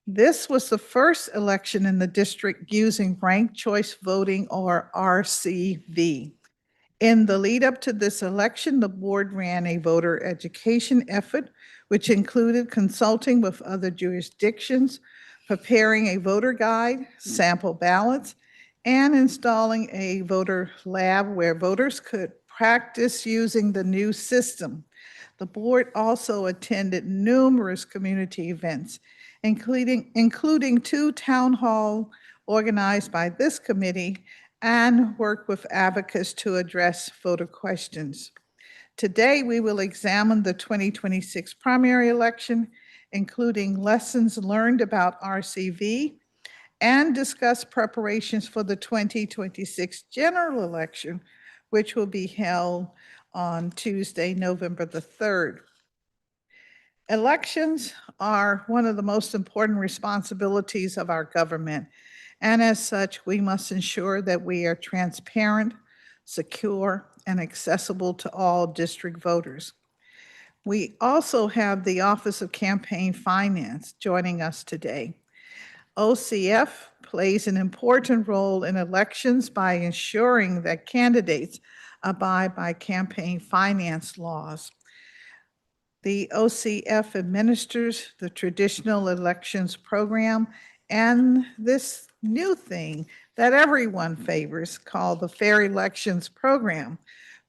This was the first election in the district using ranked choice voting, or RCV. In the lead up to this election, the board ran a voter education effort, which included consulting with other jurisdictions, preparing a voter guide, sample ballots, and installing a voter lab where voters could practice using the new system. The board also attended numerous community events, including two town hall organized by this committee, and work with advocates to address voter questions. Today, we will examine the 2026 primary election, including lessons learned about RCV, and discuss preparations for the 2026 general election, which will be held on Tuesday, November the 3rd. Elections are one of the most important responsibilities of our government, and as such, we must ensure that we are transparent, secure, and accessible to all district voters. We also have the Office of Campaign Finance joining us today. OCF plays an important role in elections by ensuring that candidates abide by campaign finance laws. The OCF administers the traditional elections program and this new thing that everyone favors called the Fair Elections Program,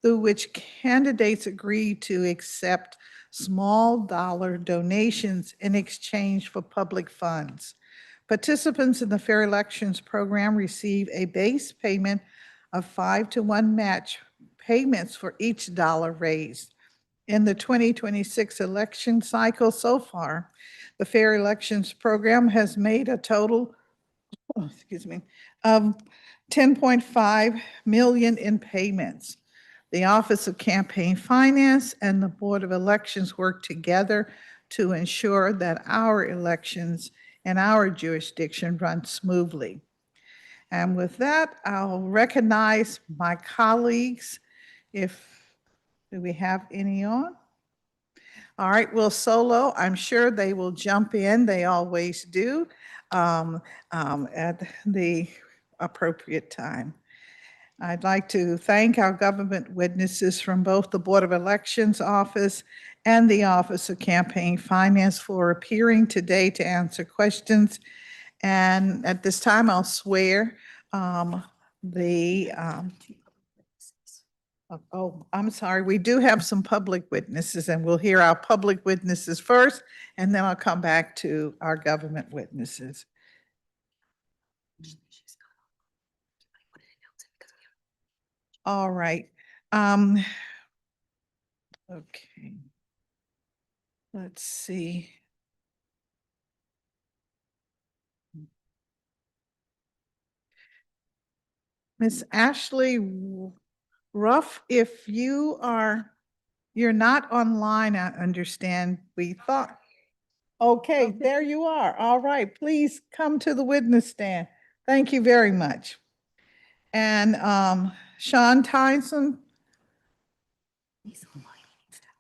through which candidates agree to accept small dollar donations in exchange for public funds. Participants in the Fair Elections Program receive a base payment of 5-to-1 match payments for each dollar raised. In the 2026 election cycle so far, the Fair Elections Program has made a total, of $10.5 million in payments. The Office of Campaign Finance and the Board of Elections work together to ensure that our elections in our jurisdiction run smoothly. And with that, I'll recognize my colleagues. Do we have any on? All right, well, solo, I'm sure they will jump in. They always do at the appropriate time. I'd like to thank our government witnesses from both the Board of Elections Office and the Office of Campaign Finance for appearing today to answer questions. And at this time, I'll swear I'm sorry, we do have some public witnesses, and we'll hear our public witnesses first, and then I'll come back to our government witnesses. All right. Okay. Let's see. Miss Ashley Ruff, if you're not online, I understand. We thought. Okay, there you are. All right, please come to the witness stand. Thank you very much. And Sean Tyson.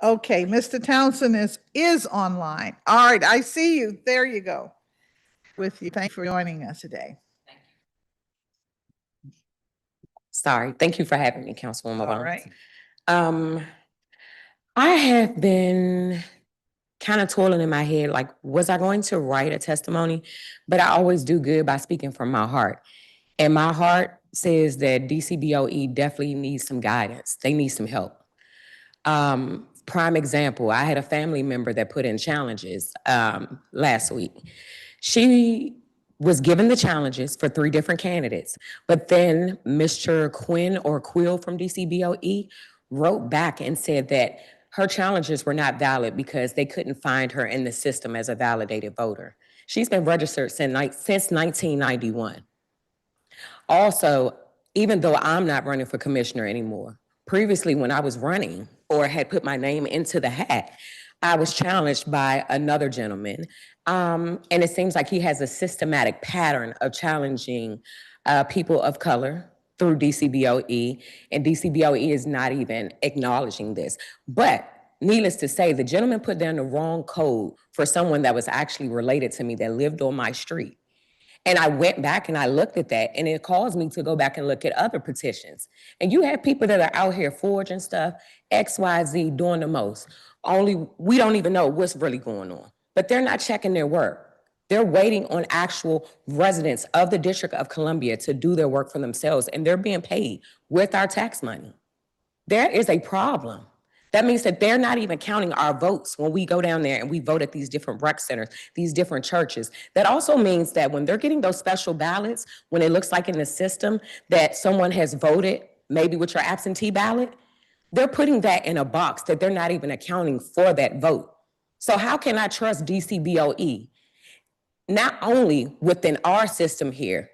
Okay, Mr. Townsend is online. All right, I see you. There you go. With you. Thank you for joining us today. Sorry, thank you for having me, Councilwoman. All right. I have been kind of toiling in my head, like, was I going to write a testimony? But I always do good by speaking from my heart. And my heart says that DCBOE definitely needs some guidance. They need some help. Prime example, I had a family member that put in challenges last week. She was given the challenges for 3 different candidates, but then Mr. Quinn or Quill from DCBOE wrote back and said that her challenges were not valid because they couldn't find her in the system as a validated voter. She's been registered since 1991. Also, even though I'm not running for commissioner anymore, previously when I was running or had put my name into the hat, I was challenged by another gentleman. And it seems like he has a systematic pattern of challenging people of color through DCBOE, and DCBOE is not even acknowledging this. But needless to say, the gentleman put down the wrong code for someone that was actually related to me that lived on my street. And I went back and I looked at that, and it caused me to go back and look at other petitions. And you have people that are out here forging stuff, XYZ, doing the most. Only we don't even know what's really going on. But they're not checking their work. They're waiting on actual residents of the District of Columbia to do their work for themselves, and they're being paid with our tax money. There is a problem. That means that they're not even counting our votes when we go down there and we vote at these different rec centers, these different churches. That also means that when they're getting those special ballots, when it looks like in the system that someone has voted, maybe with your absentee ballot, they're putting that in a box that they're not even accounting for that vote. So how can I trust DCBOE? Not only within our system here,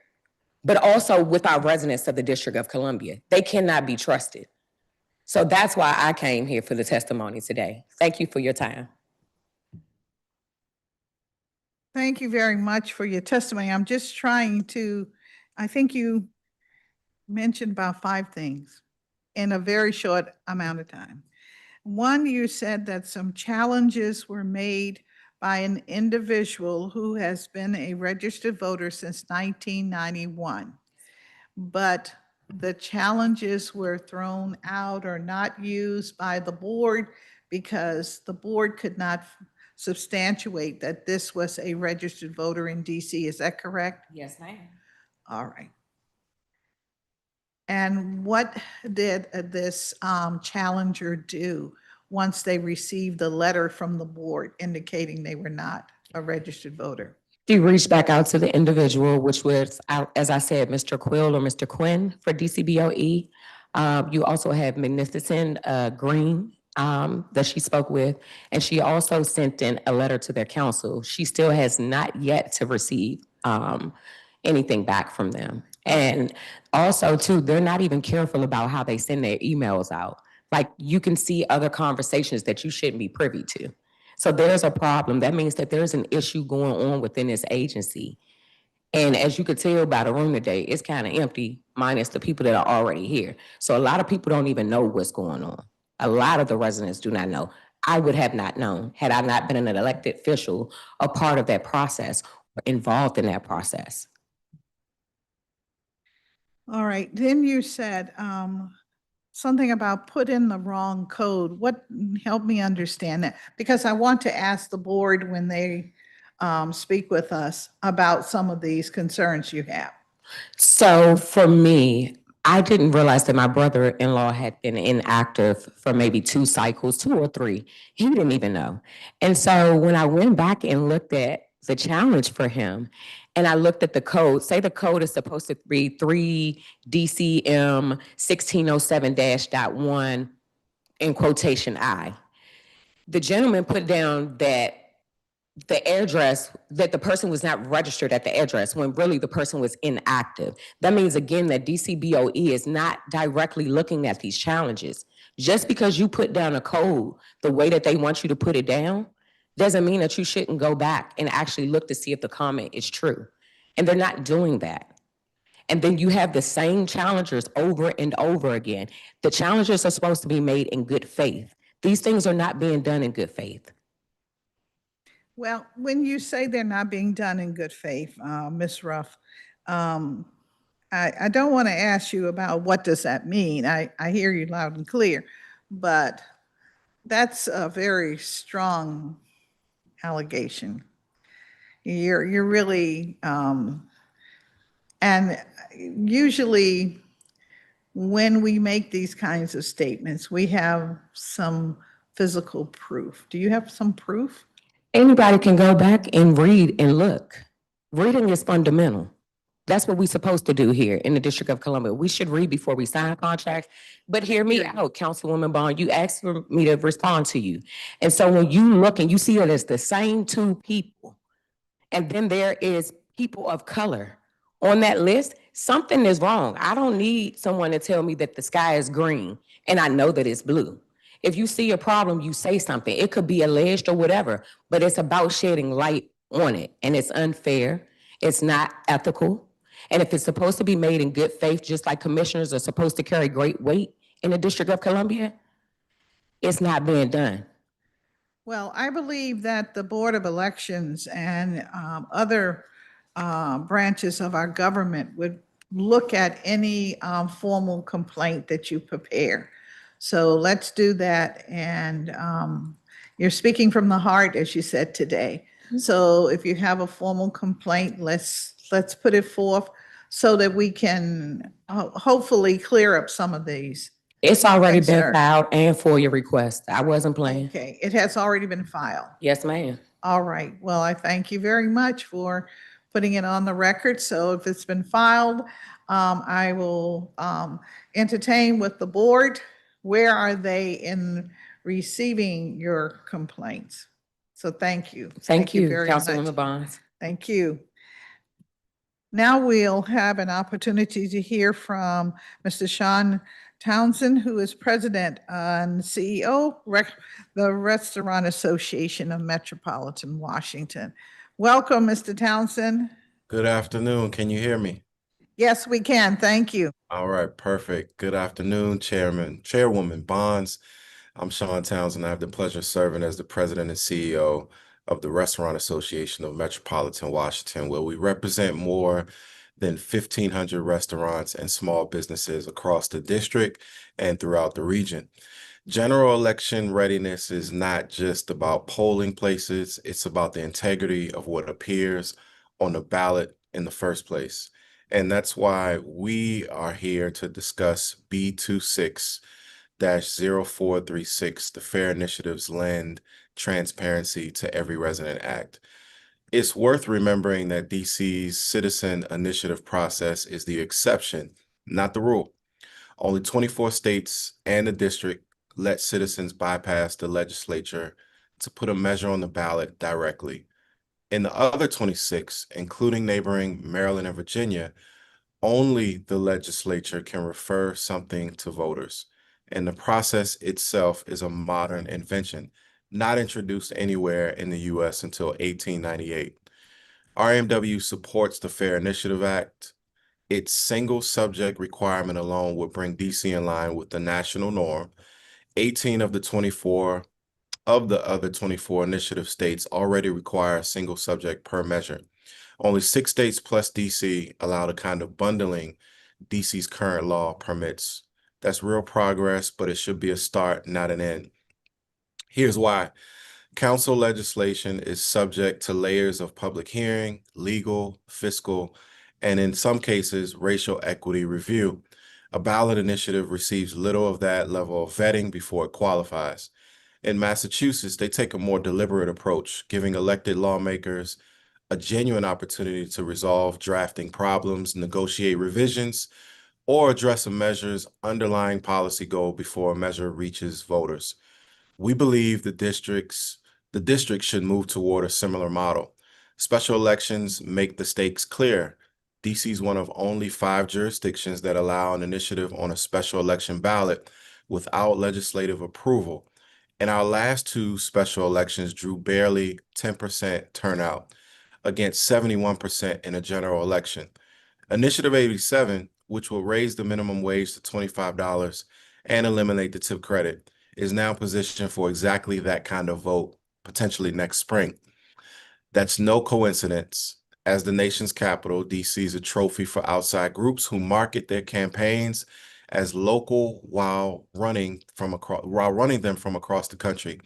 but also with our residents of the District of Columbia. They cannot be trusted. So that's why I came here for the testimony today. Thank you for your time. Thank you very much for your testimony. I'm just trying to, I think you mentioned about 5 things in a very short amount of time. One, you said that some challenges were made by an individual who has been a registered voter since 1991. But the challenges were thrown out or not used by the board because the board could not substantiate that this was a registered voter in DC. Is that correct? Yes, ma'am. All right. And what did this challenger do once they received the letter from the board indicating they were not a registered voter? She reached back out to the individual, which was, as I said, Mr. Quill or Mr. Quinn for DCBOE. You also have Magnificent Green that she spoke with, and she also sent in a letter to their council. She still has not yet to receive anything back from them. And also, too, they're not even careful about how they send their emails out. Like, you can see other conversations that you shouldn't be privy to. So there's a problem. That means that there's an issue going on within this agency. And as you could tell by the room today, it's kind of empty, minus the people that are already here. So a lot of people don't even know what's going on. A lot of the residents do not know. I would have not known had I not been an elected official, a part of that process, or involved in that process. All right. Then you said something about put in the wrong code. What, help me understand that? Because I want to ask the board when they speak with us about some of these concerns you have. So for me, I didn't realize that my brother-in-law had been inactive for maybe 2 cycles, 2 or 3. He didn't even know. And so when I went back and looked at the challenge for him, and I looked at the code, say the code is supposed to read 3 DCM 1607-1 in quotation I. The gentleman put down that the address, that the person was not registered at the address when really the person was inactive. That means again that DCBOE is not directly looking at these challenges. Just because you put down a code the way that they want you to put it down doesn't mean that you shouldn't go back and actually look to see if the comment is true. And they're not doing that. And then you have the same challengers over and over again. The challenges are supposed to be made in good faith. These things are not being done in good faith. Well, when you say they're not being done in good faith, Ms. Ruff, I don't want to ask you about what does that mean. I hear you loud and clear, but that's a very strong allegation. You're really, and usually when we make these kinds of statements, we have some physical proof. Do you have some proof? Anybody can go back and read and look. Reading is fundamental. That's what we're supposed to do here in the District of Columbia. We should read before we sign contracts. But hear me out, Councilwoman Bond. You asked for me to respond to you. And so when you look and you see that it's the same 2 people, and then there is people of color on that list, something is wrong. I don't need someone to tell me that the sky is green and I know that it's blue. If you see a problem, you say something. It could be alleged or whatever, but it's about shedding light on it. And it's unfair. It's not ethical. And if it's supposed to be made in good faith, just like commissioners are supposed to carry great weight in the District of Columbia, it's not being done. Well, I believe that the Board of Elections and other branches of our government would look at any formal complaint that you prepare. So let's do that. And you're speaking from the heart, as you said today. So if you have a formal complaint, let's put it forth so that we can hopefully clear up some of these. It's already been Concern. filed and for your request. I wasn't playing. Okay, it has already been filed. Yes, ma'am. All right. Well, I thank you very much for putting it on the record. So if it's been filed, I will entertain with the board. Where are they in receiving your complaints? So thank you. Thank you, very Councilwoman much. Bonds. Thank you. Now we'll have an opportunity to hear from Mr. Sean Townsend, who is President and CEO, the Restaurant Association of Metropolitan Washington. Welcome, Mr. Townsend. Good afternoon. Can you hear me? Yes, we can. Thank you. All right, perfect. Good afternoon, Chairwoman Bonds. I'm Sean Townsend. I have the pleasure of serving as the President and CEO of the Restaurant Association of Metropolitan Washington, where we represent more than 1,500 restaurants and small businesses across the district and throughout the region. General election readiness is not just about polling places, it's about the integrity of what appears on the ballot in the first place. And that's why we are here to discuss B26-0436, the Fair Initiatives Lend Transparency to Every Resident Act. It's worth remembering that DC's citizen initiative process is the exception, not the rule. Only 24 states and the district let citizens bypass the legislature to put a measure on the ballot directly. In the other 26, including neighboring Maryland and Virginia, only the legislature can refer something to voters. And the process itself is a modern invention, not introduced anywhere in the US until 1898. RMW supports the Fair Initiative Act. Its single subject requirement alone would bring DC in line with the national norm. 18 of the other 24 initiative states already require a single subject per measure. Only 6 states plus DC allow the kind of bundling DC's current law permits. That's real progress, but it should be a start, not an end. Here's why. Council legislation is subject to layers of public hearing, legal, fiscal, and in some cases, racial equity review. A ballot initiative receives little of that level of vetting before it qualifies. In Massachusetts, they take a more deliberate approach, giving elected lawmakers a genuine opportunity to resolve drafting problems, negotiate revisions, or address a measure's underlying policy goal before a measure reaches voters. We believe the district should move toward a similar model. Special elections make the stakes clear. DC is one of only 5 jurisdictions that allow an initiative on a special election ballot without legislative approval. And our last 2 special elections drew barely 10% turnout against 71% in a general election. Initiative 87, which will raise the minimum wage to $25 and eliminate the tip credit, is now positioned for exactly that kind of vote, potentially next spring. That's no coincidence. As the nation's capital, DC is a trophy for outside groups who market their campaigns as local while running them from across the country.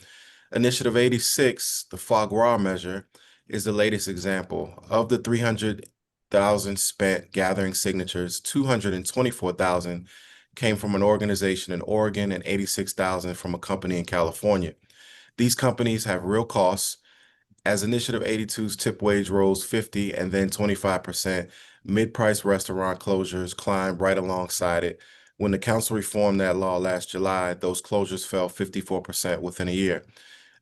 Initiative 86, the foie gras measure, is the latest example. Of the 300,000 spent gathering signatures, 224,000 came from an organization in Oregon and 86,000 from a company in California. These companies have real costs. As Initiative 82's tip wage rose 50 and then 25%, mid-price restaurant closures climbed right alongside it. When the council reformed that law last July, those closures fell 54% within a year.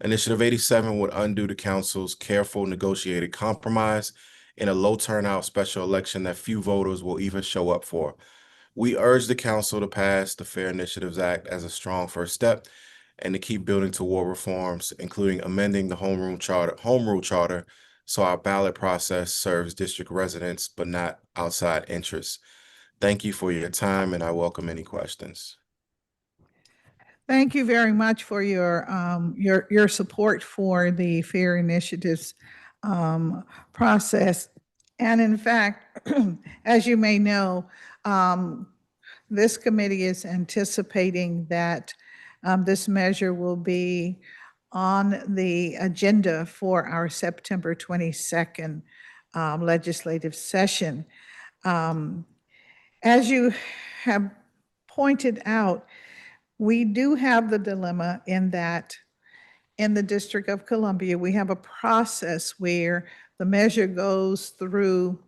Initiative 87 would undo the council's careful negotiated compromise in a low turnout special election that few voters will even show up for. We urge the council to pass the Fair Initiatives Act as a strong first step and to keep building toward reforms, including amending the home rule charter so our ballot process serves district residents but not outside interests. Thank you for your time, and I welcome any questions. Thank you very much for your support for the Fair Initiatives process. And in fact, as you may know, um, this committee is anticipating that this measure will be on the agenda for our September 22nd legislative session. Um, as you have pointed out, we do have the dilemma in that in the District of Columbia, we have a process where the measure goes through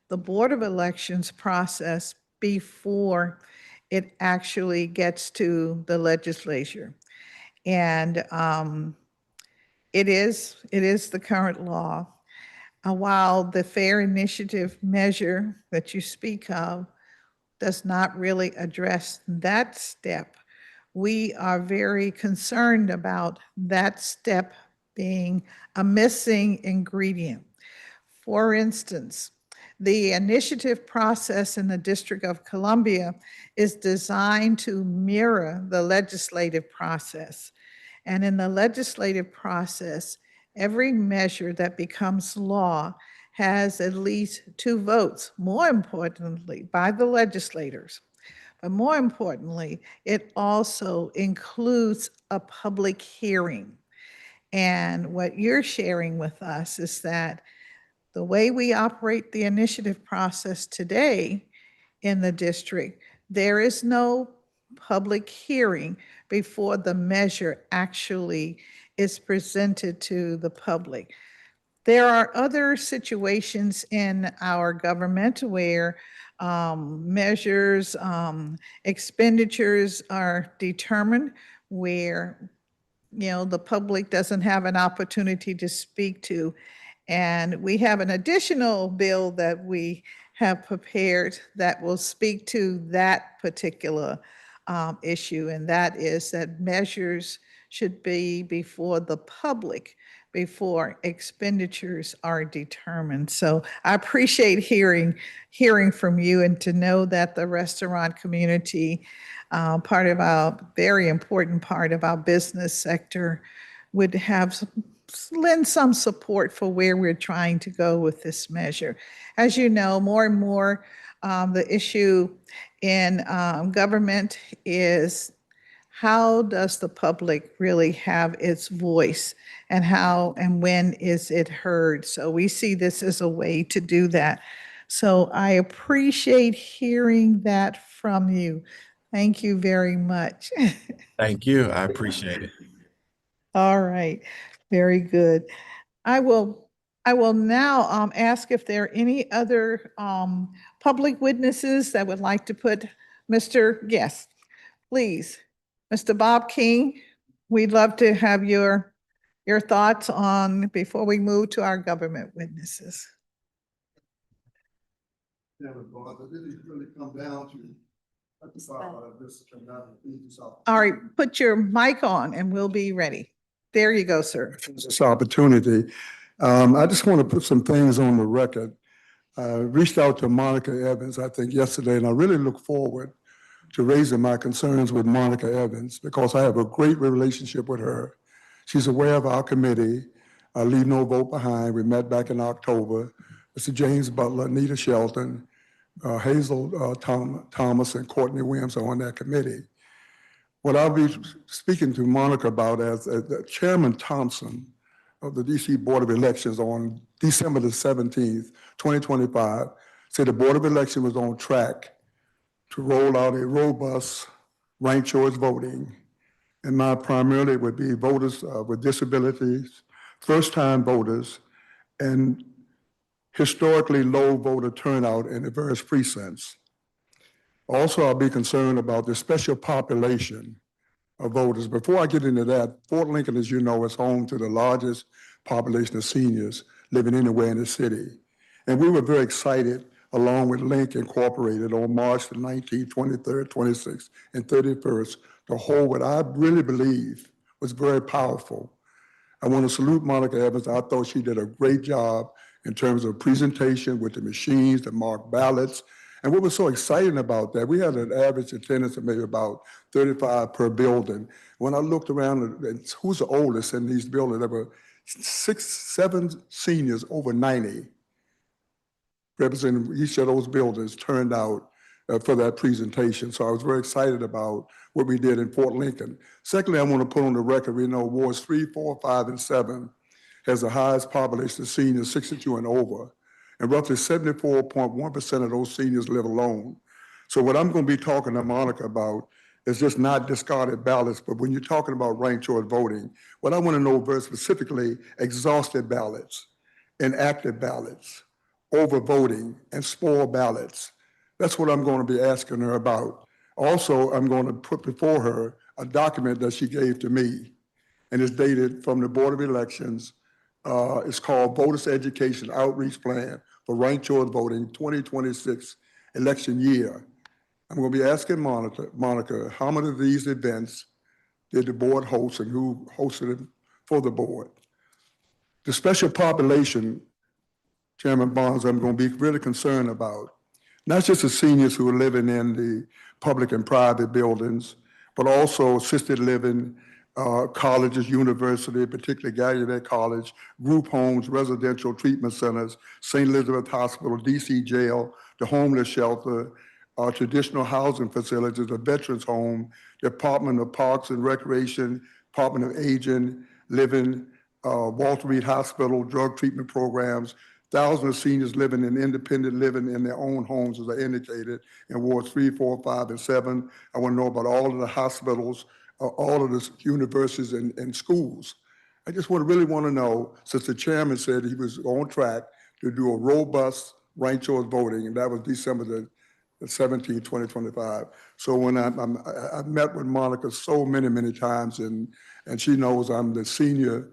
the Board of Elections process before it actually gets to the legislature. And it is the current law. While the Fair Initiative measure that you speak of does not really address that step, we are very concerned about that step being a missing ingredient. For instance, the initiative process in the District of Columbia is designed to mirror the legislative process. And in the legislative process, every measure that becomes law has at least 2 votes, more importantly, by the legislators. But more importantly, it also includes a public hearing. And what you're sharing with us is that the way we operate the initiative process today in the district, there is no public hearing before the measure actually is presented to the public. There are other situations in our government where measures, expenditures are determined where, the public doesn't have an opportunity to speak to. And we have an additional bill that we have prepared that will speak to that particular issue, and that is that measures should be before the public before expenditures are determined. So I appreciate hearing from you, and to know that the restaurant community, very important part of our business sector, would lend some support for where we're trying to go with this measure. As you know, more and more, the issue in government is, how does the public really have its voice, and how and when is it heard? So we see this as a way to do that. So I appreciate hearing that from you. Thank you very much. Thank you. I appreciate it. All right, very good. I will now ask if there are any other public witnesses that would like to put yes, please. Mr. Bob King, we'd love to have your thoughts on, before we move to our government witnesses. Yeah, but this is really come down to All right, put your mic on and we'll be ready. There you go, sir. This opportunity. I just want to put some things on the record. Reached out to Monica Evans, I think yesterday, and I really look forward to raising my concerns with Monica Evans because I have a great relationship with her. She's aware of our committee, Leave No Vote Behind. We met back in October. Mr. James Butler, Anita Shelton, Hazel Thomas, and Courtney Williams are on that committee. What I'll be speaking to Monica about as Chairman Thompson of the DC Board of Elections on December the 17th, 2025, said the Board of Elections was on track to roll out a robust ranked choice voting. And my primarily would be voters with disabilities, first-time voters, and historically low voter turnout in the various precincts. Also, I'll be concerned about the special population of voters. Before I get into that, Fort Lincoln, as you know, is home to the largest population of seniors living anywhere in the city. And we were very excited, along with Link Incorporated, on March the 19th, 23rd, 26th, and 31st, to hold what I really believe was very powerful. I want to salute Monica Evans. I thought she did a great job in terms of presentation with the machines, the marked ballots, And what was so exciting about that, we had an average attendance of maybe about 35 per building. When I looked around, and who's the oldest in these buildings, there were 7 seniors over 90 representing each of those buildings turned out for that presentation. So I was very excited about what we did in Fort Lincoln. Secondly, I want to put on the record, we know wards 3, 4, 5, and 7 has the highest population of seniors 62 and over, and roughly 74.1% of those seniors live alone. So what I'm going to be talking to Monica about is just not discarded ballots, but when you're talking about ranked choice voting, what I want to know very specifically, exhausted ballots, inactive ballots, overvoting, and spoiled ballots. That's what I'm going to be asking her about. Also, I'm going to put before her a document that she gave to me, and it's dated from the Board of Elections. It's called Voters Education Outreach Plan for Ranked Choice Voting 2026 election year. I'm going to be asking Monica, how many of these events did the board host and who hosted it for the board? The special population, Chairman Barnes, I'm going to be really concerned about, not just the seniors who are living in the public and private buildings, but also assisted living, colleges, university, particularly Gallaudet College, group homes, residential treatment centers, St. Elizabeth Hospital, DC Jail, the homeless shelter, traditional housing facilities, the Veterans Home, Department of Parks and Recreation, Department of Aging, Living, Walter Reed Hospital, drug treatment programs, thousands of seniors living in independent living in their own homes, as I indicated, in wards 3, 4, 5, and 7. I want to know about all of the hospitals, all of the universities and schools. I just really want to know, since the chairman said he was on track to do a robust ranked choice voting, and that was December the 17, 2025. So when I've met with Monica so many times, and she knows I'm the senior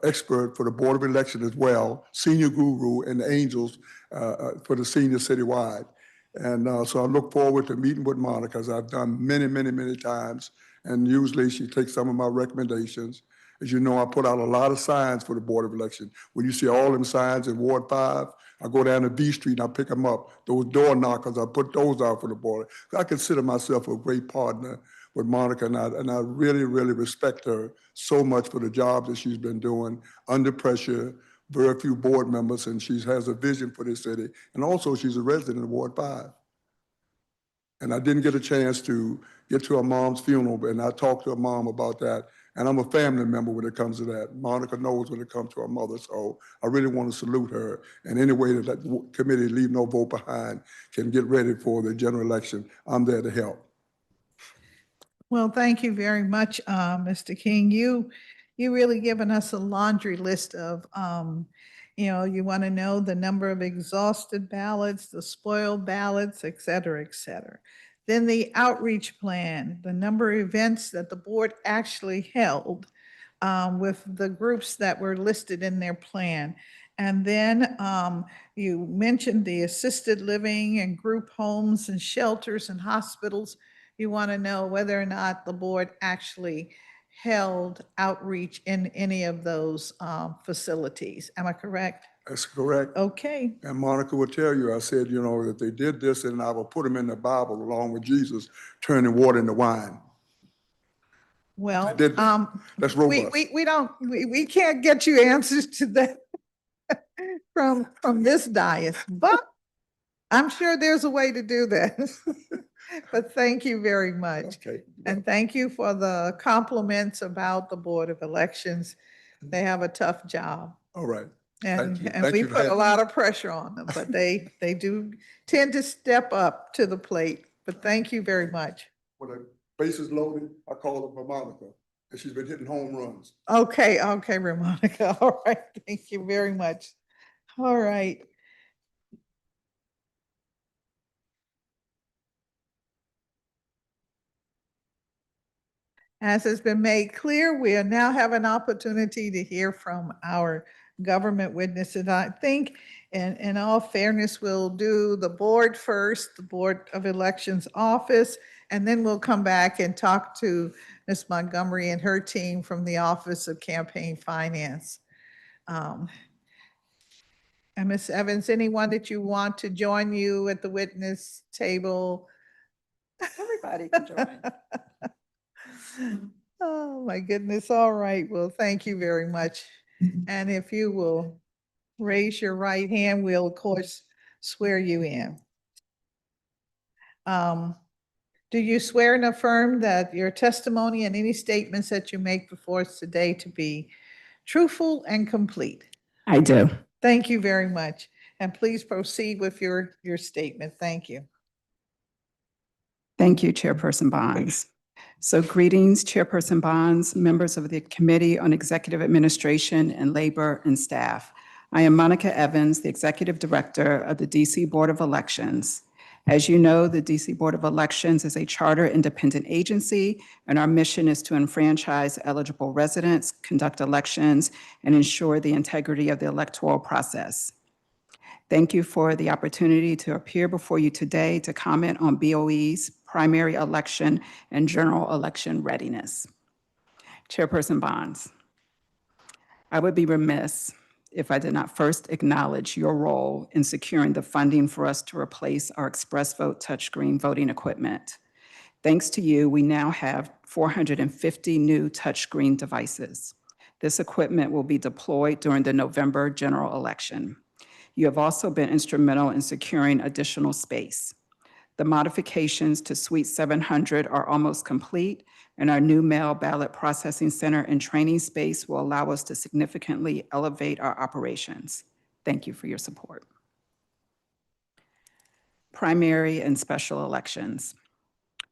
expert for the Board of Election as well, senior guru and the angels for the senior citywide. And so I look forward to meeting with Monica, as I've done many times. And usually she takes some of my recommendations. As you know, I put out a lot of signs for the Board of Election. When you see all them signs in Ward 5, I go down to B Street and I pick them up. Those door knockers, I put those out for the board. I consider myself a great partner with Monica, and I really respect her so much for the job that she's been doing under pressure, very few board members, and she has a vision for this city. And also she's a resident of Ward 5. And I didn't get a chance to get to her mom's funeral, and I talked to her mom about that. And I'm a family member when it comes to that. Monica knows when it comes to her mother, so I really want to salute her. And any way that committee, Leave No Vote Behind, can get ready for the general election, I'm there to help. Well, thank you very much, Mr. King. You really given us a laundry list of, you want to know the number of exhausted ballots, the spoiled ballots, et cetera, et cetera. Then the outreach plan, the number of events that the board actually held with the groups that were listed in their plan. And then you mentioned the assisted living and group homes and shelters and hospitals. You want to know whether or not the board actually held outreach in any of those facilities. Am I correct? That's correct. Okay. And Monica will tell you, I said, that they did this, and I will put them in the Bible along with Jesus turning water into wine. Well, that's robust. We can't get you answers to that from this dais, but I'm sure there's a way to do that. But thank you very much. Okay. And thank you for the compliments about the Board of Elections. They have a tough job. All right. And Thank we you for put a having lot of pressure on them, but they do tend to step up to the plate. But thank you very much. When the base is loaded, I call her for Monica, and she's been hitting home runs. Okay, Ramonica. All right, thank you very much. All right. As has been made clear, we now have an opportunity to hear from our government witnesses. I think in all fairness, we'll do the board first, the Board of Elections office, and then we'll come back and talk to Ms. Montgomery and her team from the Office of Campaign Finance. And Ms. Evans, anyone that you want to join you at the witness table? Everybody can join. Oh, my goodness. All right. Well, thank you very much. And if you will raise your right hand, we'll of course swear you in. Do you swear and affirm that your testimony and any statements that you make before us today to be truthful and complete? I do. Thank you very much. And please proceed with your statement. Thank you. Thank you, Chairperson Bonds. So greetings, Chairperson Bonds, members of the Committee on Executive Administration and Labor and staff. I am Monica Evans, the Executive Director of the DC Board of Elections. As you know, the DC Board of Elections is a charter independent agency, and our mission is to enfranchise eligible residents, conduct elections, and ensure the integrity of the electoral process. Thank you for the opportunity to appear before you today to comment on BOE's primary election and general election readiness. Chairperson Bonds, I would be remiss if I did not first acknowledge your role in securing the funding for us to replace our Express Vote touchscreen voting equipment. Thanks to you, we now have 450 new touchscreen devices. This equipment will be deployed during the November general election. You have also been instrumental in securing additional space. The modifications to Suite 700 are almost complete, and our new mail ballot processing center and training space will allow us to significantly elevate our operations. Thank you for your support. Primary and special elections.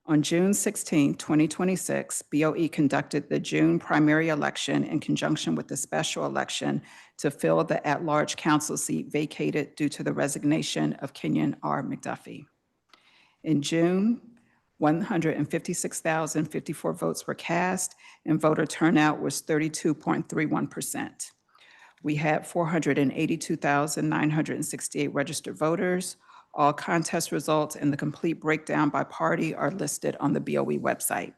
On June 16, 2026, BOE conducted the June primary election in conjunction with the special election to fill the at-large council seat vacated due to the resignation of Kenyon R. McDuffie. In June, 156,054 votes were cast, and voter turnout was 32.31%. We had 482,968 registered voters. All contest results and the complete breakdown by party are listed on the BOE website.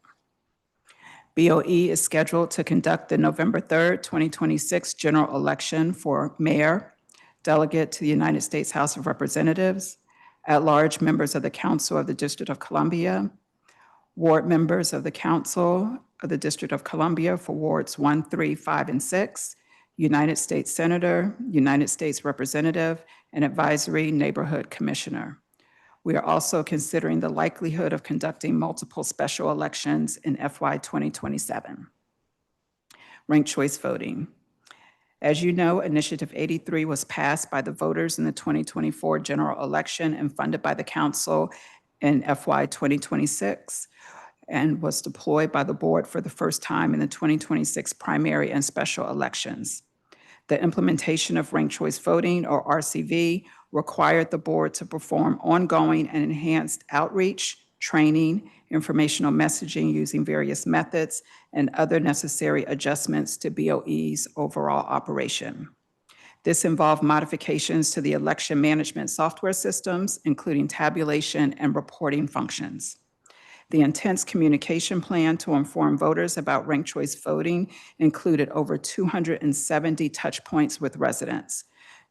BOE is scheduled to conduct the November 3rd, 2026 general election for mayor, delegate to the United States House of Representatives, at-large members of the Council of the District of Columbia, ward members of the Council of the District of Columbia for wards 1, 3, 5, and 6, United States Senator, United States Representative, and Advisory Neighborhood Commissioner. We are also considering the likelihood of conducting multiple special elections in FY 2027. Ranked choice voting. As you know, Initiative 83 was passed by the voters in the 2024 general election and funded by the council in FY 2026 and was deployed by the board for the first time in the 2026 primary and special elections. The implementation of ranked choice voting, or RCV, required the board to perform ongoing and enhanced outreach, training, informational messaging using various methods, and other necessary adjustments to BOE's overall operation. This involved modifications to the election management software systems, including tabulation and reporting functions. The intense communication plan to inform voters about ranked choice voting included over 270 touch points with residents.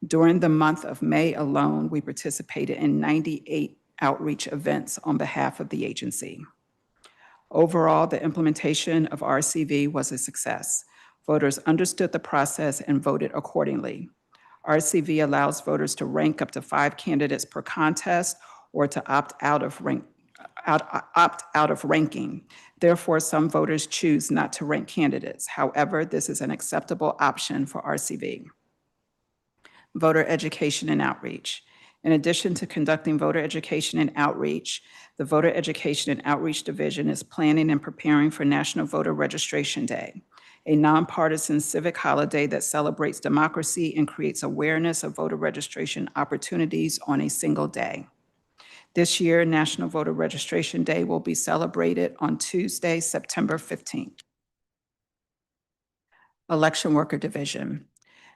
During the month of May alone, we participated in 98 outreach events on behalf of the agency. Overall, the implementation of RCV was a success. Voters understood the process and voted accordingly. RCV allows voters to rank up to 5 candidates per contest or to opt out of ranking. Therefore, some voters choose not to rank candidates. However, this is an acceptable option for RCV. Voter education and outreach. In addition to conducting voter education and outreach, the Voter Education and Outreach Division is planning and preparing for National Voter Registration Day, a nonpartisan civic holiday that celebrates democracy and creates awareness of voter registration opportunities on a single day. This year, National Voter Registration Day will be celebrated on Tuesday, September 15th. Election Worker Division.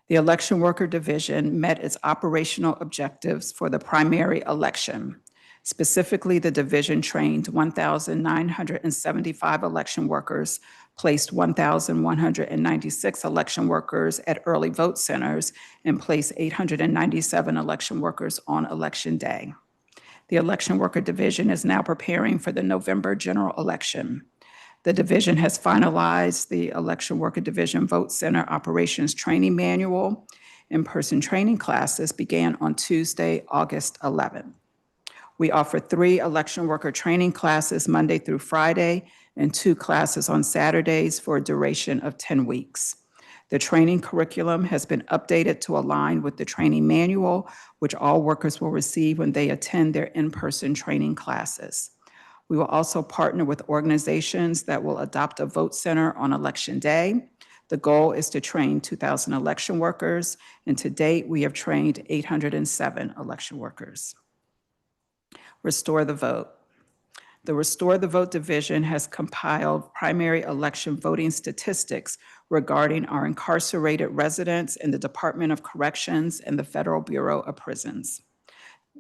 The Election Worker Division met its operational objectives for the primary election. Specifically, the division trained 1,975 election workers placed 1,196 election workers at early vote centers, and placed 897 election workers on Election Day. The Election Worker Division is now preparing for the November general election. The division has finalized the Election Worker Division Vote Center Operations Training Manual. In-person training classes began on Tuesday, August 11th. We offer 3 election worker training classes Monday through Friday and 2 classes on Saturdays for a duration of 10 weeks. The training curriculum has been updated to align with the training manual, which all workers will receive when they attend their in-person training classes. We will also partner with organizations that will adopt a vote center on Election Day. The goal is to train 2,000 election workers, and to date, we have trained 807 election workers. Restore the Vote. The Restore the Vote Division has compiled primary election voting statistics regarding our incarcerated residents in the Department of Corrections and the Federal Bureau of Prisons.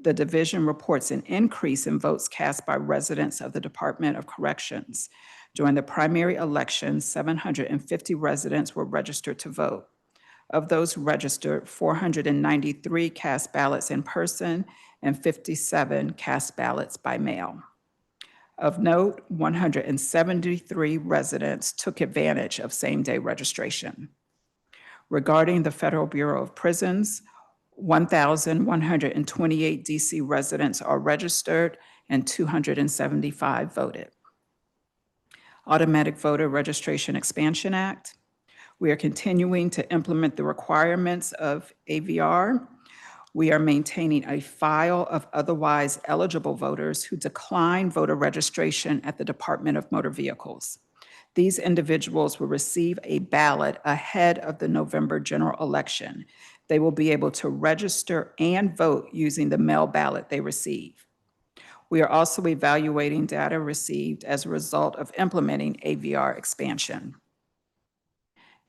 The division reports an increase in votes cast by residents of the Department of Corrections. During the primary election, 750 residents were registered to vote. Of those registered, 493 cast ballots in person and 57 cast ballots by mail. Of note, 173 residents took advantage of same-day registration. Regarding the Federal Bureau of Prisons, 1,128 DC residents are registered and 275 voted. Automatic Voter Registration Expansion Act. We are continuing to implement the requirements of AVR. We are maintaining a file of otherwise eligible voters who decline voter registration at the Department of Motor Vehicles. These individuals will receive a ballot ahead of the November general election. They will be able to register and vote using the mail ballot they receive. We are also evaluating data received as a result of implementing AVR expansion.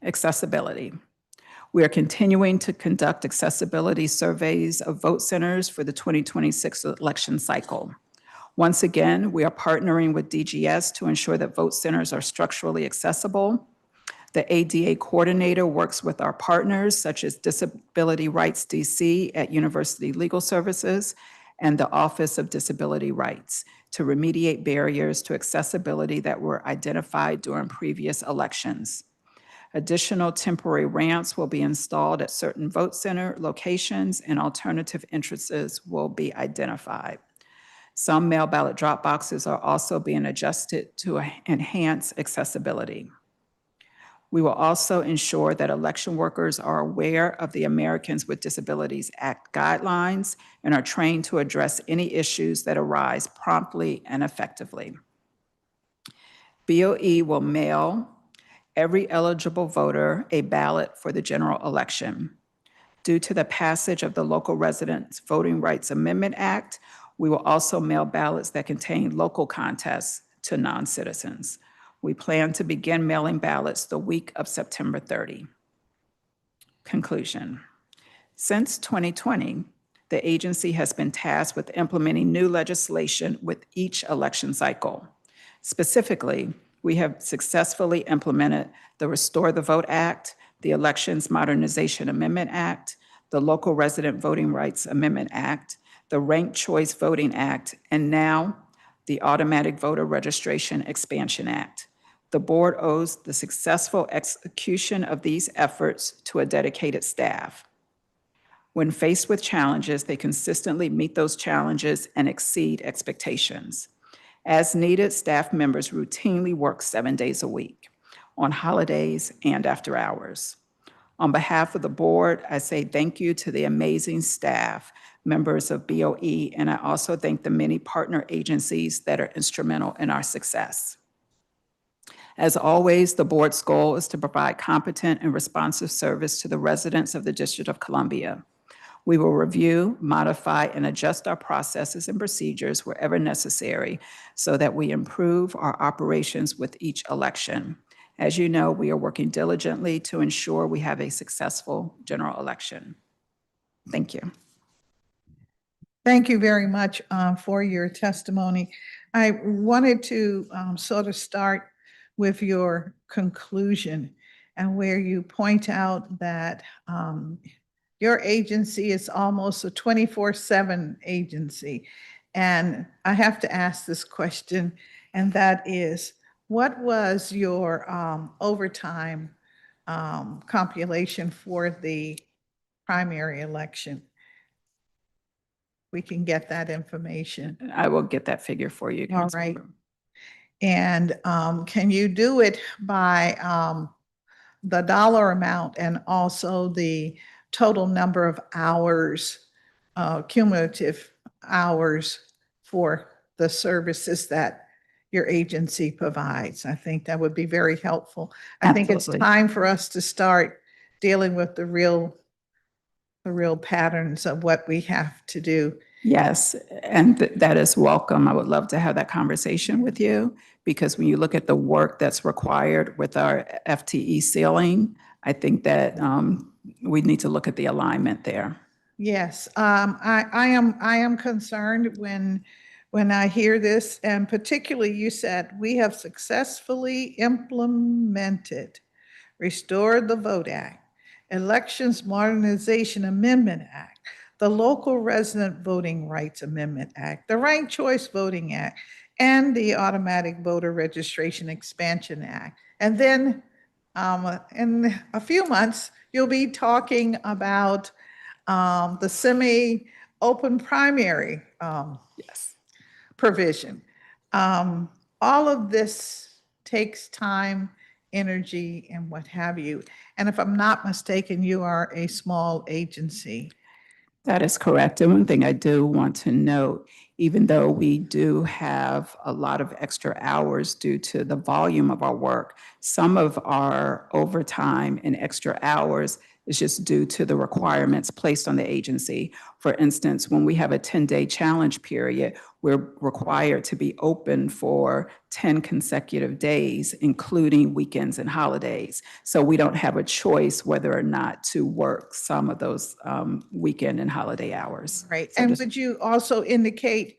Accessibility. We are continuing to conduct accessibility surveys of vote centers for the 2026 election cycle. Once again, we are partnering with DGS to ensure that vote centers are structurally accessible. The ADA coordinator works with our partners, such as Disability Rights DC at University Legal Services and the Office of Disability Rights, to remediate barriers to accessibility that were identified during previous elections. Additional temporary ramps will be installed at certain vote center locations, and alternative entrances will be identified. Some mail ballot drop boxes are also being adjusted to enhance accessibility. We will also ensure that election workers are aware of the Americans with Disabilities Act guidelines and are trained to address any issues that arise promptly and effectively. BOE will mail every eligible voter a ballot for the general election. Due to the passage of the Local Residents Voting Rights Amendment Act, we will also mail ballots that contain local contests to non-citizens. We plan to begin mailing ballots the week of September 30. Conclusion. Since 2020, the agency has been tasked with implementing new legislation with each election cycle. Specifically, we have successfully implemented the Restore the Vote Act, the Elections Modernization Amendment Act, the Local Resident Voting Rights Amendment Act, the Ranked Choice Voting Act, and now the Automatic Voter Registration Expansion Act. The board owes the successful execution of these efforts to a dedicated staff. When faced with challenges, they consistently meet those challenges and exceed expectations. As needed, staff members routinely work 7 days a week, on holidays and after hours. On behalf of the board, I say thank you to the amazing staff, members of BOE, and I also thank the many partner agencies that are instrumental in our success. As always, the board's goal is to provide competent and responsive service to the residents of the District of Columbia. We will review, modify, and adjust our processes and procedures wherever necessary so that we improve our operations with each election. As you know, we are working diligently to ensure we have a successful general election. Thank you. Thank you very much for your testimony. I wanted to sort of start with your conclusion and where you point out that your agency is almost a 24/7 agency. And I have to ask this question, and that is, what was your overtime compilation for the primary election? We can get that information. I will get that figure for you, All right. Councilmember. And can you do it by the dollar amount and also the total number of hours, cumulative hours for the services that your agency provides? I think that would be very helpful. I think it's Absolutely. time for us to start dealing with the real patterns of what we have to do. Yes, and that is welcome. I would love to have that conversation with you, because when you look at the work that's required with our FTE ceiling, I think that we need to look at the alignment there. Yes, I am concerned when I hear this, and particularly you said, we have successfully implemented, restored the Vote Act, Elections Modernization Amendment Act, the Local Resident Voting Rights Amendment Act, the Ranked Choice Voting Act, and the Automatic Voter Registration Expansion Act. And then in a few months, you'll be talking about the semi-open primary Yes. provision. All of this takes time, energy, and what have you. And if I'm not mistaken, you are a small agency. That is correct. And one thing I do want to note, even though we do have a lot of extra hours due to the volume of our work, some of our overtime and extra hours is just due to the requirements placed on the agency. For instance, when we have a 10-day challenge period, we're required to be open for 10 consecutive days, including weekends and holidays. So we don't have a choice whether or not to work some of those weekend and holiday hours. Right. So And just- would you also indicate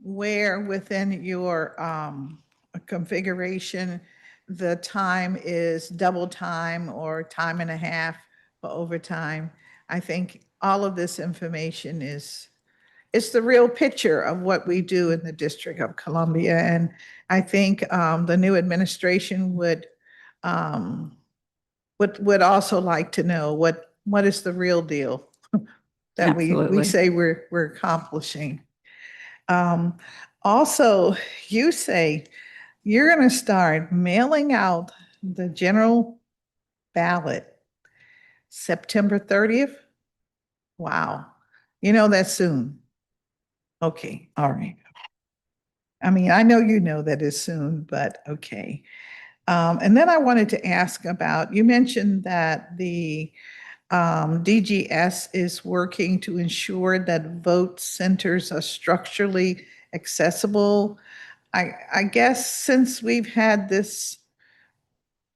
where within your configuration the time is double time or time and a half for overtime? I think all of this information it's the real picture of what we do in the District of Columbia. And I think the new administration would also like to know what is the real deal that we Absolutely. say we're accomplishing. Also, you say you're going to start mailing out the general ballot September 30th. Wow. You know that's soon. Okay, all right. I mean, I know you know that is soon, but okay. And then I wanted to ask about, you mentioned that the DGS is working to ensure that vote centers are structurally accessible. I guess since we've had this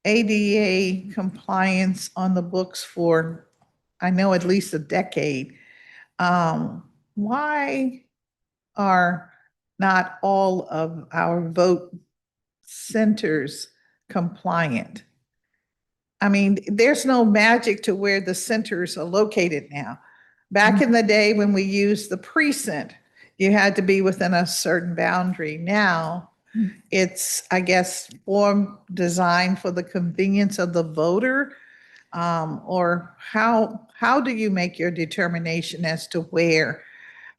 ADA compliance on the books for, I know, at least a decade, why are not all of our vote centers compliant? I mean, there's no magic to where the centers are located now. Back in the day when we used the precinct, you had to be within a certain boundary. Now, it's, I guess, more designed for the convenience of the voter. Or how do you make your determination as to where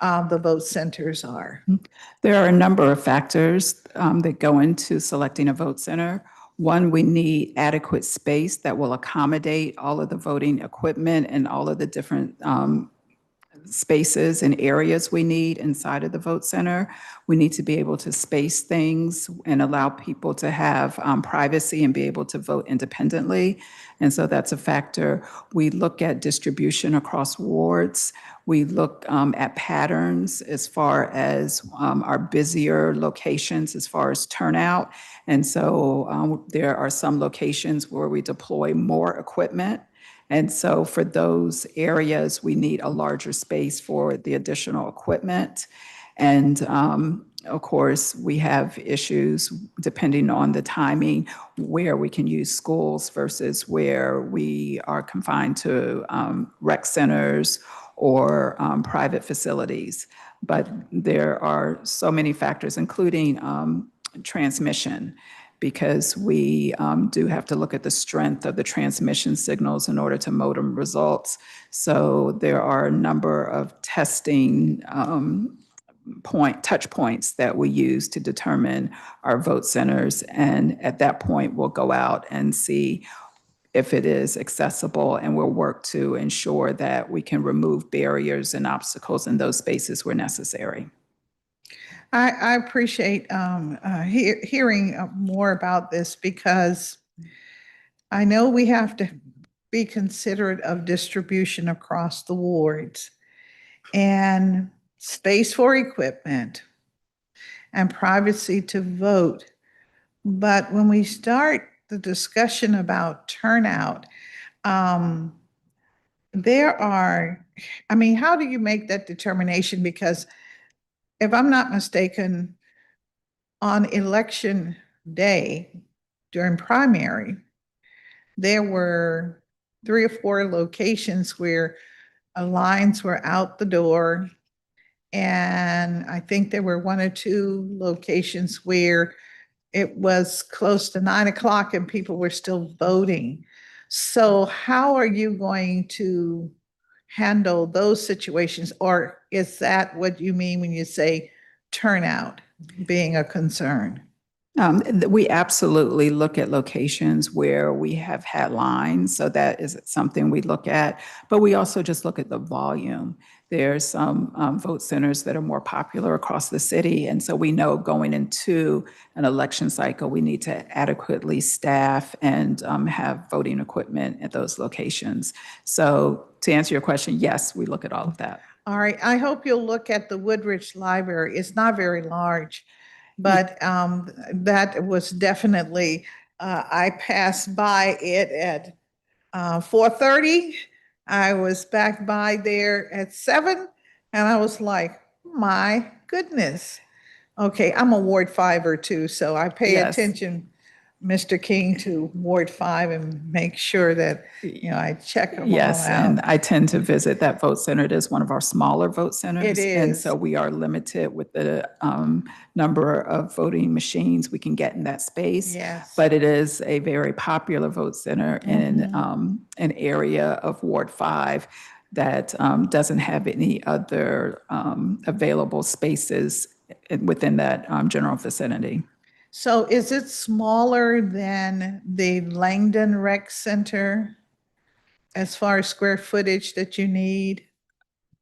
the vote centers are? There are a number of factors that go into selecting a vote center. One, we need adequate space that will accommodate all of the voting equipment and all of the different spaces and areas we need inside of the vote center. We need to be able to space things and allow people to have privacy and be able to vote independently. And so that's a factor. We look at distribution across wards. We look at patterns as far as our busier locations as far as turnout. And so there are some locations where we deploy more equipment. And so for those areas, we need a larger space for the additional equipment. And Of course, we have issues depending on the timing, where we can use schools versus where we are confined to rec centers or private facilities. But there are so many factors, including transmission, because we do have to look at the strength of the transmission signals in order to modem results. So there are a number of testing touch points that we use to determine our vote centers. And at that point, we'll go out and see if it is accessible, and we'll work to ensure that we can remove barriers and obstacles in those spaces where necessary. I appreciate hearing more about this, because I know we have to be considerate of distribution across the wards and space for equipment and privacy to vote. But when we start the discussion about turnout, there are, I mean, how do you make that determination? Because if I'm not mistaken, on election day during primary, there were 3 or 4 locations where lines were out the door. And I think there were 1 or 2 locations where it was close to 9 o'clock and people were still voting. So how are you going to handle those situations? Or is that what you mean when you say turnout being a concern? We absolutely look at locations where we have had lines, so that is something we look at. But we also just look at the volume. There's some vote centers that are more popular across the city, and so we know going into an election cycle, we need to adequately staff and have voting equipment at those locations. So to answer your question, yes, we look at all of that. All right, I hope you'll look at the Woodridge Library. It's not very large, but that was definitely, I passed by it at 4:30. I was back by there at 7, and I was like, my goodness. Okay, I'm a Ward 5 too, so I pay Yes. attention, Mr. King, to Ward 5 and make sure that, I check them all Yes, and out. I tend to visit that vote center. It is one of our smaller vote centers. It And is. so we are limited with the number of voting machines we can get in that space. Yes. But it is a very popular vote center in an area of Ward 5 that doesn't have any other available spaces within that general vicinity. So is it smaller than the Langdon Rec Center as far as square footage that you need?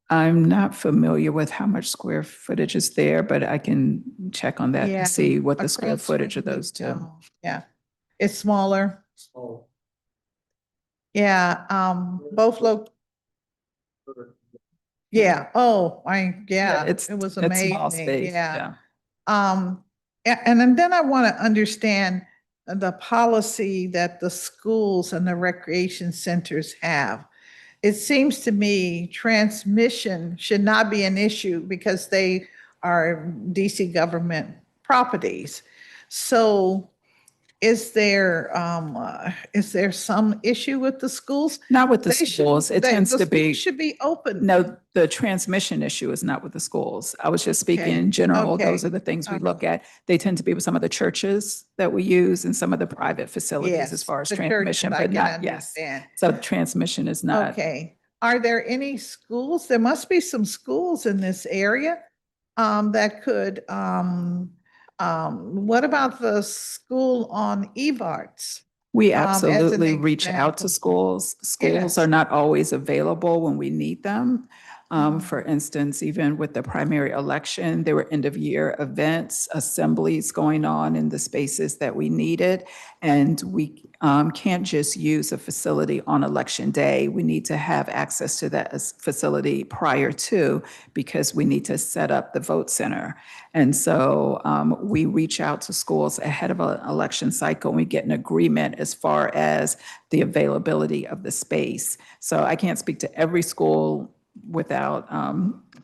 I'm not familiar with how much square footage is there, but I can check on that Yeah, to see what the square across footage of Woodridge, those two. Yeah, it's smaller. Yeah, both yeah, yeah, It's it was it's small amazing, space. yeah. And then I want to understand the policy that the schools and the recreation centers have. It seems to me transmission should not be an issue because they are DC government properties. So is there some issue with the schools? Not with the They should- schools. It they- tends the to be. schools should be open. No, the transmission issue is not with the schools. I was just speaking Okay, in general. okay. Those are the things we look at. They tend to be with some of the churches that we use and some of the private facilities as Yes, far as the churches transmission, I but can not, yes. understand. So transmission is not. Okay. Are there any schools? There must be some schools in this area that could, what about the school on Evarts? We as an absolutely reach out to example? schools. Schools Yes. are not always available when we need them. Mm-hmm. For instance, even with the primary election, there were end-of-year events, assemblies going on in the spaces that we needed. And we can't just use a facility on election day. We need to have access to that facility prior to, because we need to set up the vote center. And so we reach out to schools ahead of an election cycle, and we get an agreement as far as the availability of the space. So I can't speak to every school without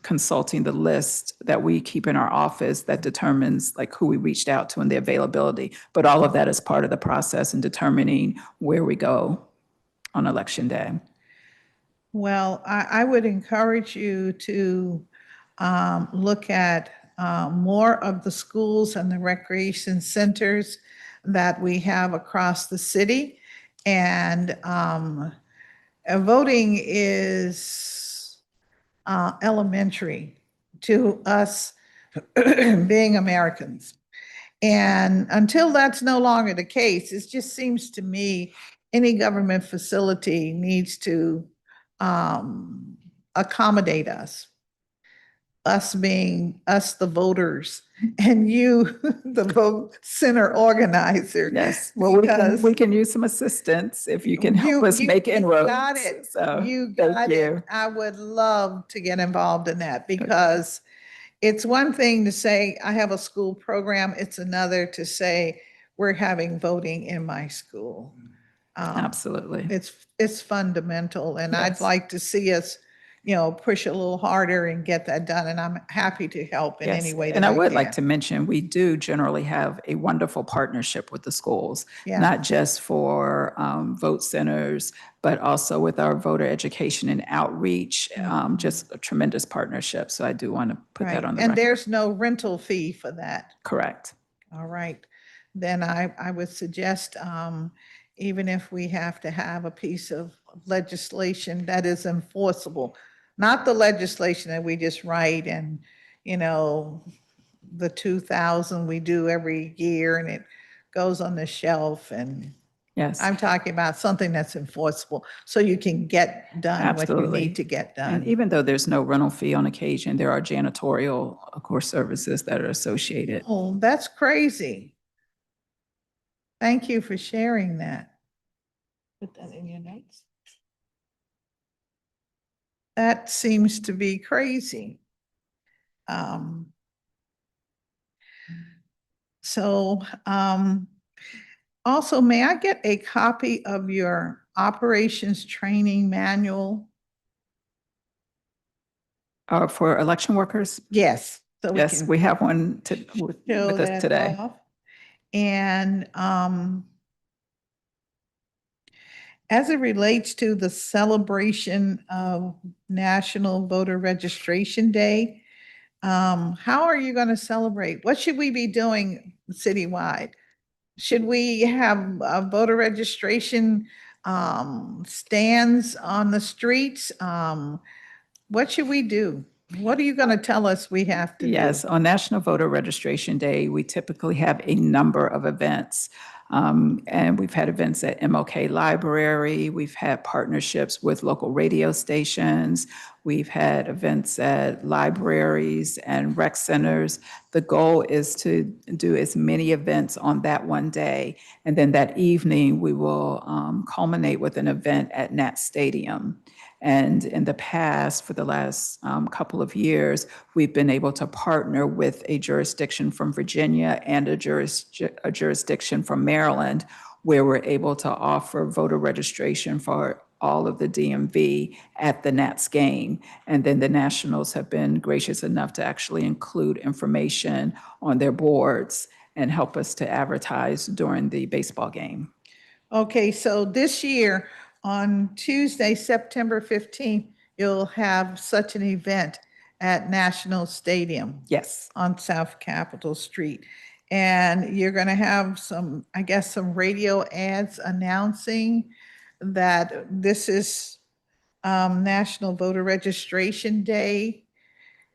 consulting the list that we keep in our office that determines like who we reached out to and the availability. But all of that is part of the process in determining where we go on election day. Well, I would encourage you to look at more of the schools and the recreation centers that we have across the city. And voting is elementary to us being Americans. And until that's no longer the case, it just seems to me any government facility needs to accommodate us being us, the voters, and you, the vote center organizer. Yes, well, Because we can use some assistance if you can help us make inroads. Got it. So, You thank got you. it. I would love to get involved in that because it's one thing to say, I have a school program. It's another to say, we're having voting in my school. Absolutely. It's fundamental, and I'd Yes. like to see us, push a little harder and get that done. And I'm happy to help in any Yes, way that and I would like can. to mention, we do generally have a wonderful partnership with the schools, Yeah. not just for vote centers, but also with our voter education and outreach, just a tremendous partnership. So I do want to put that Right. on the And record. there's no rental fee for that. Correct. All right. Then I would suggest, even if we have to have a piece of legislation that is enforceable, not the legislation that we just write and, the 2,000 we do every year and it goes on the shelf. And Yes, I'm talking about something that's enforceable so you can get done what you absolutely. need to get And done. even though there's no rental fee on occasion, there are janitorial, of course, services that are associated. Oh, that's crazy. Thank you for sharing that. Put that in your notes. That seems to be crazy. So, also, may I get a copy of your operations training manual? For election workers, Yes. So we yes, can we have one show with us that today. off. And as it relates to the celebration of National Voter Registration Day, how are you going to celebrate? What should we be doing citywide? Should we have voter registration stands on the streets? What should we do? What are you going to tell us we have to do? Yes, on National Voter Registration Day, we typically have a number of events. And we've had events at MLK Library. We've had partnerships with local radio stations. We've had events at libraries and rec centers. The goal is to do as many events on that one day. And then that evening, we will culminate with an event at Nat Stadium. And in the past, for the last couple of years, we've been able to partner with a jurisdiction from Virginia and a jurisdiction from Maryland, where we're able to offer voter registration for all of the DMV at the Nats game. And then the Nationals have been gracious enough to actually include information on their boards and help us to advertise during the baseball game. Okay, so this year on Tuesday, September 15th, you'll have such an event at National Stadium Yes. on South Capitol Street. And you're going to have some, I guess, some radio ads announcing that this is National Voter Registration Day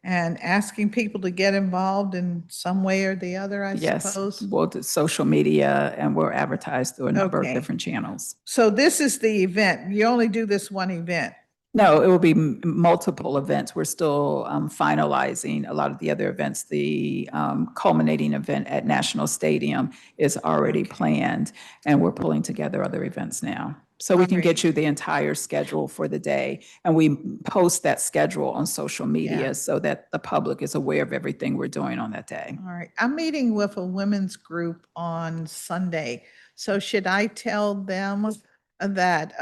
and asking people to get involved in some way or the other, I Yes, suppose. we'll do social media and we'll advertise through a number of Okay. different channels. So this is the event. You only do this one event. No, it will be multiple events. We're still finalizing a lot of the other events. The culminating event at National Stadium is already planned, and we're pulling together other events now. So we can get you the entire schedule for the day, and we post that schedule on social media Yeah. so that the public is aware of everything we're doing on that day. All right. I'm meeting with a women's group on Sunday. So should I tell them that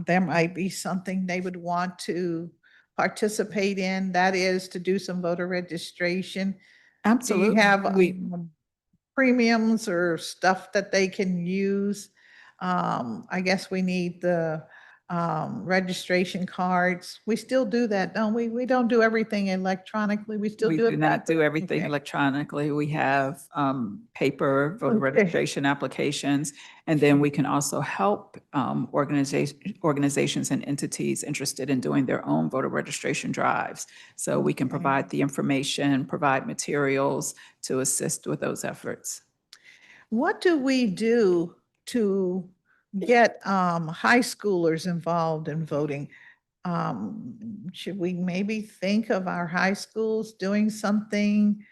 there might be something they would want to participate in? That is to do some voter registration. Do Absolutely. you have We, premiums or stuff that they can use? I guess we need the registration cards. We still do that, don't we? We don't do everything electronically. We still we do it. do not do paper. everything Okay. electronically. We have paper voter Okay. registration applications. And then we can also help organizations and entities interested in doing their own voter registration drives. So we can provide the information, provide materials to assist with those efforts. What do we do to get high schoolers involved in voting? Should we maybe think of our high schools doing something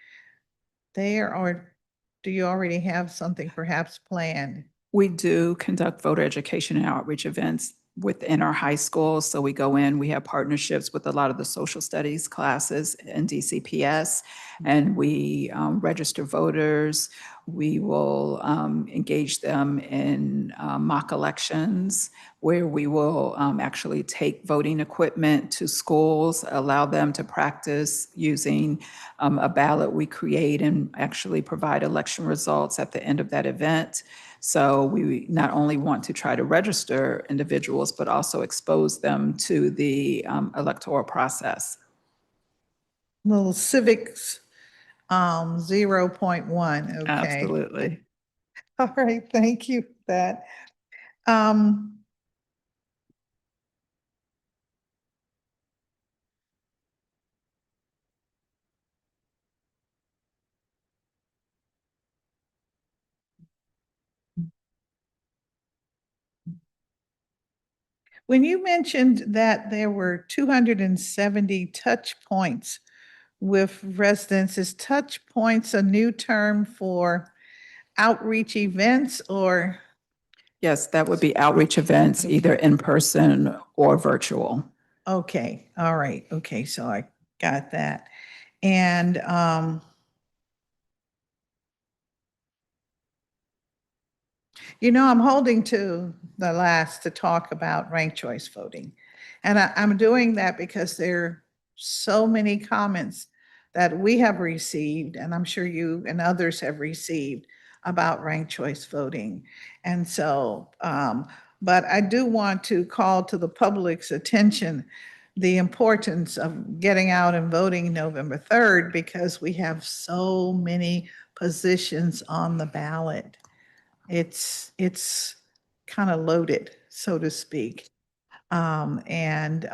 there, or do you already have something perhaps planned? We do conduct voter education and outreach events within our high schools. So we go in, we have partnerships with a lot of the social studies classes in DCPS, and we register voters. We will engage them in mock elections where we will actually take voting equipment to schools, allow them to practice using a ballot we create, and actually provide election results at the end of that event. So we not only want to try to register individuals, but also expose them to the electoral process. Little civics 0.1, okay. Absolutely. All right, thank you for that. When you mentioned that there were 270 touch points with residents, is touch points a new term for outreach events or? Yes, that would be outreach events, either in person or virtual. Okay, all right, okay, so I got that. And I'm holding to the last to talk about ranked choice voting. And I'm doing that because there are so many comments that we have received, and I'm sure you and others have received about ranked choice voting. And so, but I do want to call to the public's attention the importance of getting out and voting November 3rd because we have so many positions on the ballot. It's kind of loaded, so to speak. And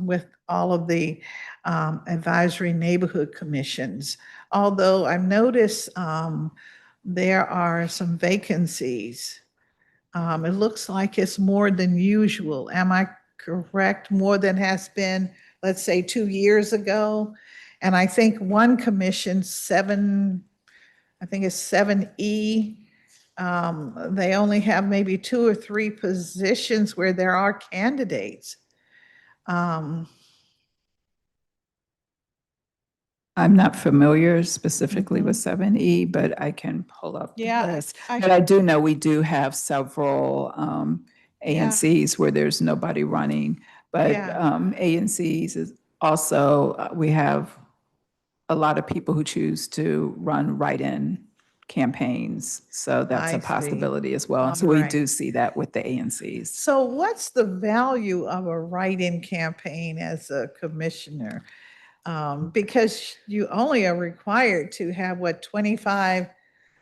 with all of the advisory neighborhood commissions, although I've noticed there are some vacancies. It looks like it's more than usual. Am I correct? More than has been, let's say, 2 years ago? And I think one commission, I think it's 7E, they only have maybe 2 or 3 positions where there are candidates. I'm not familiar specifically with 7E, but I can pull up the Yeah, list. I- But I do know we do have several Yeah. ANCs where there's nobody running. But Yeah. ANCs is also, we have a lot of people who choose to run write-in campaigns. So that's I a see. possibility as well. And so we Alright. do see that with the ANCs. So what's the value of a write-in campaign as a commissioner? Because you only are required to have, 25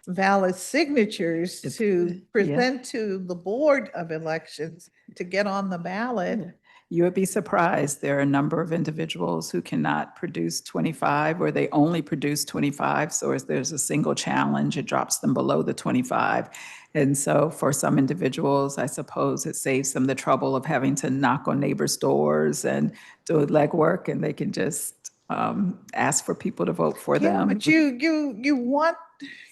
valid signatures to present to the Board of Elections to get on the ballot. You would be surprised. There are a number of individuals who cannot produce 25 or they only produce 25. So if there's a single challenge, it drops them below the 25. And so for some individuals, I suppose it saves them the trouble of having to knock on neighbors' doors and do legwork, and they can just ask for people to vote for Yeah, them. but you want,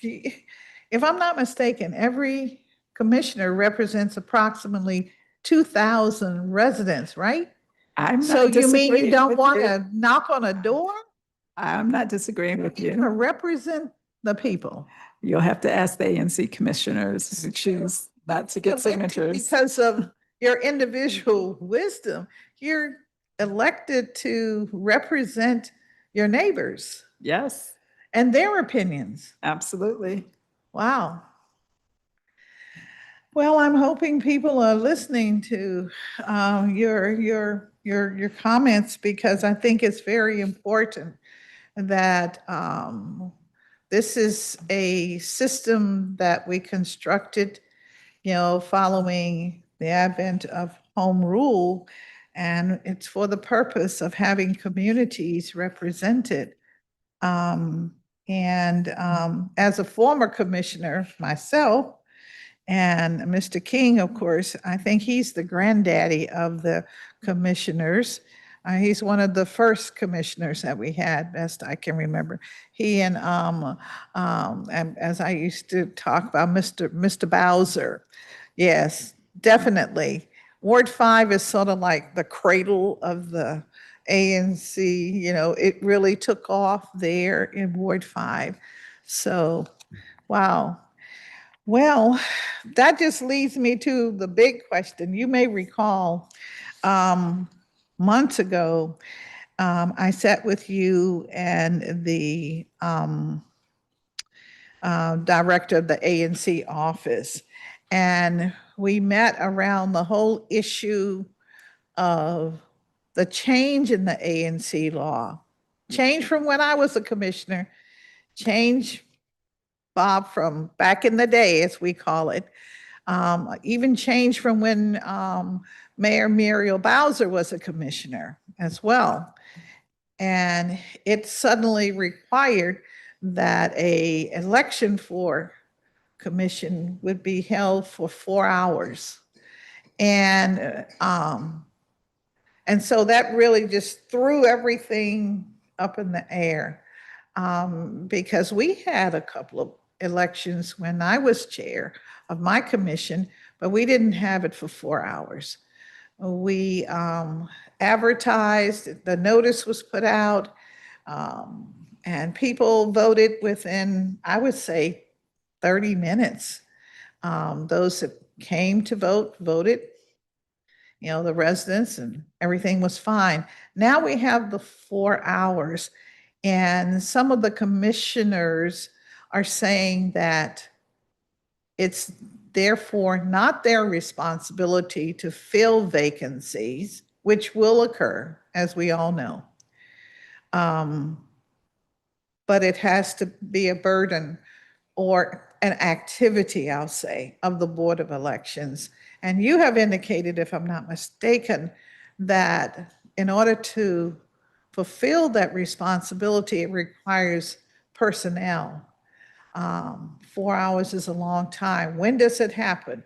if I'm not mistaken, every commissioner represents approximately 2,000 residents, right? I'm So not you mean you disagreeing don't with want you. to knock on a door? I'm not disagreeing with You you. represent the people. You'll have to ask the ANC commissioners who choose not to get signatures. Because of your individual wisdom, you're elected to represent your neighbors Yes, and their opinions. absolutely. Wow. Well, I'm hoping people are listening to your comments, because I think it's very important that this is a system that we constructed, following the advent of home rule, and it's for the purpose of having communities represented. And as a former commissioner myself, and Mr. King, of course, I think he's the granddaddy of the commissioners. He's one of the first commissioners that we had, best I can remember. He and as I used to talk about, Mr. Bowser. Yes, definitely. Ward 5 is sort of like the cradle of the ANC. It really took off there in Ward 5. So, wow. Well, that just leads me to the big question. You may recall, months ago, I sat with you and the director of the ANC office, and we met around the whole issue of the change in the ANC law. Change from when I was a commissioner, change, Bob, from back in the day, as we call it, even changed from when Mayor Muriel Bowser was a commissioner as well. And it suddenly required that a election for commission would be held for 4 hours. And so that really just threw everything up in the air, because we had a couple of elections when I was chair of my commission, but we didn't have it for 4 hours. We advertised, the notice was put out, and people voted within, I would say, 30 minutes. Those that came to vote voted, the residents, and everything was fine. Now we have the 4 hours, and some of the commissioners are saying that it's therefore not their responsibility to fill vacancies, which will occur, as we all know. But it has to be a burden or an activity, I'll say, of the Board of Elections. And you have indicated, if I'm not mistaken, that in order to fulfill that responsibility, it requires personnel. 4 hours is a long time. When does it happen?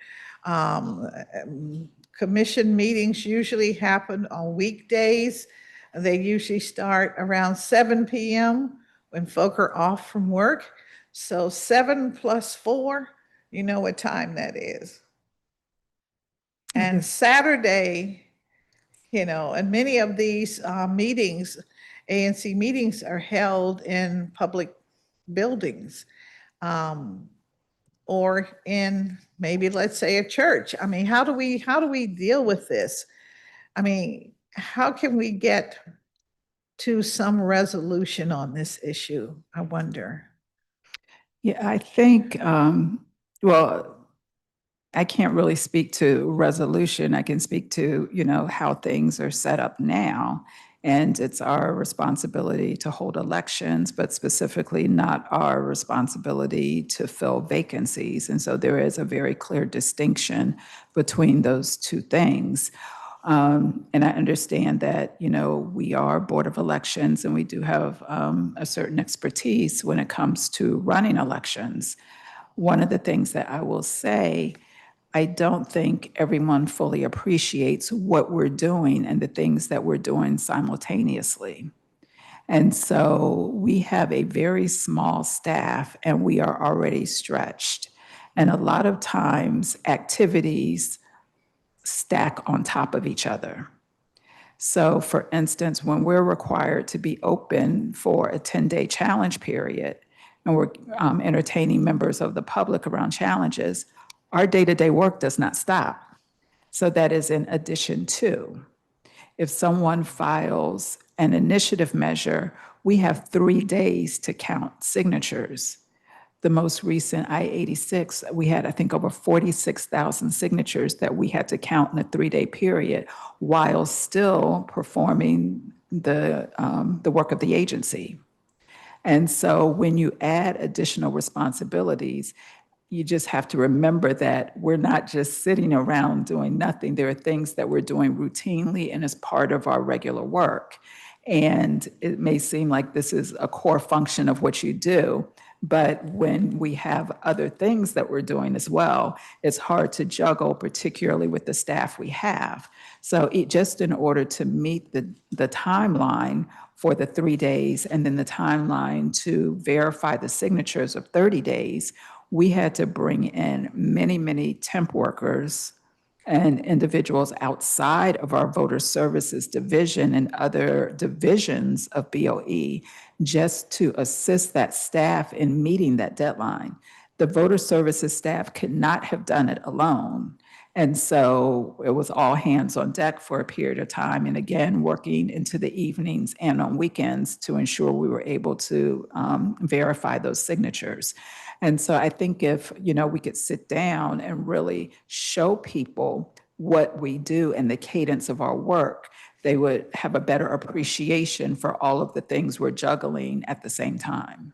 Commission meetings usually happen on weekdays. They usually start around 7 p.m. when folk are off from work. So 7 plus 4, you know what time that is. And Saturday, and many of these meetings, ANC meetings, are held in public buildings, or in maybe, let's say, a church. I mean, how do we deal with this? I mean, how can we get to some resolution on this issue, I wonder? Yeah, I think, well, I can't really speak to resolution. I can speak to, how things are set up now. And it's our responsibility to hold elections, but specifically not our responsibility to fill vacancies. And so there is a very clear distinction between those two things. And I understand that, we are Board of Elections and we do have a certain expertise when it comes to running elections. One of the things that I will say, I don't think everyone fully appreciates what we're doing and the things that we're doing simultaneously. And so we have a very small staff and we are already stretched. And a lot of times activities stack on top of each other. So for instance, when we're required to be open for a 10-day challenge period, and we're entertaining members of the public around challenges, our day-to-day work does not stop. So that is in addition to. if someone files an initiative measure, we have 3 days to count signatures. The most recent I-86, we had, I think, over 46,000 signatures that we had to count in a 3-day period while still performing the work of the agency. And so when you add additional responsibilities, you just have to remember that we're not just sitting around doing nothing. There are things that we're doing routinely and as part of our regular work. And it may seem like this is a core function of what you do, but when we have other things that we're doing as well, it's hard to juggle, particularly with the staff we have. So just in order to meet the timeline for the 3 days and then the timeline to verify the signatures of 30 days, we had to bring in many, many temp workers and individuals outside of our voter services division and other divisions of BOE just to assist that staff in meeting that deadline. The voter services staff could not have done it alone. And so it was all hands on deck for a period of time. And again, working into the evenings and on weekends to ensure we were able to verify those signatures. And so I think if, we could sit down and really show people what we do and the cadence of our work, they would have a better appreciation for all of the things we're juggling at the same time.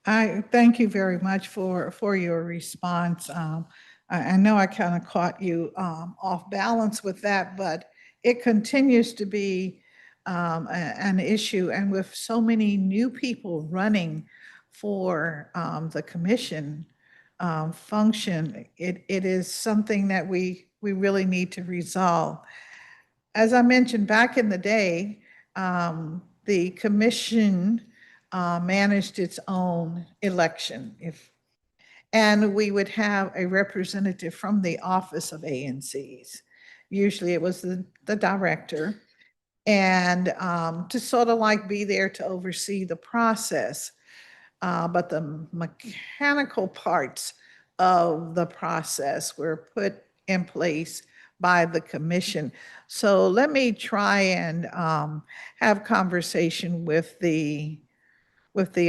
I thank you very much for your response. I know I kind of caught you off balance with that, but it continues to be an issue. And with so many new people running for the commission function, it is something that we really need to resolve. As I mentioned back in the day, the commission managed its own election. And we would have a representative from the office of ANCs. Usually it was the director, and to sort of like be there to oversee the process. But the mechanical parts of the process were put in place by the commission. So let me try and have conversation with the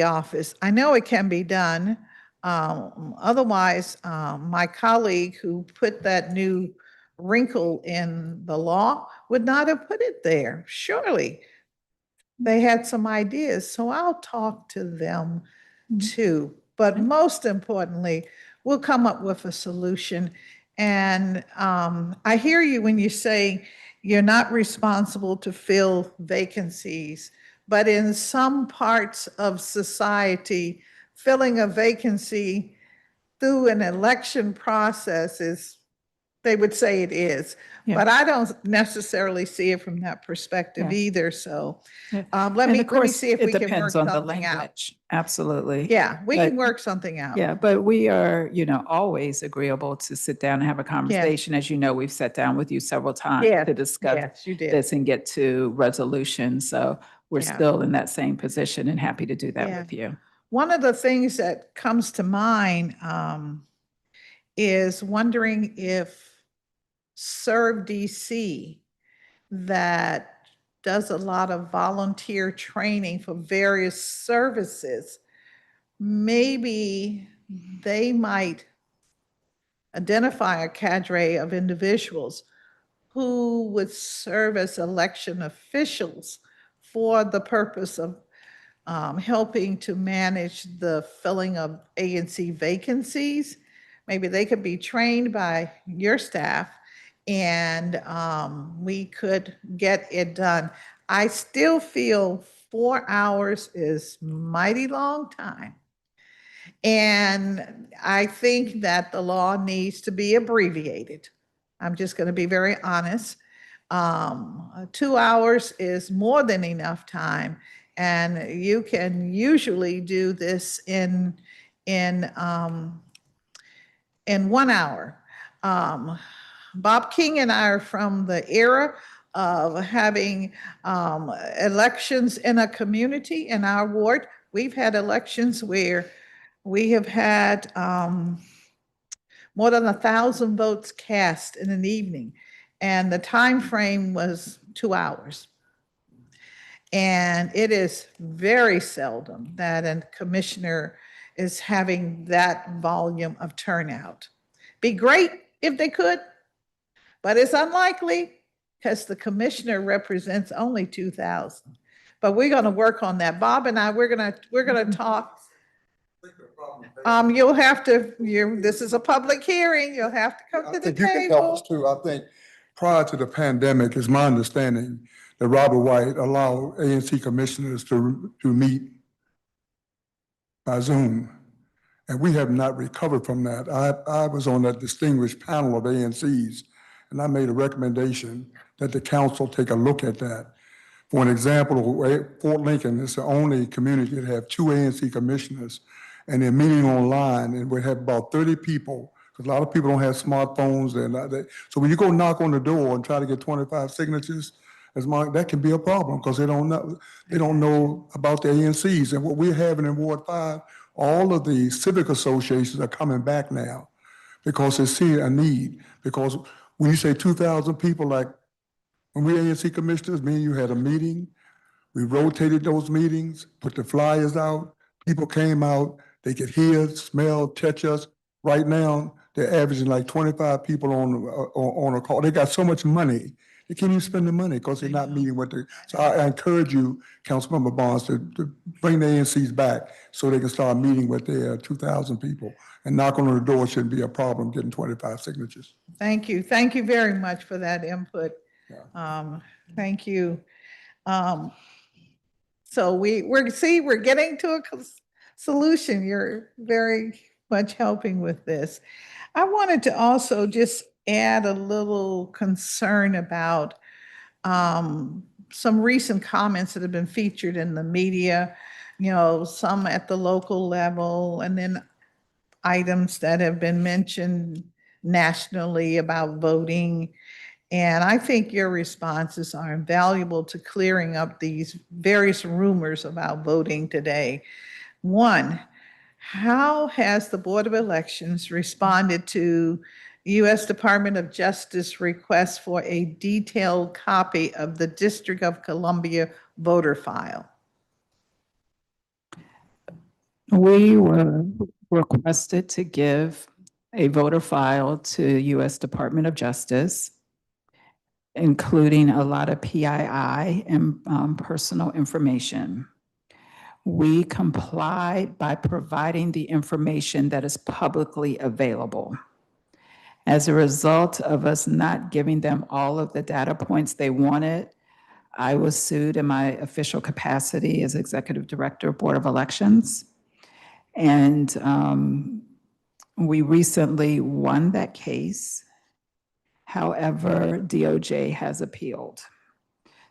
office. I know it can be done. Otherwise, my colleague who put that new wrinkle in the law would not have put it there. Surely they had some ideas. So I'll talk to them too. But most importantly, we'll come up with a solution. And I hear you when you say you're not responsible to fill vacancies, but in some parts of society, filling a vacancy through an election process is, they would say it is. Yeah. But I don't necessarily see it from that perspective Yeah. either. So Yeah. let And me of course, see if it we can work depends on the something out. language. Absolutely. Yeah, we But- can work something out. Yeah, but we are, always agreeable to sit down and have a conversation. As you know, we've sat down with you several times Yes, to discuss yes, you did. this and get to resolution. So we're Yeah. still in that same position and happy to do that Yeah. with you. One of the things that comes to mind is wondering if Serve DC, that does a lot of volunteer training for various services, maybe they might identify a cadre of individuals who would serve as election officials for the purpose of helping to manage the filling of ANC vacancies. Maybe they could be trained by your staff and we could get it done. I still feel 4 hours is mighty long time. And I think that the law needs to be abbreviated. I'm just going to be very honest. 2 hours is more than enough time, and you can usually do this in 1 hour. Bob King and I are from the era of having elections in a community in our ward. We've had elections where we have had more than 1,000 votes cast in an evening. and the time frame was 2 hours. And it is very seldom that a commissioner is having that volume of turnout. Be great if they could, but it's unlikely because the commissioner represents only 2,000. But we're going to work on that. Bob and I, we're going to talk. You'll have to, this is a public hearing. You'll have to come I to the think you can help us table. too. I think prior to the pandemic, it's my understanding that Robert White allowed ANC commissioners to meet by Zoom. And we have not recovered from that. I was on that distinguished panel of ANCs, and I made a recommendation that the council take a look at that. For an example, Fort Lincoln is the only community that have 2 ANC commissioners, and they're meeting online, and we have about 30 people, because a lot of people don't have smartphones. So when you go knock on the door and try to get 25 signatures, that can be a problem, because they don't know about the ANCs. And what we're having in Ward 5, all of the civic associations are coming back now because they see a need. Because when you say 2,000 people, like when we ANC commissioners, me and you had a meeting, we rotated those meetings, put the flyers out, people came out, they could hear, smell, touch us. Right now, they're averaging like 25 people on a call. They got so much money, they can't even spend the money because they're not meeting with the. So I encourage you, Councilmember Barnes, to bring the ANCs back so they can start meeting with their 2,000 people. And knocking on the door shouldn't be a problem getting 25 signatures. Thank you. Thank you very much for that input. Thank you. So we're getting to a solution. You're very much helping with this. I wanted to also just add a little concern about some recent comments that have been featured in the media, some at the local level, and then items that have been mentioned nationally about voting. And I think your responses are invaluable to clearing up these various rumors about voting today. One, how has the Board of Elections responded to U.S. Department of Justice request for a detailed copy of the District of Columbia voter file? We were requested to give a voter file to U.S. Department of Justice, including a lot of PII and personal information. We complied by providing the information that is publicly available. As a result of us not giving them all of the data points they wanted, I was sued in my official capacity as Executive Director of Board of Elections. And we recently won that case. However, DOJ has appealed.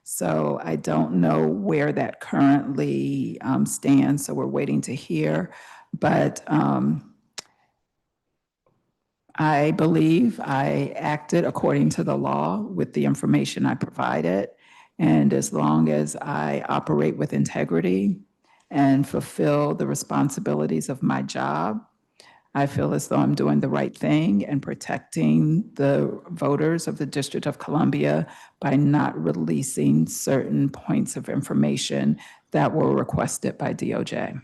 So I don't know where that currently stands, so we're waiting to hear. But I believe I acted according to the law with the information I provided. And as long as I operate with integrity and fulfill the responsibilities of my job, I feel as though I'm doing the right thing and protecting the voters of the District of Columbia by not releasing certain points of information that were requested by DOJ.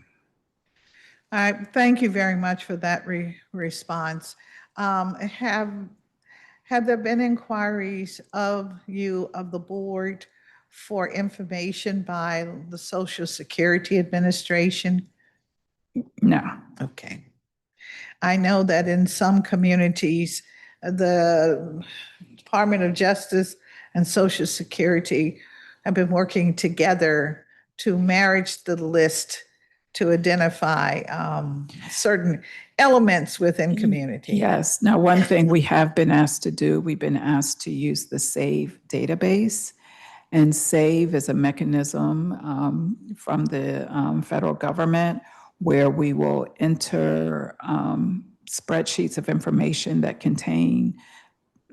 Thank you very much for that response. Have there been inquiries of the board for information by the Social Security Administration? No. Okay. I know that in some communities, the Department of Justice and Social Security have been working together to marriage the list to identify certain elements within community. Yes. Now, one thing we have been asked to do, we've been asked to use the SAVE database. And SAVE is a mechanism from the federal government where we will enter spreadsheets of information that contain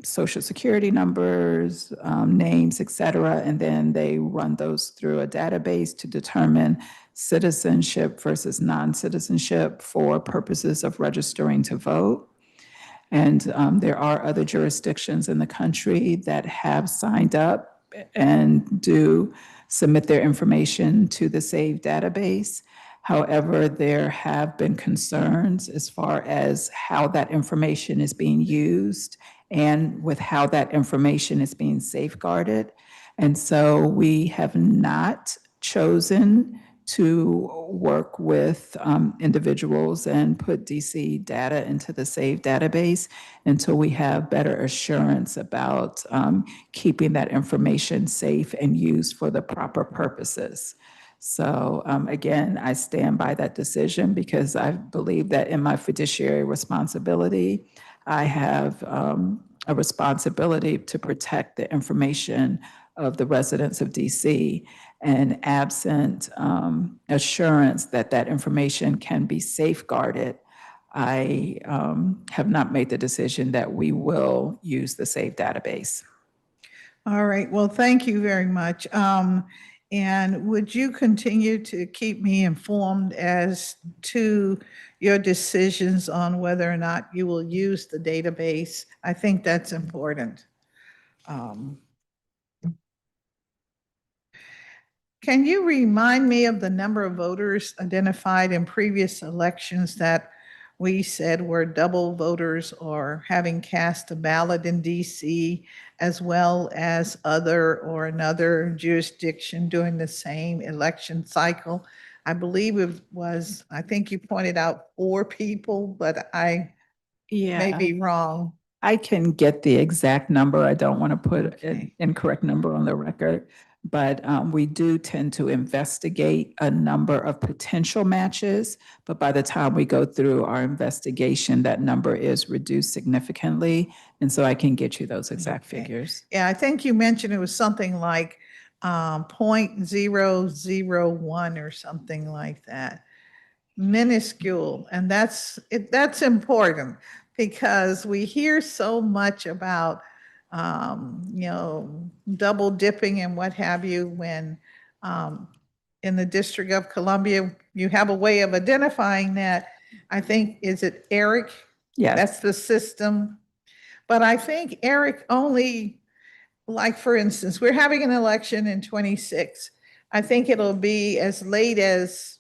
Social Security numbers, names, et cetera, and then they run those through a database to determine citizenship versus non-citizenship for purposes of registering to vote. And there are other jurisdictions in the country that have signed up and do submit their information to the SAVE database. However, there have been concerns as far as how that information is being used and with how that information is being safeguarded. And so we have not chosen to work with individuals and put DC data into the SAVE database until we have better assurance about keeping that information safe and used for the proper purposes. So again, I stand by that decision because I believe that in my fiduciary responsibility, I have a responsibility to protect the information of the residents of DC. And absent assurance that that information can be safeguarded, I have not made the decision that we will use the SAVE database. All right, well, thank you very much. And would you continue to keep me informed as to your decisions on whether or not you will use the database? I think that's important. Can you remind me of the number of voters identified in previous elections that we said were double voters or having cast a ballot in DC, as well as other or another jurisdiction during the same election cycle? I believe it was, I think you pointed out 4 people, but I may be wrong. I can get the exact number. I don't want to put Okay. an incorrect number on the record, but we do tend to investigate a number of potential matches. But by the time we go through our investigation, that number is reduced significantly. And so I can get you those exact Okay. figures. Yeah, I think you mentioned it was something like 0.001 or something like that. Minuscule, and that's important because we hear so much about double dipping and what have you when in the District of Columbia you have a way of identifying that. I think, is it Eric? Yes. That's the system. But I think Eric only, like, for instance, we're having an election in 26. I think it'll be as late as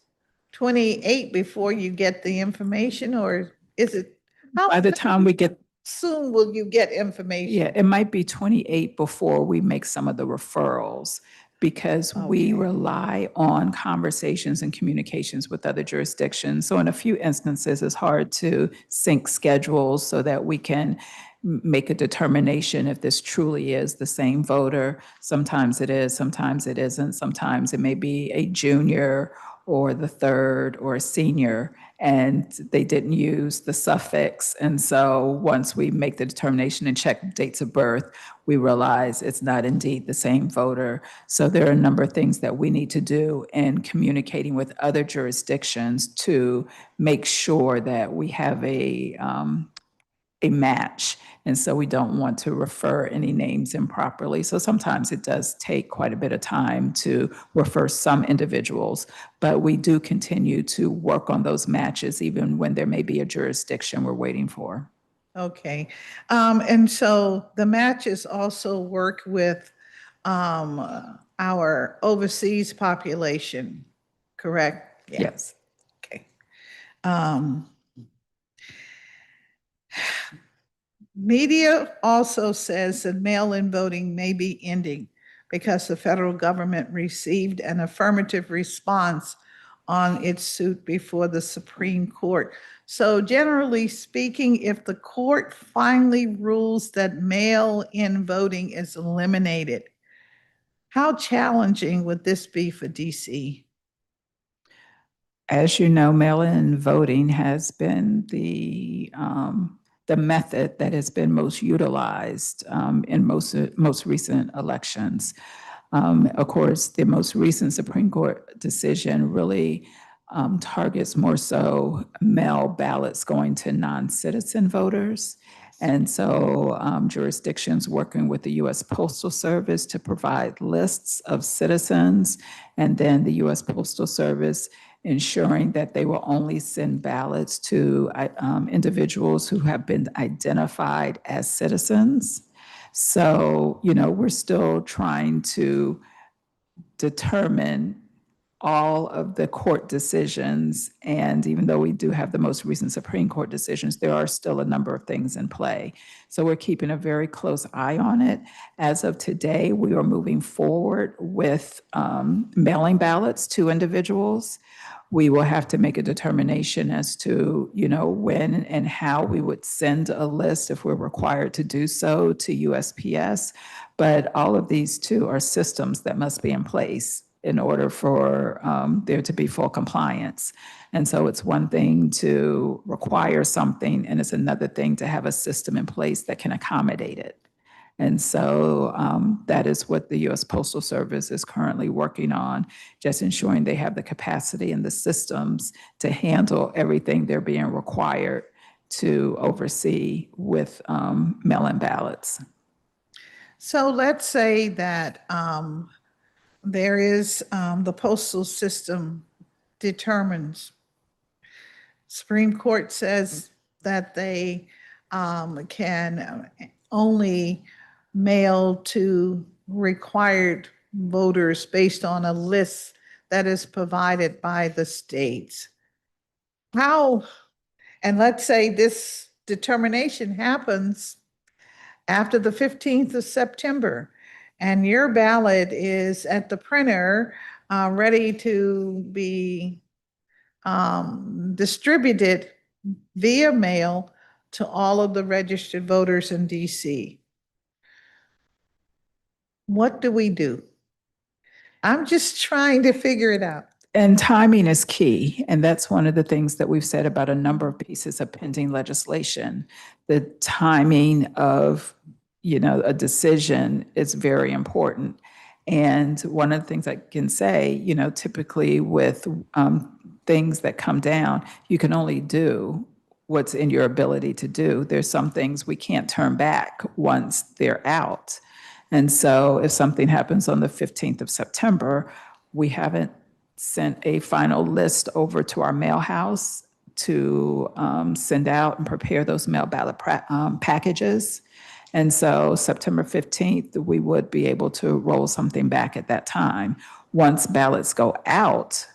28 before you get the information, or is it? By the time we get, Soon will you get information? yeah, it might be 28 before we make some of the referrals because we Okay. rely on conversations and communications with other jurisdictions. So in a few instances, it's hard to sync schedules so that we can make a determination if this truly is the same voter. Sometimes it is, sometimes it isn't. Sometimes it may be a junior or the third or a senior, and they didn't use the suffix. And so once we make the determination and check dates of birth, we realize it's not indeed the same voter. So there are a number of things that we need to do in communicating with other jurisdictions to make sure that we have a match. And so we don't want to refer any names improperly. So sometimes it does take quite a bit of time to refer some individuals, but we do continue to work on those matches even when there may be a jurisdiction we're waiting for. Okay. And so the matches also work with our overseas population, correct? Yeah. Yes. Okay. Media also says that mail-in voting may be ending because the federal government received an affirmative response on its suit before the Supreme Court. So generally speaking, if the court finally rules that mail-in voting is eliminated, how challenging would this be for DC? As you know, mail-in voting has been the method that has been most utilized in most recent elections. Of course, the most recent Supreme Court decision really targets more so mail ballots going to non-citizen voters. And so jurisdictions working with the U.S. Postal Service to provide lists of citizens, and then the U.S. Postal Service ensuring that they will only send ballots to individuals who have been identified as citizens. So, we're still trying to determine all of the court decisions. And even though we do have the most recent Supreme Court decisions, there are still a number of things in play. So we're keeping a very close eye on it. As of today, we are moving forward with mailing ballots to individuals. We will have to make a determination as to, when and how we would send a list if we're required to do so to USPS. But all of these too are systems that must be in place in order for there to be full compliance. And so it's one thing to require something, and it's another thing to have a system in place that can accommodate it. And so that is what the U.S. Postal Service is currently working on, just ensuring they have the capacity and the systems to handle everything they're being required to oversee with mail-in ballots. So let's say that there is the postal system determines. Supreme Court says that they can only mail to required voters based on a list that is provided by the states. How, and let's say this determination happens after the 15th of September, and your ballot is at the printer, ready to be distributed via mail to all of the registered voters in DC. What do we do? I'm just trying to figure it out. And timing is key. And that's one of the things that we've said about a number of pieces of pending legislation. The timing of, a decision is very important. And one of the things I can say, typically with things that come down, you can only do what's in your ability to do. There's some things we can't turn back once they're out. And so if something happens on the 15th of September, we haven't sent a final list over to our mail house to send out and prepare those mail ballot packages. And so September 15th, we would be able to roll something back at that time. Once ballots go out,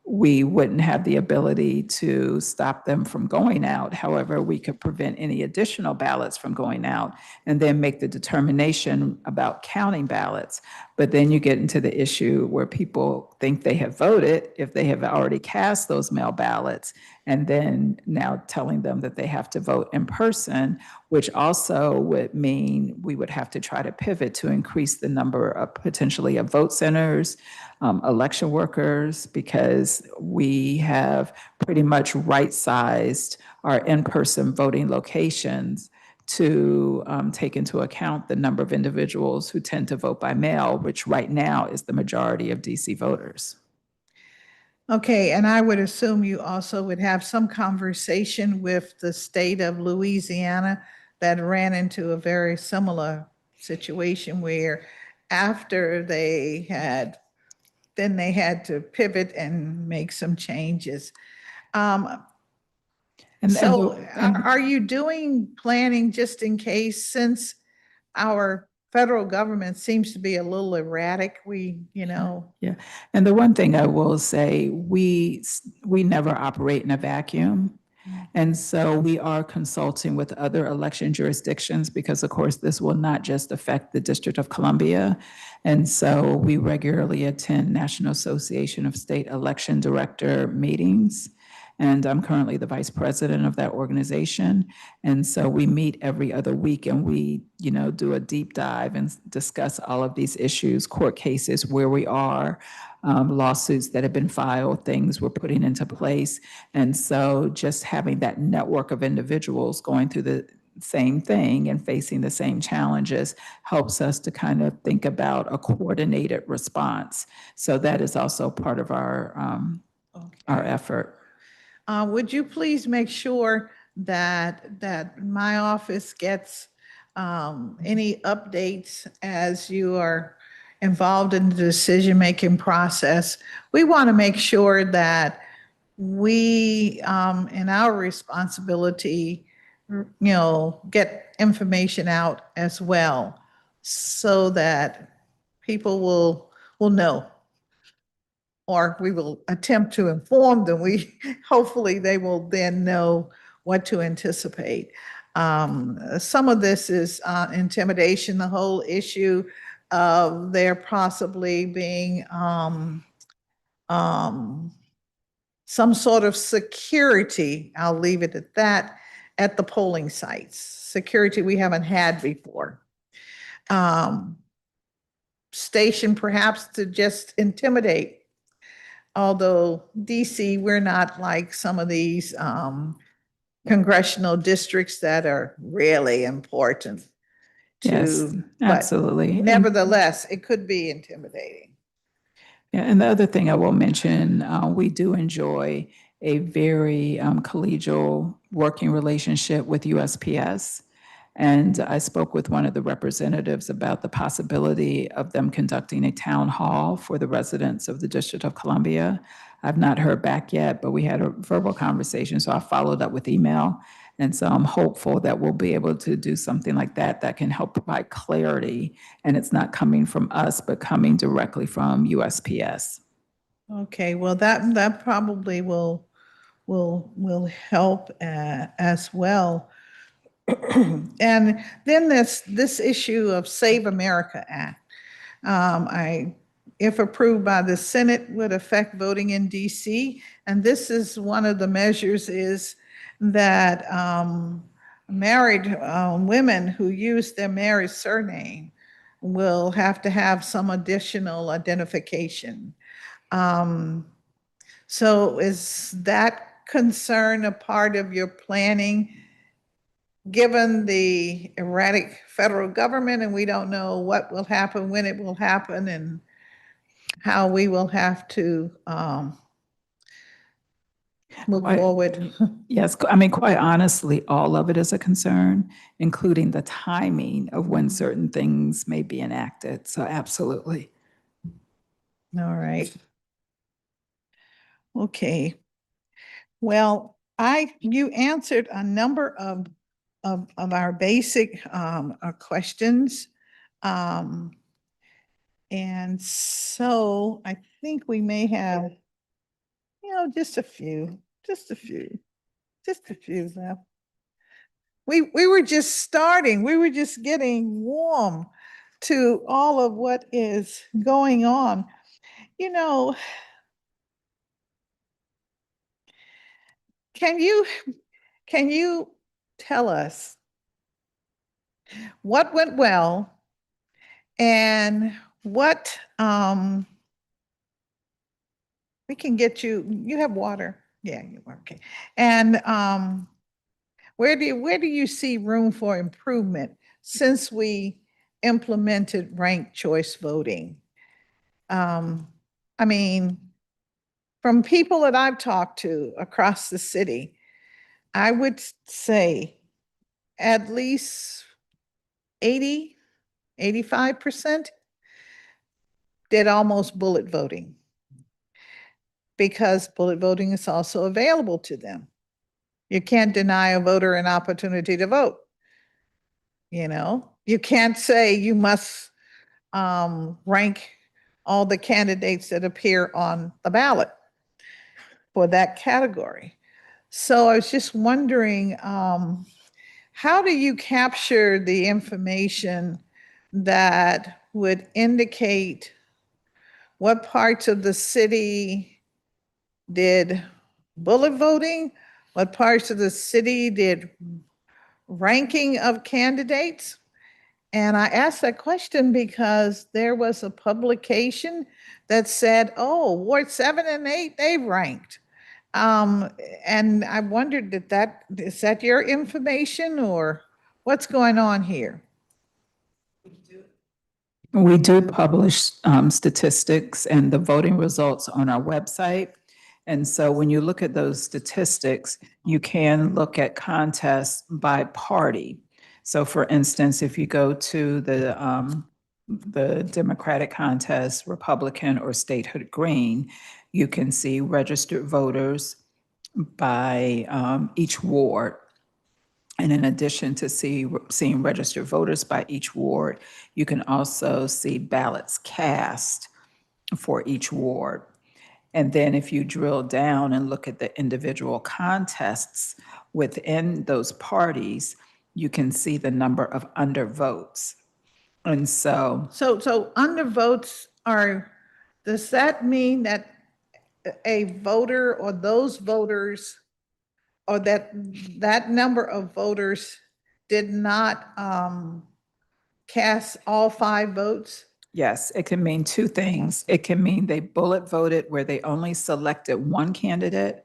we wouldn't have the ability to stop them from going out. However, we could prevent any additional ballots from going out and then make the determination about counting ballots. But then you get into the issue where people think they have voted if they have already cast those mail ballots, and then now telling them that they have to vote in person, which also would mean we would have to try to pivot to increase the number of potentially of vote centers, election workers, because we have pretty much right-sized our in-person voting locations to take into account the number of individuals who tend to vote by mail, which right now is the majority of DC voters. Okay, and I would assume you also would have some conversation with the state of Louisiana that ran into a very similar situation where after they had to pivot and make some changes. So are you doing planning just in case, since our federal government seems to be a little erratic, Yeah, and the one thing I will say, we never operate in a vacuum. And so we are consulting with other election jurisdictions because, of course, this will not just affect the District of Columbia. And so we regularly attend National Association of State Election Director meetings. And I'm currently the vice president of that organization. And so we meet every other week and we, do a deep dive and discuss all of these issues, court cases, where we are, lawsuits that have been filed, things we're putting into place. And so just having that network of individuals going through the same thing and facing the same challenges helps us to kind of think about a coordinated response. So that is also part of our effort. Would you please make sure that my office gets any updates as you are involved in the decision-making process? We want to make sure that we, in our responsibility, get information out as well so that people will know, or we will attempt to inform them. Hopefully they will then know what to anticipate. Some of this is intimidation, the whole issue of there possibly being some sort of security, I'll leave it at that, at the polling sites. Security we haven't had before. Station perhaps to just intimidate. Although DC, we're not like some of these congressional districts that are really important Yes, to, but absolutely. And- nevertheless, it could be intimidating. Yeah, and the other thing I will mention, we do enjoy a very collegial working relationship with USPS. And I spoke with one of the representatives about the possibility of them conducting a town hall for the residents of the District of Columbia. I've not heard back yet, but we had a verbal conversation, so I followed up with email. And so I'm hopeful that we'll be able to do something like that that can help provide clarity, and it's not coming from us, but coming directly from USPS. Okay, well, that probably will help as well. And then this issue of Save America Act. If approved by the Senate, would affect voting in DC. And this is one of the measures is that married women who use their married surname will have to have some additional identification. So is that concern a part of your planning? Given the erratic federal government, and we don't know what will happen, when it will happen, and how we will have to move Quite- forward. Yes, I mean, quite honestly, all of it is a concern, including the timing of when certain things may be enacted. So absolutely. All right. Okay. Well, you answered a number of our basic questions. And so I think we may have, just a few left. We were just starting, we were just getting warm to all of what is going on. You know, can you tell us what went well and what we can get you have water? Yeah, you okay. And where do you see room for improvement since we implemented ranked choice voting? I mean, from people that I've talked to across the city, I would say at least 80, 85% did almost bullet voting because bullet voting is also available to them. You can't deny a voter an opportunity to vote. You can't say you must rank all the candidates that appear on the ballot for that category. So I was just wondering, how do you capture the information that would indicate what parts of the city did bullet voting, what parts of the city did ranking of candidates? And I asked that question because there was a publication that said, oh, Ward 7 and 8, they ranked. And I wondered, is that your information or what's going on here? We do publish statistics and the voting results on our website. And so when you look at those statistics, you can look at contests by party. So for instance, if you go to the Democratic contest, Republican or statehood green, you can see registered voters by each ward. And in addition to seeing registered voters by each ward, you can also see ballots cast for each ward. And then if you drill down and look at the individual contests within those parties, you can see the number of undervotes. And so, So undervotes are, does that mean that a voter or those voters, or that number of voters did not cast all 5 votes? yes, it can mean two things. It can mean they bullet voted where they only selected one candidate,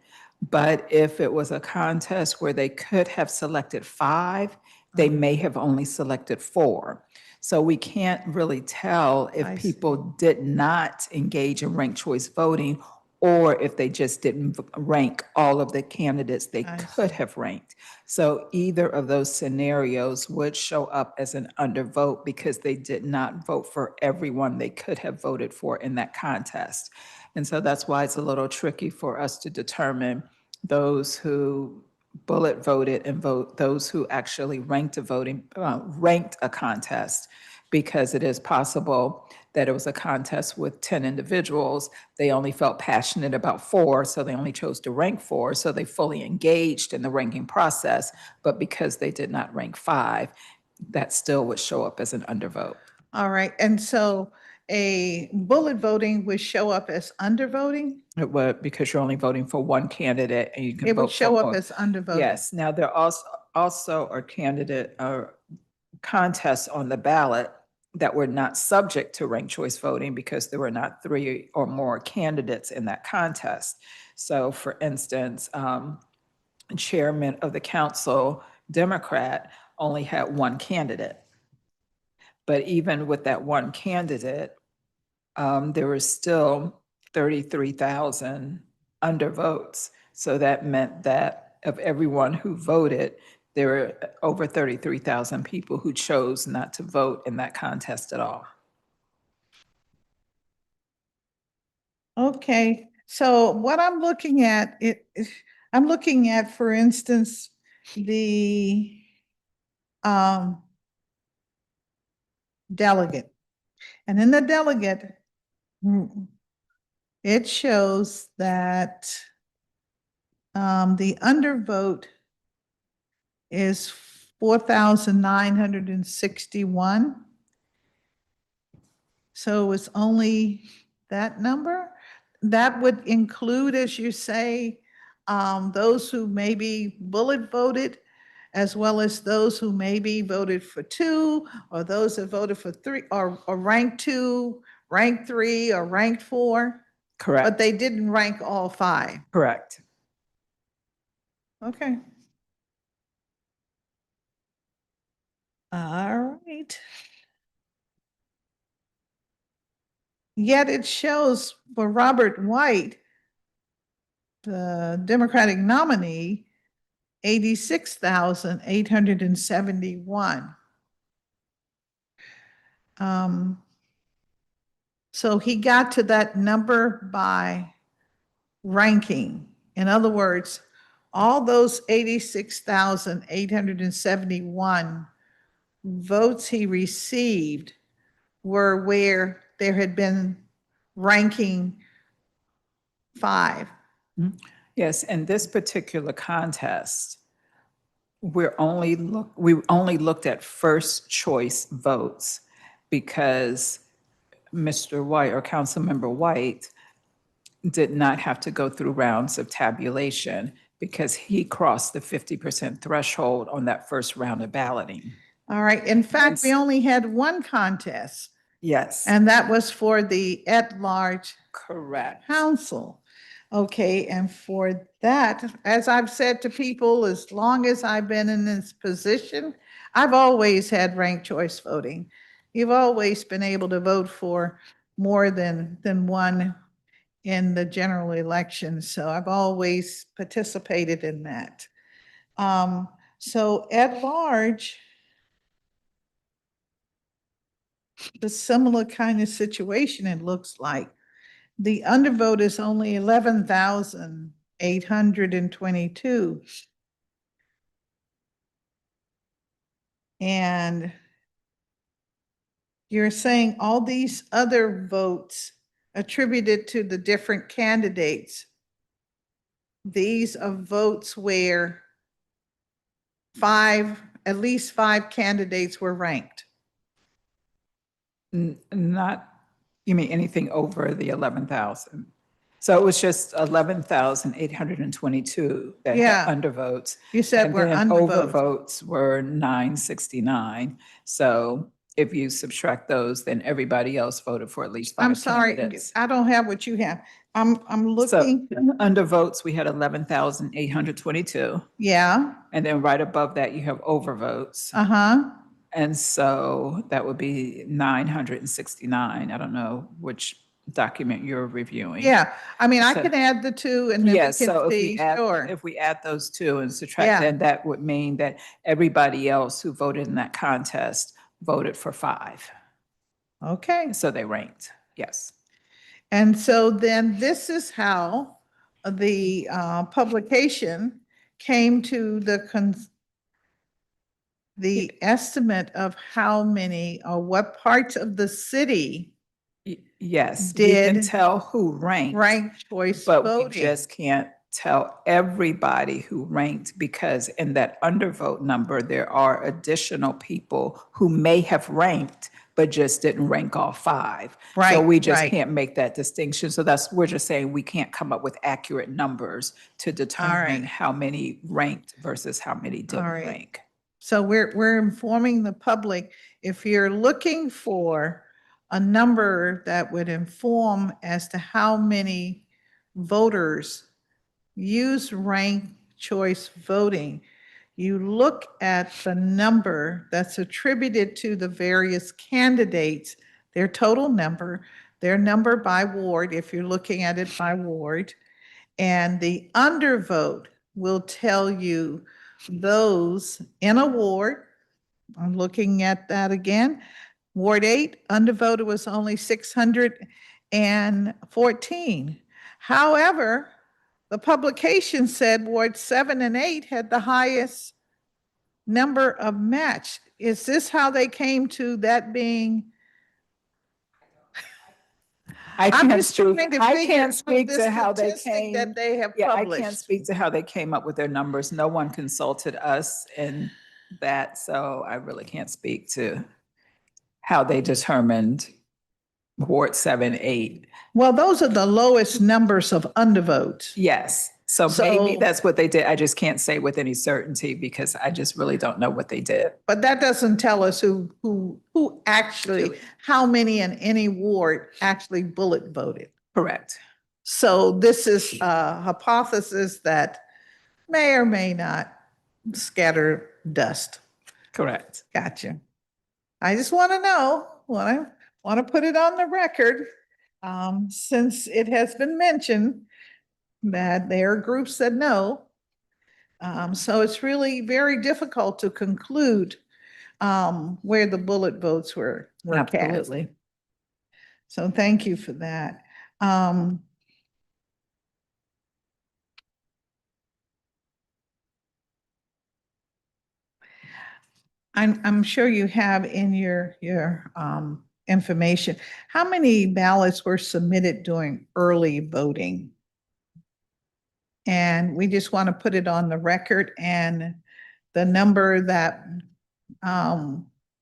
but if it was a contest where they could have selected 5, they may have only selected 4. So we can't really tell if I see. people did not engage in ranked choice voting or if they just didn't rank all of the candidates they I could see. have ranked. So either of those scenarios would show up as an undervote because they did not vote for everyone they could have voted for in that contest. And so that's why it's a little tricky for us to determine those who bullet voted and those who actually ranked a contest, because it is possible that it was a contest with 10 individuals. They only felt passionate about 4, so they only chose to rank 4, so they fully engaged in the ranking process. But because they did not rank 5, that still would show up as an undervote. All right, and so a bullet voting would show up as undervoting? It would, because you're only voting for one candidate and you can It vote would show for up more. as undervoting? Yes, now there also are contests on the ballot that were not subject to ranked choice voting because there were not 3 or more candidates in that contest. So for instance, chairman of the council, Democrat, only had one candidate. But even with that one candidate, there were still 33,000 undervotes. So that meant that of everyone who voted, there were over 33,000 people who chose not to vote in that contest at all. Okay, so what I'm looking at, I'm looking at, for instance, the delegate. And in the delegate, it shows that the undervote is 4,961. So it's only that number? That would include, as you say, those who maybe bullet voted, as well as those who maybe voted for 2, or those that voted for 3, or ranked 2, ranked 3, or ranked 4, but Correct, they didn't rank all 5. correct. Okay. All right. Yet it shows for Robert White, the Democratic nominee, 86,871. So he got to that number by ranking. In other words, all those 86,871 votes he received were where there had been ranking 5. Yes, in this particular contest, we only looked at first choice votes because Mr. White or Councilmember White did not have to go through rounds of tabulation because he crossed the 50% threshold on that first round of balloting. All right. In fact, we only had one contest, Yes, and that was for the at-large correct. council. Okay, and for that, as I've said to people, as long as I've been in this position, I've always had ranked choice voting. You've always been able to vote for more than one in the general election, so I've always participated in that. So at large, the similar kind of situation, it looks like. The undervote is only 11,000 822. And you're saying all these other votes attributed to the different candidates, these are votes where at least five candidates were ranked. Not, you mean anything over the 11,000? So it was just 11,822 that Yeah. had undervotes. You said And were then undervotes. overvotes were 969. So if you subtract those, then everybody else voted for at least I'm five sorry, candidates. I don't have what you have. I'm So looking, undervotes, we had 11,822. yeah, And then right above that, you have overvotes. uh-huh. And so that would be 969. I don't know which document you're reviewing. Yeah, I mean, I So- can add the two and then we Yes, so can see, sure. if we add those two and Yeah. subtract, then that would mean that everybody else who voted in that contest voted for five. Okay, So they ranked, yes. and so then this is how the publication came to the estimate of how many or what parts of the city Yes, we can Did tell who ranked. ranked choice But we voting. just can't tell everybody who ranked because in that undervote number, there are additional people who may have ranked, but just didn't rank all five. So Right, we just right. can't make that distinction. So we're just saying we can't come up with accurate numbers to determine how many ranked versus how many didn't right. rank. So we're informing the public, if you're looking for a number that would inform as to how many voters use ranked choice voting, you look at the number that's attributed to the various candidates, their total number, their number by ward, if you're looking at it by ward, and the undervote will tell you those in a ward. I'm looking at that again. Ward 8, undervoted was only 614. However, the publication said Ward 7 and 8 had the highest number of match. Is this how they came to that being? I I'm can't just trying speak, to I figure can't out speak the to how they statistic came. that they have Yeah, I can't published. speak to how they came up with their numbers. No one consulted us in that, so I really can't speak to how they determined Ward 7, 8. Well, those are the lowest numbers of undervotes. Yes, so So- maybe that's what they did. I just can't say with any certainty because I just really don't know what they did. But that doesn't tell us who actually, how many in any ward actually bullet voted. Correct. So this is a hypothesis that may or may not scatter dust. Correct. Gotcha. I just want to know, want to put it on the record, since it has been mentioned that there are groups that know. So it's really very difficult to conclude where the bullet votes were cast. Absolutely. So thank you for that. I'm sure you have in your information, how many ballots were submitted during early voting? And we just want to put it on the record and the number that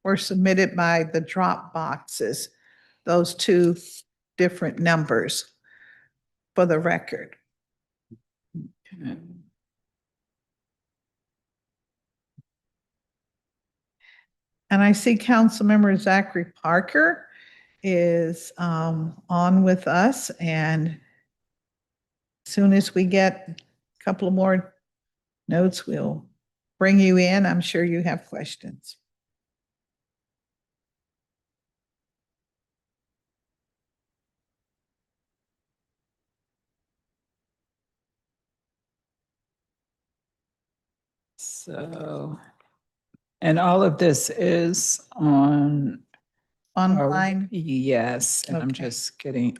were submitted by the drop boxes, those two different numbers for the record. And I see Councilmember Zachary Parker is on with us, and as soon as we get a couple of more notes, we'll bring you in. I'm sure you have questions. So, and all of this is on. Online? Yes, and I'm Okay. just getting.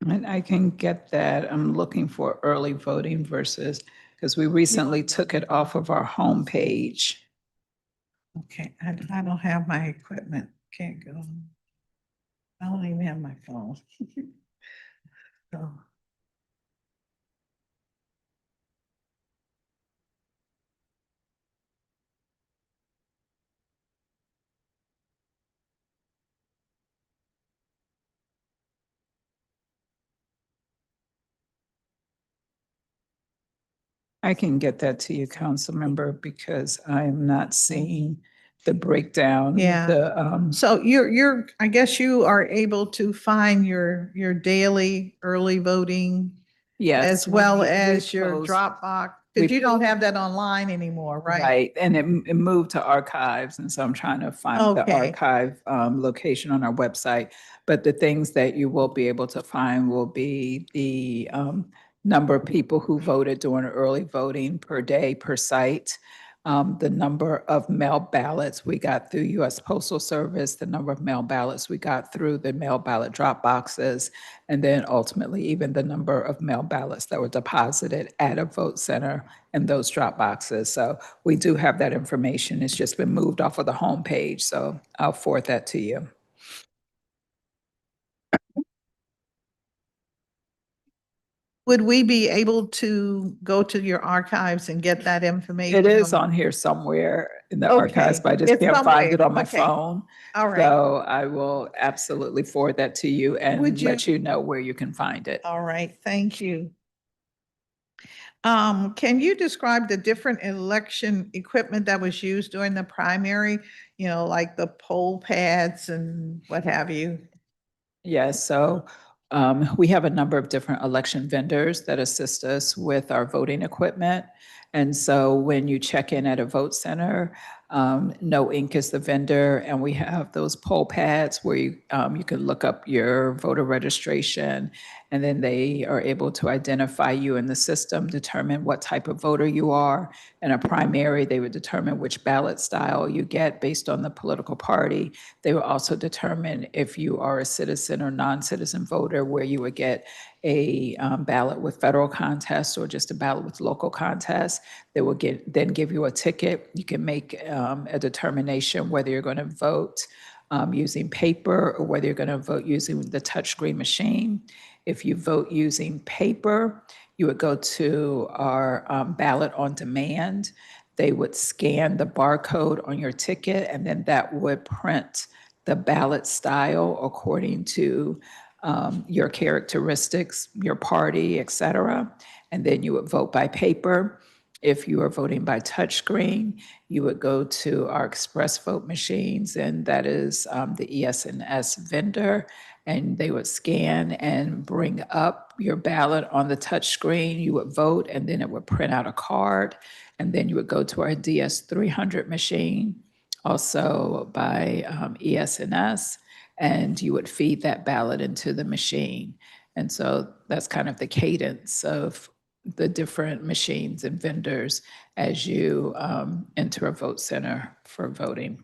And I can get that. I'm looking for early voting versus, because we recently took it off of our homepage. Okay, I don't have my equipment. Can't go. I don't even have my phone. So, I can get that to you, council member, because I am not seeing the breakdown. Yeah. So you're, I guess you are able to find your daily early voting Yes. as well we as your post- Dropbox, we- because you don't have that online anymore, right? Right, and it moved to archives, and so I'm trying to find the Okay. archive location on our website. But the things that you will be able to find will be the number of people who voted during early voting per day per site, the number of mail ballots we got through U.S. Postal Service, the number of mail ballots we got through the mail ballot drop boxes, and then ultimately even the number of mail ballots that were deposited at a vote center in those drop boxes. So we do have that information. It's just been moved off of the homepage. So I'll forward that to you. Would we be able to go to your archives and get that information? It is on here somewhere in the archives, Okay. but I just It's can't find it somewhere. on my Okay. phone. All right. So I will absolutely forward that to you Would and you- let you know where you can find it. All right, thank you. Can you describe the different election equipment that was used during the primary? You know, like the poll pads and what have you? Yes, so we have a number of different election vendors that assist us with our voting equipment. And so when you check in at a vote center, No Inc. is the vendor, and we have those poll pads where you can look up your voter registration, and then they are able to identify you in the system, determine what type of voter you are. In a primary, they would determine which ballot style you get based on the political party. They will also determine if you are a citizen or non-citizen voter, where you would get a ballot with federal contest or just a ballot with local contest. They will then give you a ticket. You can make a determination whether you're going to vote using paper or whether you're going to vote using the touchscreen machine. If you vote using paper, you would go to our ballot on demand. They would scan the barcode on your ticket, and then that would print the ballot style according to your characteristics, your party, et cetera. And then you would vote by paper. If you are voting by touchscreen, you would go to our express vote machines, and that is the ES&S vendor, and they would scan and bring up your ballot on the touchscreen. You would vote, and then it would print out a card, and then you would go to our DS300 machine, also by ES&S, and you would feed that ballot into the machine. And so that's kind of the cadence of the different machines and vendors as you enter a vote center for voting.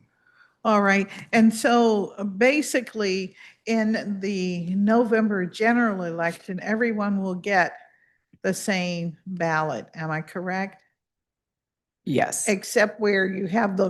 All right, and so basically, in the November general election, everyone will get the same ballot, am I correct? Yes, Except where you have the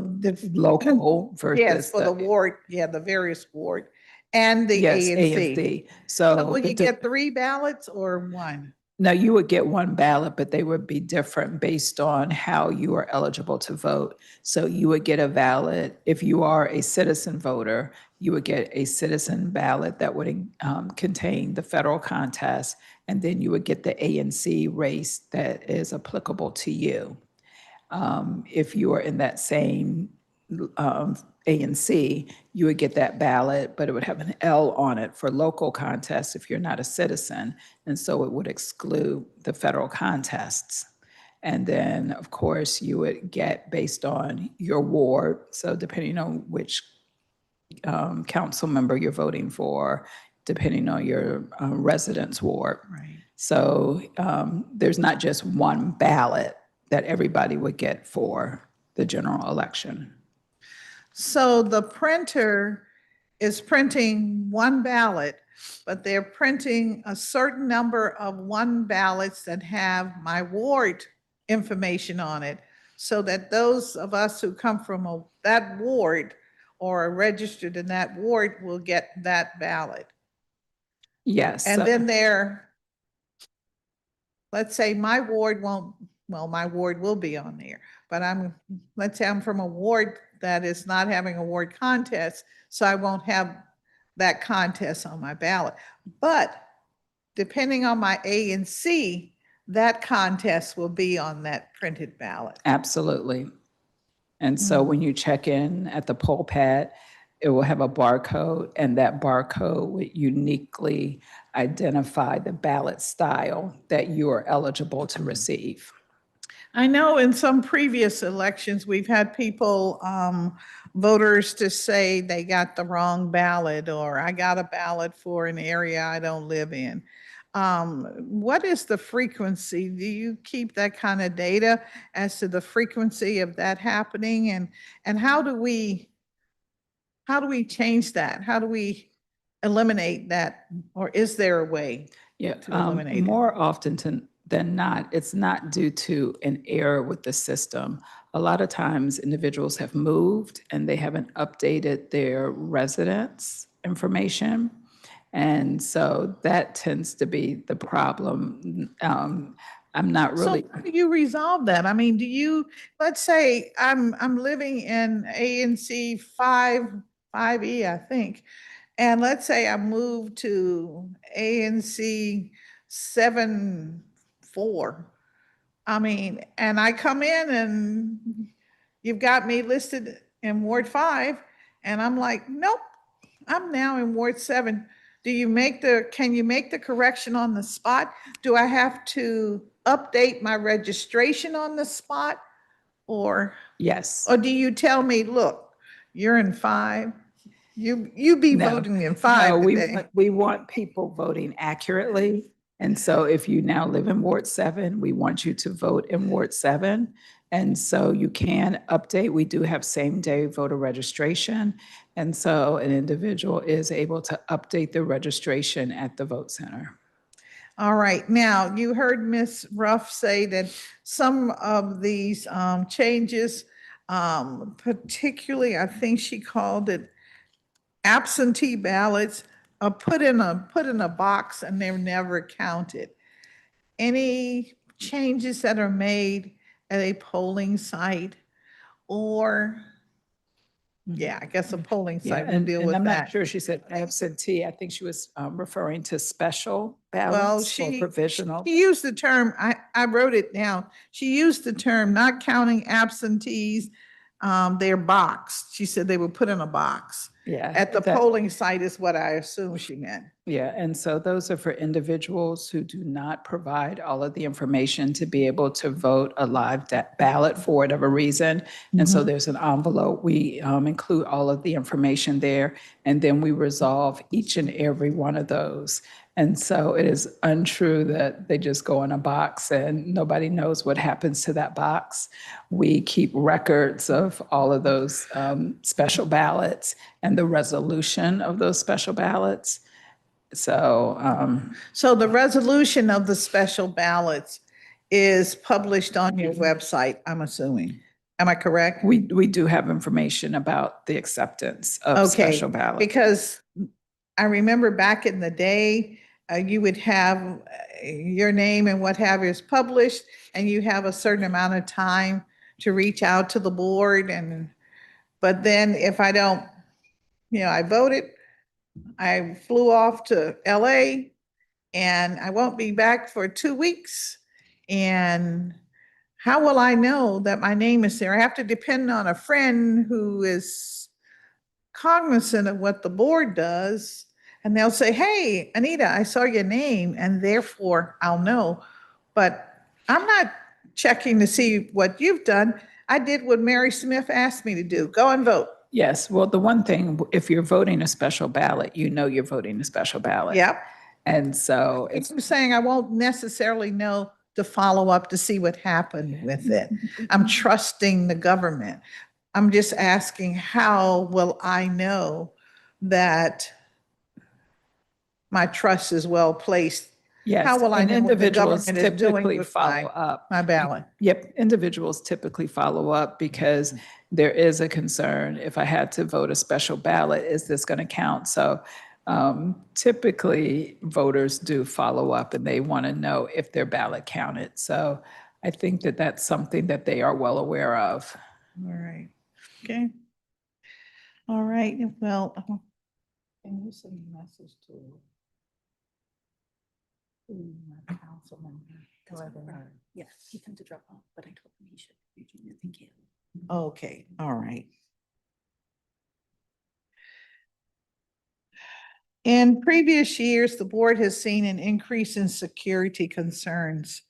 local versus yes, for the ward, yeah, the various ward, and the yes, A A and and C. C. So So will you the get 3 ballots or 1? no, you would get one ballot, but they would be different based on how you are eligible to vote. So you would get a ballot, if you are a citizen voter, you would get a citizen ballot that would contain the federal contest, and then you would get the A and C race that is applicable to you. If you are in that same A and C, you would get that ballot, but it would have an L on it for local contests if you're not a citizen. And so it would exclude the federal contests. And then, of course, you would get based on your ward. So depending on which council member you're voting for, depending on your residence ward. Right. So there's not just one ballot that everybody would get for the general election. So the printer is printing 1 ballot. but they're printing a certain number of one ballots that have my ward information on it, so that those of us who come from that ward or are registered in that ward will get that ballot. Yes. And then let's say my ward won't, well, my ward will be on there, but let's say I'm from a ward that is not having a ward contest, so I won't have that contest on my ballot. But depending on my A and C, that contest will be on that printed ballot. Absolutely. And so when you check in at the poll pad, it will have a barcode, and that barcode would uniquely identify the ballot style that you are eligible to receive. I know in some previous elections, we've had people, voters to say they got the wrong ballot, or I got a ballot for an area I don't live in. What is the frequency? Do you keep that kind of data as to the frequency of that happening? And how do we change that? How do we eliminate that? Or is there a way Yeah, to eliminate it? more often than not, it's not due to an error with the system. A lot of times individuals have moved and they haven't updated their residence information. And so that tends to be the problem. I'm not really. So how do you resolve that? I mean, let's say I'm living in ANC 5E, I think. And let's say I moved to ANC 7-4. I mean, and I come in and you've got me listed in Ward 5, and I'm like, nope, I'm now in Ward 7. Can you make the correction on the spot? Do I have to update my registration on the spot? Or Yes. do you tell me, look, you're in 5, you be No. voting in 5 No, today? we want people voting accurately. And so if you now live in Ward 7, we want you to vote in Ward 7. And so you can update. We do have same-day voter registration. And so an individual is able to update the registration at the vote center. All right, now, you heard Ms. Ruff say that some of these changes, particularly, I think she called it absentee ballots, are put in a box and they're never counted. Any changes that are made at a polling site, or, yeah, I guess a polling Yeah, site will and deal and with I'm not that. sure she said absentee. I think she was referring to special Well, ballots or provisional. she used the term, I wrote it down. She used the term not counting absentees, they're boxed. She said they were put in a box. Yeah. At the that- polling site is what I assume she meant. Yeah, and so those are for individuals who do not provide all of the information to be able to vote a live ballot for whatever reason. And so there's an envelope. We include all of the information there, and then we resolve each and every one of those. And so it is untrue that they just go in a box and nobody knows what happens to that box. We keep records of all of those special ballots and the resolution of those special ballots. So, So the resolution of the special ballots is published on your website, I'm assuming. Am I correct? we do have information about the acceptance of Okay, special ballots. because I remember back in the day, you would have your name and what have you is published, and you have a certain amount of time to reach out to the board. But then if I don't, I voted, I flew off to LA, and I won't be back for 2 weeks. And how will I know that my name is there? I have to depend on a friend who is cognizant of what the board does. And they'll say, hey, Anita, I saw your name, and therefore I'll know. But I'm not checking to see what you've done. I did what Mary Smith asked me to do, go and vote. Yes, well, the one thing, if you're voting a special ballot, you know you're voting a special ballot. Yep. And so it's, I'm saying I won't necessarily know to follow up to see what happened with it. I'm trusting the government. I'm just asking, how will I know that my trust is well placed. Yes, How will I and know what the individuals government is doing typically with follow up. my ballot? Yep, individuals typically follow up because there is a concern, if I had to vote a special ballot, is this going to count? So typically, voters do follow up and they want to know if their ballot counted. So I think that that's something that they are well aware of. All right, okay. All right, well, can you send a message to my councilman? Yes, he come to drop off, but I told him he should. Thank you. Okay, all right. In previous years, the board has seen an increase in security concerns.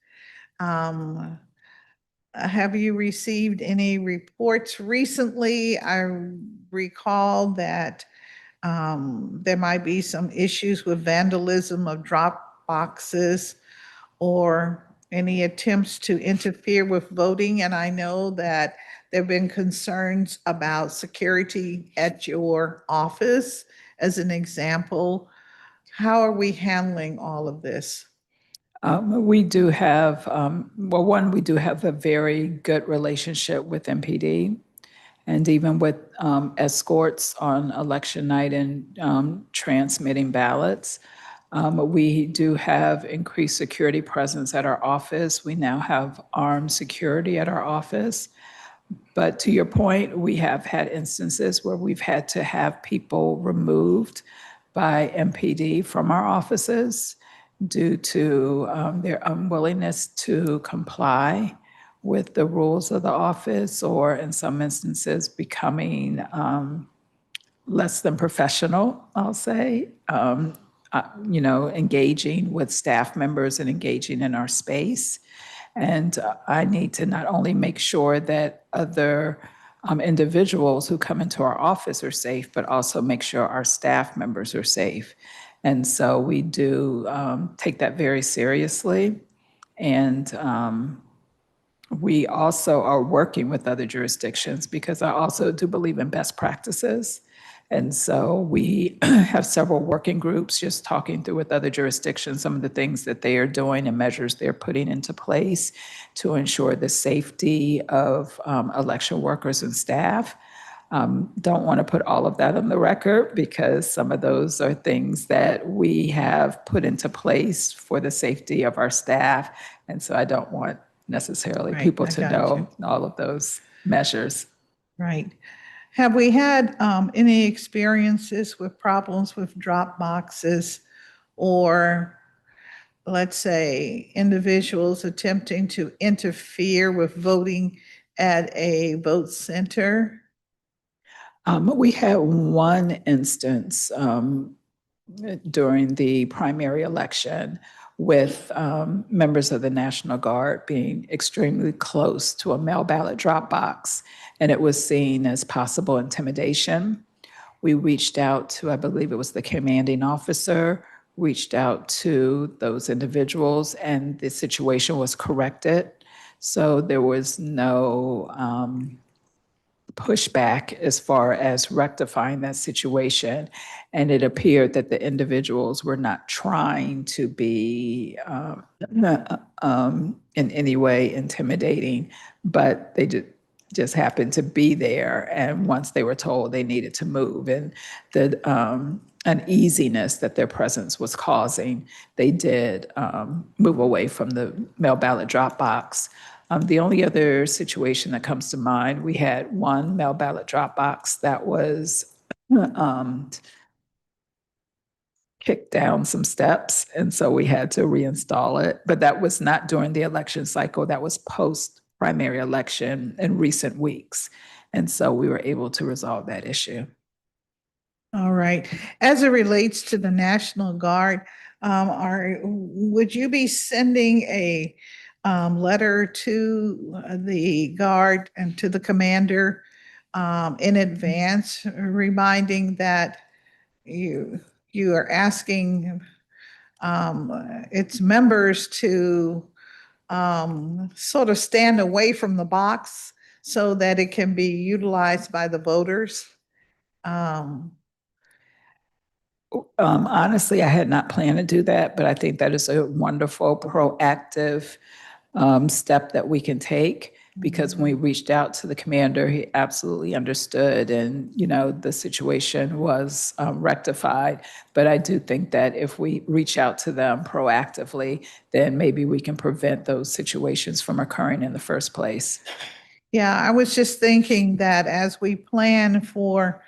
Have you received any reports recently? I recall that there might be some issues with vandalism of drop boxes or any attempts to interfere with voting. And I know that there have been concerns about security at your office, as an example. How are we handling all of this? We do have, well, one, we do have a very good relationship with MPD. And even with escorts on election night and transmitting ballots. We do have increased security presence at our office. We now have armed security at our office. But to your point, we have had instances where we've had to have people removed by MPD from our offices due to their unwillingness to comply with the rules of the office, or in some instances becoming less than professional, I'll say, engaging with staff members and engaging in our space. And I need to not only make sure that other individuals who come into our office are safe, but also make sure our staff members are safe. And so we do take that very seriously. And we also are working with other jurisdictions because I also do believe in best practices. And so we have several working groups just talking through with other jurisdictions some of the things that they are doing and measures they're putting into place to ensure the safety of election workers and staff. Don't want to put all of that on the record because some of those are things that we have put into place for the safety of our staff. And so I don't want necessarily Right, people I to got know all of those measures. Right. Have we had any experiences with problems with drop boxes, or let's say individuals attempting to interfere with voting at a vote center? We had one instance during the primary election with members of the National Guard being extremely close to a mail ballot drop box, and it was seen as possible intimidation. We reached out to, I believe it was the commanding officer, reached out to those individuals, and the situation was corrected. So there was no pushback as far as rectifying that situation. And it appeared that the individuals were not trying to be in any way intimidating, but they just happened to be there. And once they were told they needed to move, and the uneasiness that their presence was causing, they did move away from the mail ballot drop box. The only other situation that comes to mind, we had one mail ballot drop box that was kicked down some steps, and so we had to reinstall it. But that was not during the election cycle. That was post primary election in recent weeks. And so we were able to resolve that issue. All right. As it relates to the National Guard, would you be sending a letter to the Guard and to the commander in advance, reminding that you are asking its members to sort of stand away from the box so that it can be utilized by the voters? Honestly, I had not planned to do that, but I think that is a wonderful proactive step that we can take, because when we reached out to the commander, he absolutely understood, and, you know, the situation was rectified. But I do think that if we reach out to them proactively, then maybe we can prevent those situations from occurring in the first place. Yeah, I was just thinking that as we plan for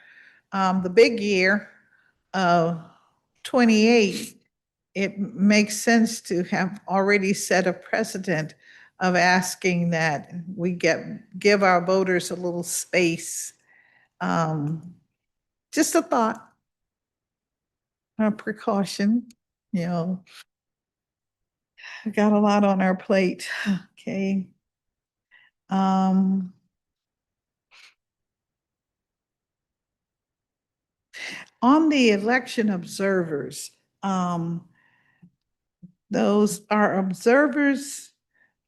the big year of 28, it makes sense to have already set a precedent of asking that we give our voters a little space. Just a thought, a precaution, you know. We got a lot on our plate. Okay. Um, on the election observers, those are observers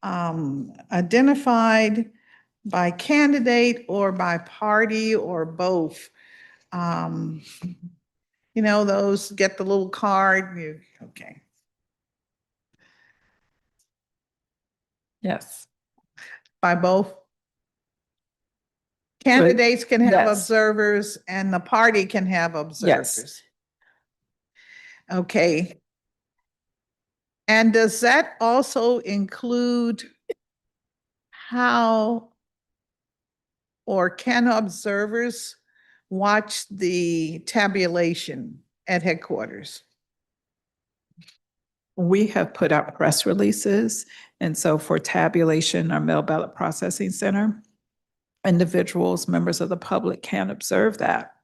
identified by candidate or by party or both. Um, you know, those get the little card. Okay. Yes. By both. Candidates can have yes. observers and the party can have observers. Okay. And does that also include how or can observers watch the tabulation at headquarters? We have put out press releases. And so for tabulation, our mail ballot processing center, individuals, members of the public can observe that.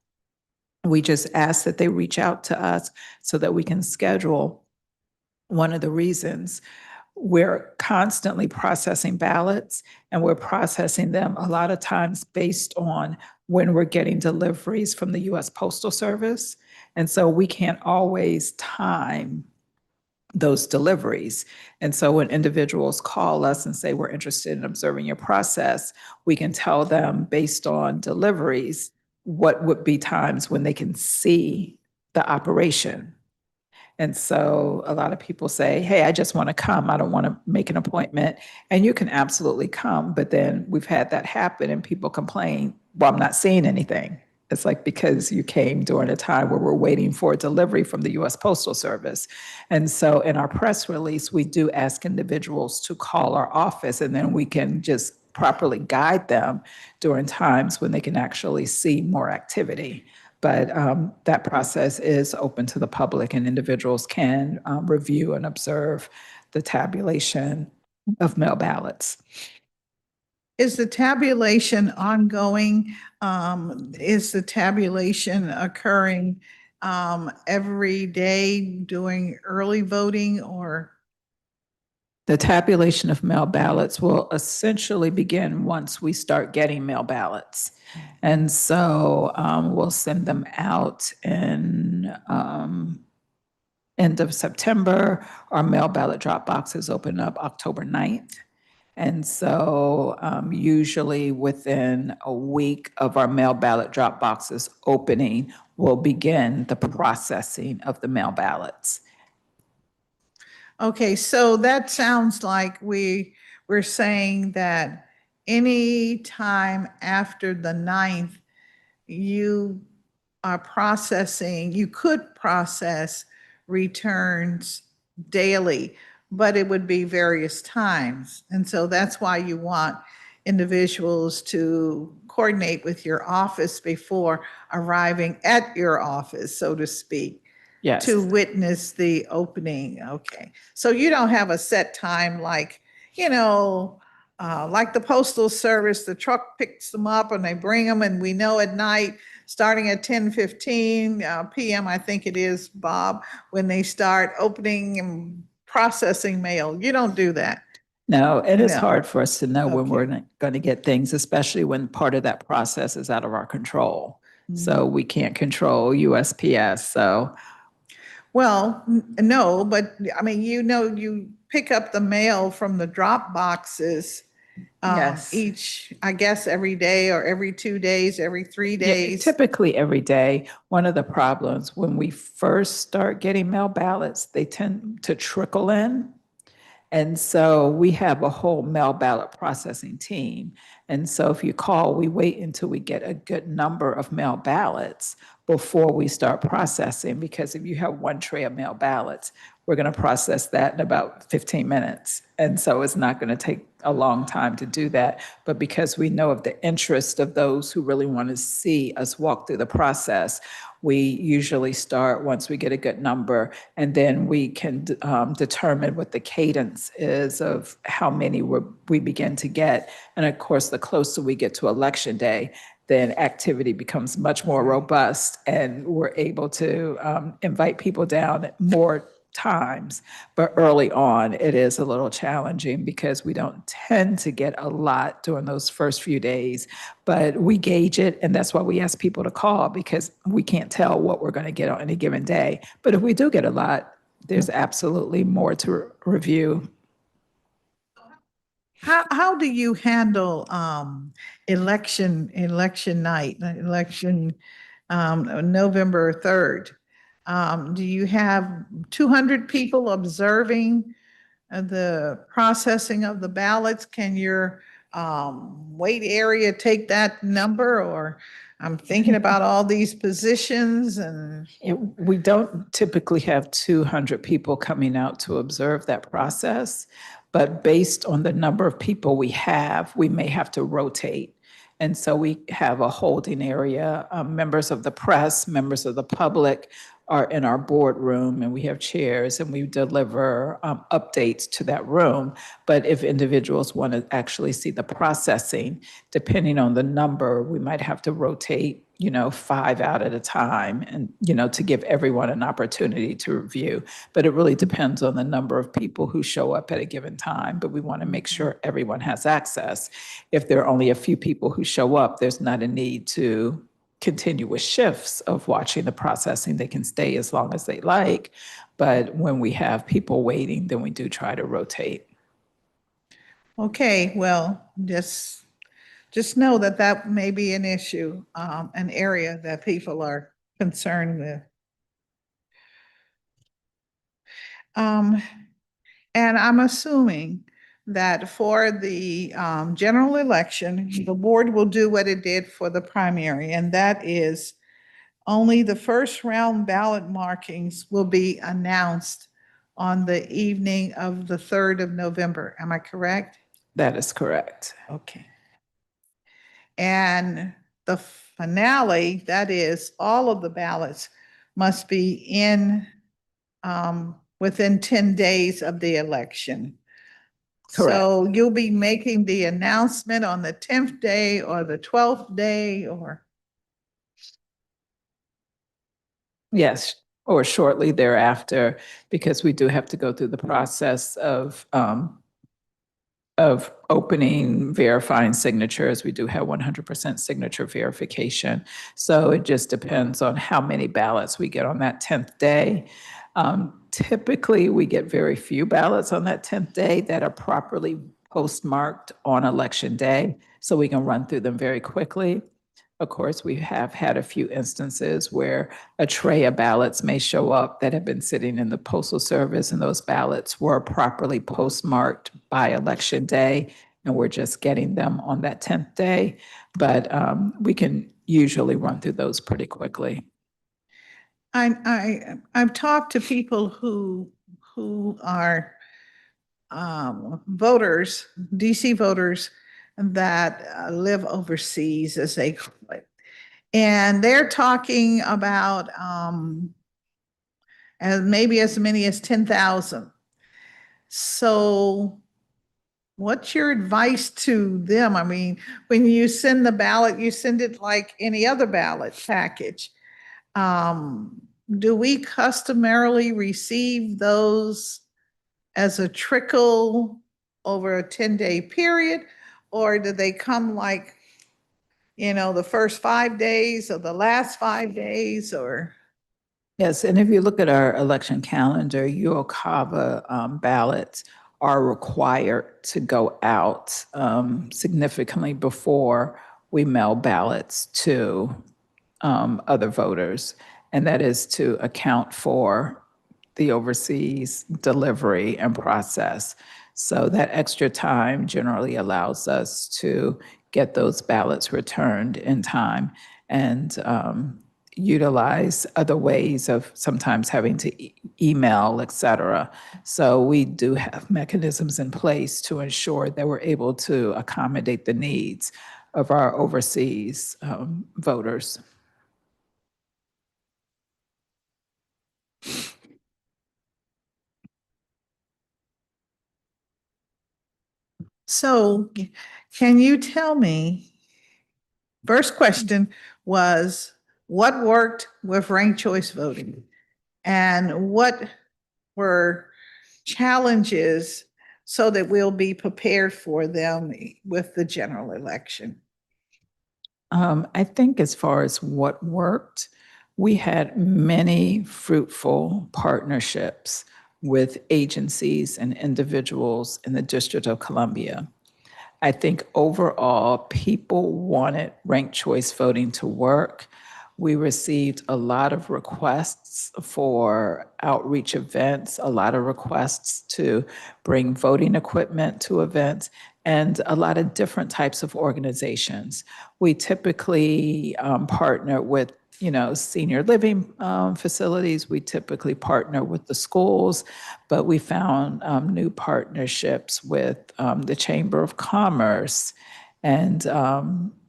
We just ask that they reach out to us so that we can schedule. One of the reasons we're constantly processing ballots, and we're processing them a lot of times based on when we're getting deliveries from the US Postal Service. And so we can't always time those deliveries. And so when individuals call us and say, we're interested in observing your process, we can tell them based on deliveries, what would be times when they can see the operation. And so a lot of people say, hey, I just want to come. I don't want to make an appointment. And you can absolutely come. But then we've had that happen and people complain, well, I'm not seeing anything. It's like, because you came during a time where we're waiting for a delivery from the US Postal Service. And so in our press release, we do ask individuals to call our office, and then we can just properly guide them during times when they can actually see more activity. But that process is open to the public, and individuals can review and observe the tabulation of mail ballots. Is the tabulation ongoing? Is the tabulation occurring every day doing early voting, or? The tabulation of mail ballots will essentially begin once we start getting mail ballots. And so we'll send them out in end of September. Our mail ballot drop boxes open up October 9th. And so usually within a week of our mail ballot drop boxes opening, we'll begin the processing of the mail ballots. Okay, so that sounds like we're saying that any time after the 9th, you are processing, you could process returns daily, but it would be various times. And so that's why you want individuals to coordinate with your office before arriving at your office, so to speak, Yes. to witness the opening. Okay. So you don't have a set time like, you know, like the Postal Service, the truck picks them up and they bring them, and we know at night, starting at 10:15 p.m., I think it is, Bob, when they start opening and processing mail. You don't do that. No, it is No. hard for us to know when Okay. we're going to get things, especially when part of that process is out of our control. So we can't control USPS. So Well, no, but I mean, you know, you pick up the mail from the drop boxes Yes. each, I guess, every day or every 2 days, every 3 Yeah, days? typically every day. One of the problems when we first start getting mail ballots, they tend to trickle in. And so we have a whole mail ballot processing team. And so if you call, we wait until we get a good number of mail ballots before we start processing, because if you have one tray of mail ballots, we're going to process that in about 15 minutes. And so it's not going to take a long time to do that. But because we know of the interest of those who really want to see us walk through the process, we usually start once we get a good number, and then we can determine what the cadence is of how many we begin to get. And of course, the closer we get to Election Day, then activity becomes much more robust, and we're able to invite people down more times. But early on, it is a little challenging because we don't tend to get a lot during those first few days. But we gauge it, and that's why we ask people to call, because we can't tell what we're going to get on any given day. But if we do get a lot, there's absolutely more to review. How do you handle election night, November 3rd? Do you have 200 people observing the processing of the ballots? Can your wait area take that number? Or I'm thinking about all these positions and We don't typically have 200 people coming out to observe that process, but based on the number of people we have, we may have to rotate. And so we have a holding area. Members of the press, members of the public are in our boardroom, and we have chairs, and we deliver updates to that room. But if individuals want to actually see the processing, depending on the number, we might have to rotate 5 out at a time, and, to give everyone an opportunity to review. But it really depends on the number of people who show up at a given time. But we want to make sure everyone has access. If there are only a few people who show up, there's not a need to continue with shifts of watching the processing. They can stay as long as they like. But when we have people waiting, then we do try to rotate. okay, well, just know that that may be an issue, an area that people are concerned with. And I'm assuming that for the general election, the board will do what it did for the primary, and that is only the first round ballot markings will be announced on the evening of the 3rd of November. Am I correct? That is correct. Okay. And the finale, that is, all of the ballots must be in within 10 days of the election. Correct. So you'll be making the announcement on the 10th day or the 12th day, or? Yes, or shortly thereafter, because we do have to go through the process of opening, verifying signatures. We do have 100% signature verification. So it just depends on how many ballots we get on that 10th day. Typically, we get very few ballots on that 10th day that are properly postmarked on Election Day, so we can run through them very quickly. Of course, we have had a few instances where a tray of ballots may show up that have been sitting in the Postal Service, and those ballots were properly postmarked by Election Day, and we're just getting them on that 10th day. But we can usually run through those pretty quickly. I've talked to people who are voters, DC voters that live overseas, as they call it. And they're talking about maybe as many as 10,000. So what's your advice to them? I mean, when you send the ballot, you send it like any other ballot package. Do we customarily receive those as a trickle over a 10-day period? Or do they come like, the first 5 days or the last 5 days, or? Yes, and if you look at our election calendar, UOCAVA ballots are required to go out significantly before we mail ballots to other voters, and that is to account for the overseas delivery and process. So that extra time generally allows us to get those ballots returned in time and utilize other ways of sometimes having to email, et cetera. So we do have mechanisms in place to ensure that we're able to accommodate the needs of our overseas voters. So can you tell me, first question was, what worked with ranked choice voting? And what were challenges so that we'll be prepared for them with the general election? I think as far as what worked, we had many fruitful partnerships with agencies and individuals in the District of Columbia. I think overall, people wanted ranked choice voting to work. We received a lot of requests for outreach events, a lot of requests to bring voting equipment to events, and a lot of different types of organizations. We typically partner with senior living facilities. We typically partner with the schools, but we found new partnerships with the Chamber of Commerce and,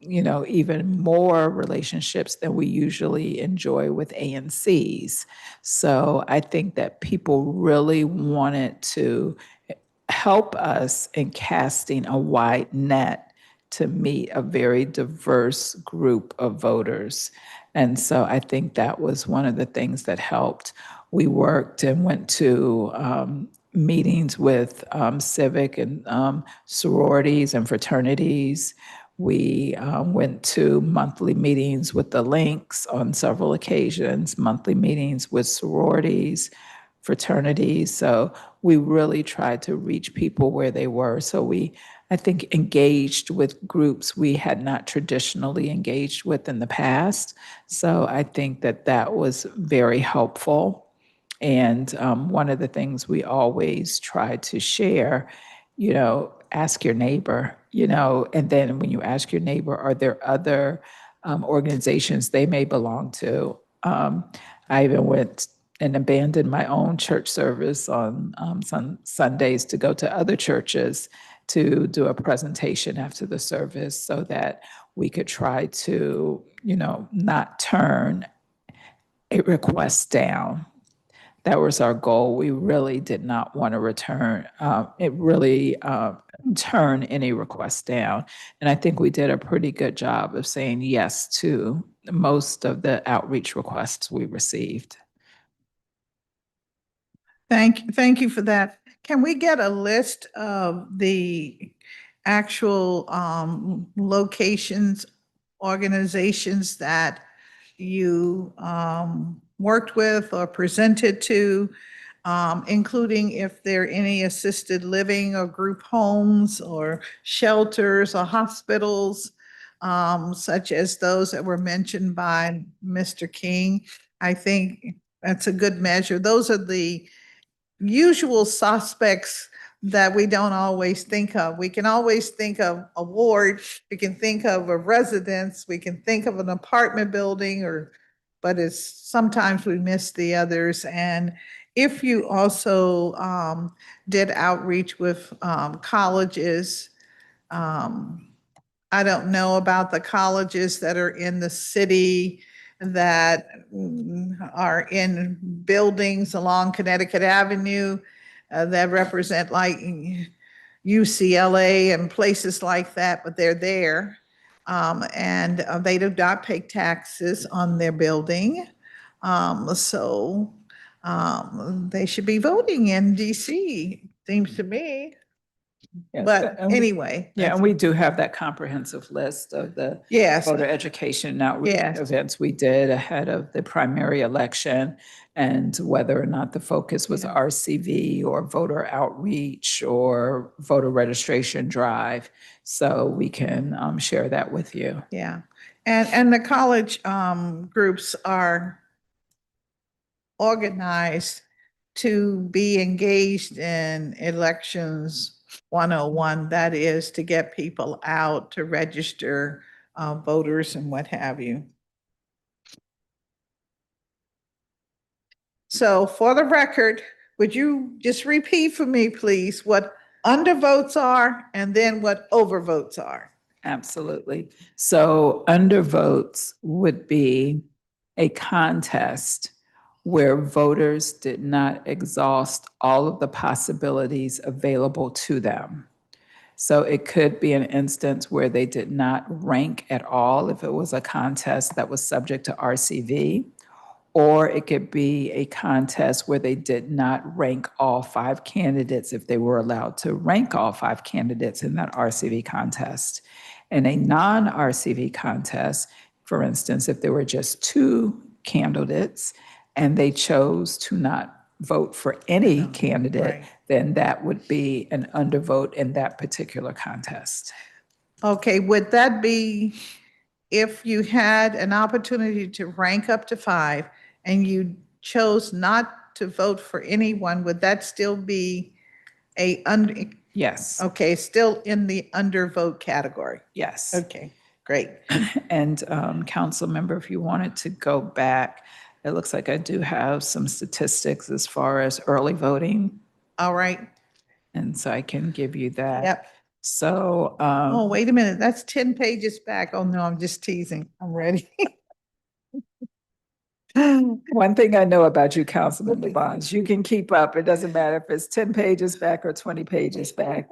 even more relationships than we usually enjoy with ANCs. So I think that people really wanted to help us in casting a wide net to meet a very diverse group of voters. And so I think that was one of the things that helped. We worked and went to meetings with civic and sororities and fraternities. We went to monthly meetings with the Links on several occasions, monthly meetings with sororities, fraternities. So we really tried to reach people where they were. So we, I think, engaged with groups we had not traditionally engaged with in the past. So I think that that was very helpful. And one of the things we always try to share, ask your neighbor, and then when you ask your neighbor, are there other organizations they may belong to? I even went and abandoned my own church service on some Sundays to go to other churches to do a presentation after the service so that we could try to, not turn a request down. That was our goal. We really did not want to turn any request down. And I think we did a pretty good job of saying yes to most of the outreach requests we received. Thank you for that. Can we get a list of the actual locations, organizations that you worked with or presented to, including if there are any assisted living or group homes or shelters or hospitals, such as those that were mentioned by Mr. King? I think that's a good measure. Those are the usual suspects that we don't always think of. We can always think of a ward, we can think of a residence, we can think of an apartment building, but it's sometimes we miss the others. And if you also did outreach with colleges, I don't know about the colleges that are in the city that are in buildings along Connecticut Avenue that represent like UCLA and places like that, but they're there. And they do not pay taxes on their building. So they should be voting in DC, seems to me. Yes, But and- anyway. Yeah, that's- and we do have that comprehensive list of the Yes, voter education and outreach Yes. events we did ahead of the primary election, and whether or not the focus was RCV or voter outreach or voter registration drive. So we can share that with you. yeah. And the college groups are organized to be engaged in elections 101. That is to get people out to register voters and what have you. So for the record, would you just repeat for me, please, what undervotes are and then what overvotes are? Absolutely. So undervotes would be a contest where voters did not exhaust all of the possibilities available to them. So it could be an instance where they did not rank at all if it was a contest that was subject to RCV, or it could be a contest where they did not rank all 5 candidates if they were allowed to rank all 5 candidates in that RCV contest. In a non-RCV contest, for instance, if there were just 2 candidates and they chose to not vote for any candidate, right. then that would be an undervote in that particular contest. Okay, would that be if you had an opportunity to rank up to 5 and you chose not to vote for anyone, would that still be Yes, okay, still in the undervote category? yes. Okay, great. And council member, if you wanted to go back, it looks like I do have some statistics as far as early voting, All right. and so I can give you that. Yep. So, Oh, wait a minute. That's 10 pages back. Oh, no, I'm just teasing. I'm ready. one thing I know about you, Councilman Bonds, you can keep up. It doesn't matter if it's 10 pages back or 20 pages back.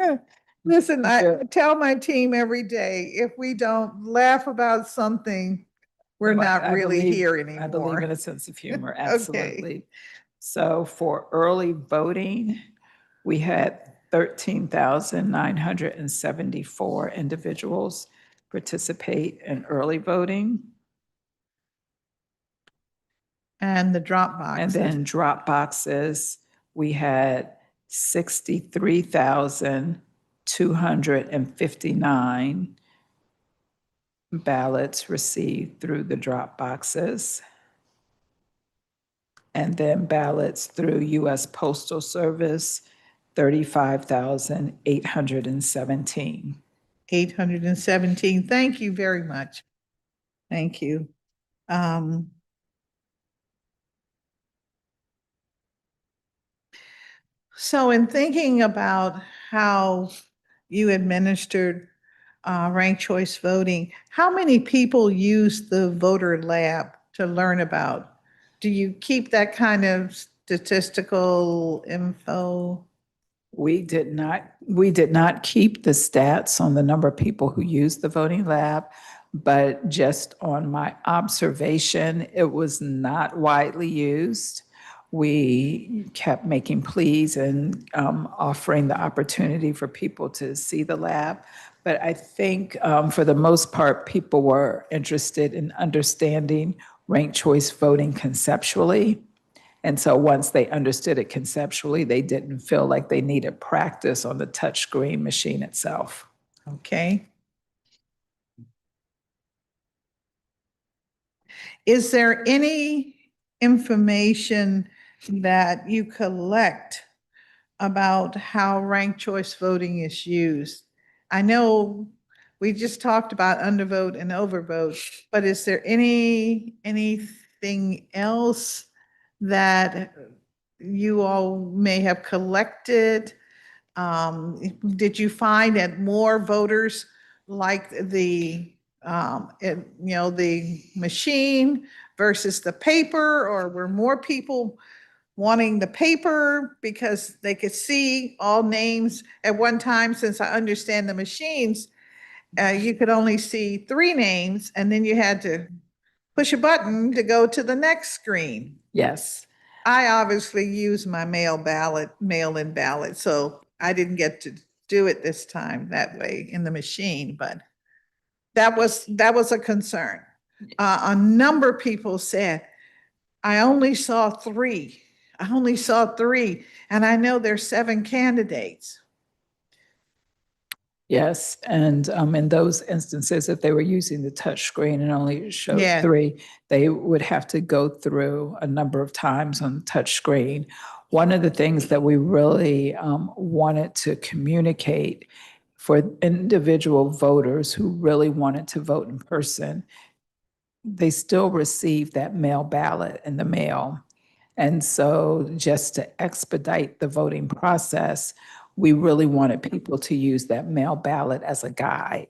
Listen, I Sure. tell my team every day, if we don't laugh about something, we're not I really believe- here I believe in anymore. a sense of humor, Okay. absolutely. So for early voting, we had 13,974 individuals participate in early voting. And the drop boxes. And then drop boxes, we had 63,259 ballots received through the drop boxes. And then ballots through US Postal Service, 35,817. 817. Thank you very much. Thank you. So in thinking about how you administered ranked choice voting, how many people use the voter lab to learn about? Do you keep that kind of statistical info? We did not keep the stats on the number of people who used the voting lab, but just on my observation, it was not widely used. We kept making pleas and offering the opportunity for people to see the lab. But I think for the most part, people were interested in understanding ranked choice voting conceptually. And so once they understood it conceptually, they didn't feel like they needed practice on the touchscreen machine itself. Okay. Is there any information that you collect about how ranked choice voting is used? I know we just talked about undervote and overvote, but is there anything else that you all may have collected? Did you find that more voters like the the machine versus the paper, or were more people wanting the paper because they could see all names at one time? Since I understand the machines, you could only see 3 names, and then you had to push a button to go to the next screen. Yes. I obviously use my mail-in ballot, so I didn't get to do it this time that way in the machine, but that was a concern. A number of people said, I only saw three. I only saw three, and I know there's 7 candidates. Yes, and in those instances, if they were using the touch screen and only showed Yeah. 3, they would have to go through a number of times on the touch screen. One of the things that we really wanted to communicate for individual voters who really wanted to vote in person, they still receive that mail ballot in the mail. And so just to expedite the voting process, we really wanted people to use that mail ballot as a guide.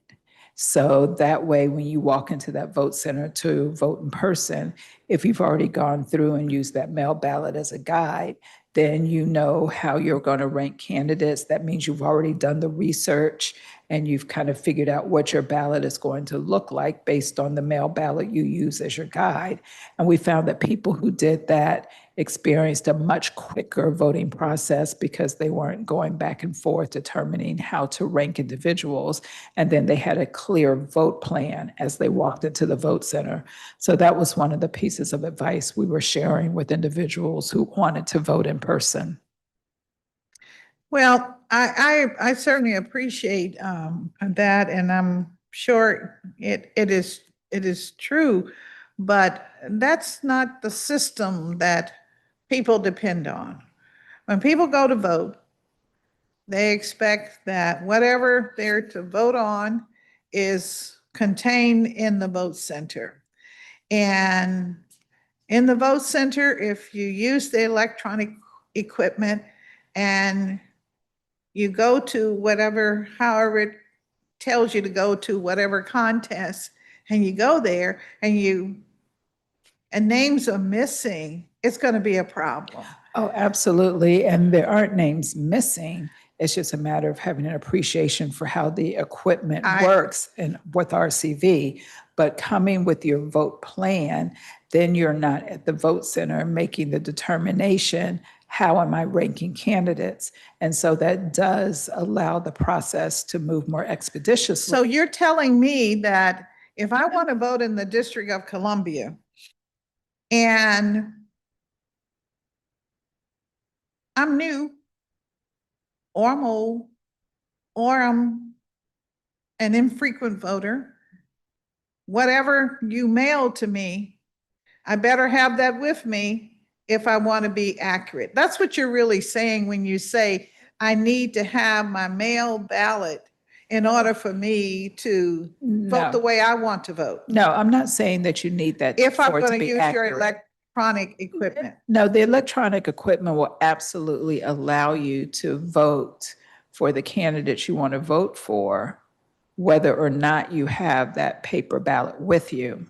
So that way, when you walk into that vote center to vote in person, if you've already gone through and used that mail ballot as a guide, then you know how you're going to rank candidates. That means you've already done the research and you've kind of figured out what your ballot is going to look like based on the mail ballot you use as your guide. And we found that people who did that experienced a much quicker voting process because they weren't going back and forth determining how to rank individuals. And then they had a clear vote plan as they walked into the vote center. So that was one of the pieces of advice we were sharing with individuals who wanted to vote in person. Well, I certainly appreciate that, and I'm sure it is true, but that's not the system that people depend on. When people go to vote, they expect that whatever they're to vote on is contained in the vote center. And in the vote center, if you use the electronic equipment and you go to whatever, however it tells you to go to whatever contest, and you go there and names are missing, it's going to be a problem. Oh, absolutely. And there aren't names missing. It's just a matter of having an appreciation for how the equipment works and with RCV. But coming with your vote plan, then you're not at the vote center making the determination, how am I ranking candidates? And so that does allow the process to move more expeditiously. So you're telling me that if I want to vote in the District of Columbia and I'm new, or I'm old, or I'm an infrequent voter, whatever you mail to me, I better have that with me if I want to be accurate. That's what you're really saying when you say, I need to have my mail ballot in order for me to vote the way I want to vote. No, I'm not saying that you need that If I'm for it to going to be use your accurate. electronic equipment. No, the electronic equipment will absolutely allow you to vote for the candidates you want to vote for, whether or not you have that paper ballot with you.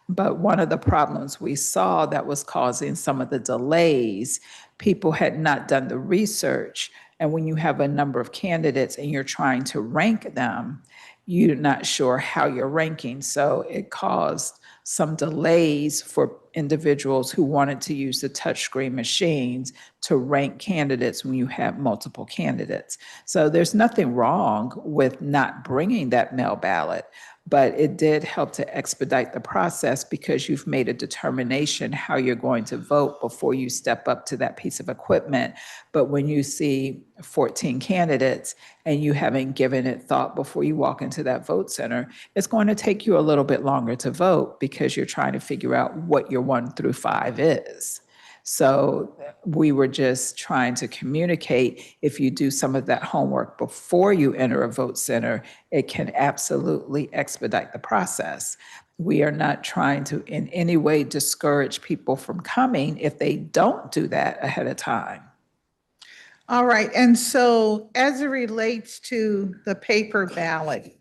But one of the problems we saw that was causing some of the delays, people had not done the research. And when you have a number of candidates and you're trying to rank them, you're not sure how you're ranking. So it caused some delays for individuals who wanted to use the touchscreen machines to rank candidates when you have multiple candidates. So there's nothing wrong with not bringing that mail ballot, but it did help to expedite the process because you've made a determination how you're going to vote before you step up to that piece of equipment. But when you see 14 candidates and you haven't given it thought before you walk into that vote center, it's going to take you a little bit longer to vote because you're trying to figure out what your 1 through 5 is. So we were just trying to communicate, if you do some of that homework before you enter a vote center, it can absolutely expedite the process. We are not trying to in any way discourage people from coming if they don't do that ahead of time. All right, and so as it relates to the paper ballot,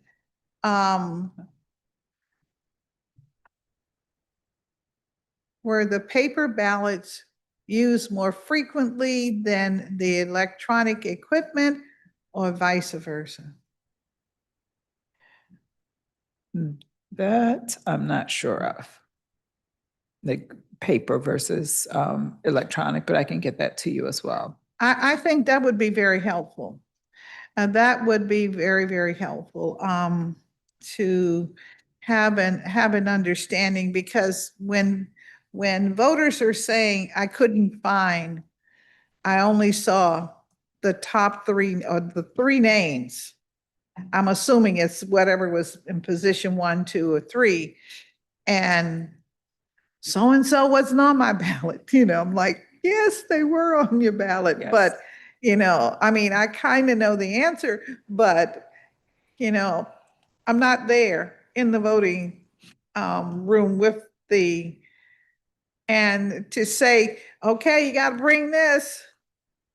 were the paper ballots used more frequently than the electronic equipment or vice versa? That I'm not sure of. The paper versus electronic, but I can get that to you as well. I think that would be very helpful. And that would be very, very helpful, to have an understanding, because when voters are saying, I couldn't find, I only saw the top three, or the three names. I'm assuming it's whatever was in position 1, 2, or 3. And so-and-so wasn't on my ballot, I'm like, yes, they were on your ballot, Yes. but, I mean, I kind of know the answer, but, I'm not there in the voting room with and to say, okay, you got to bring this,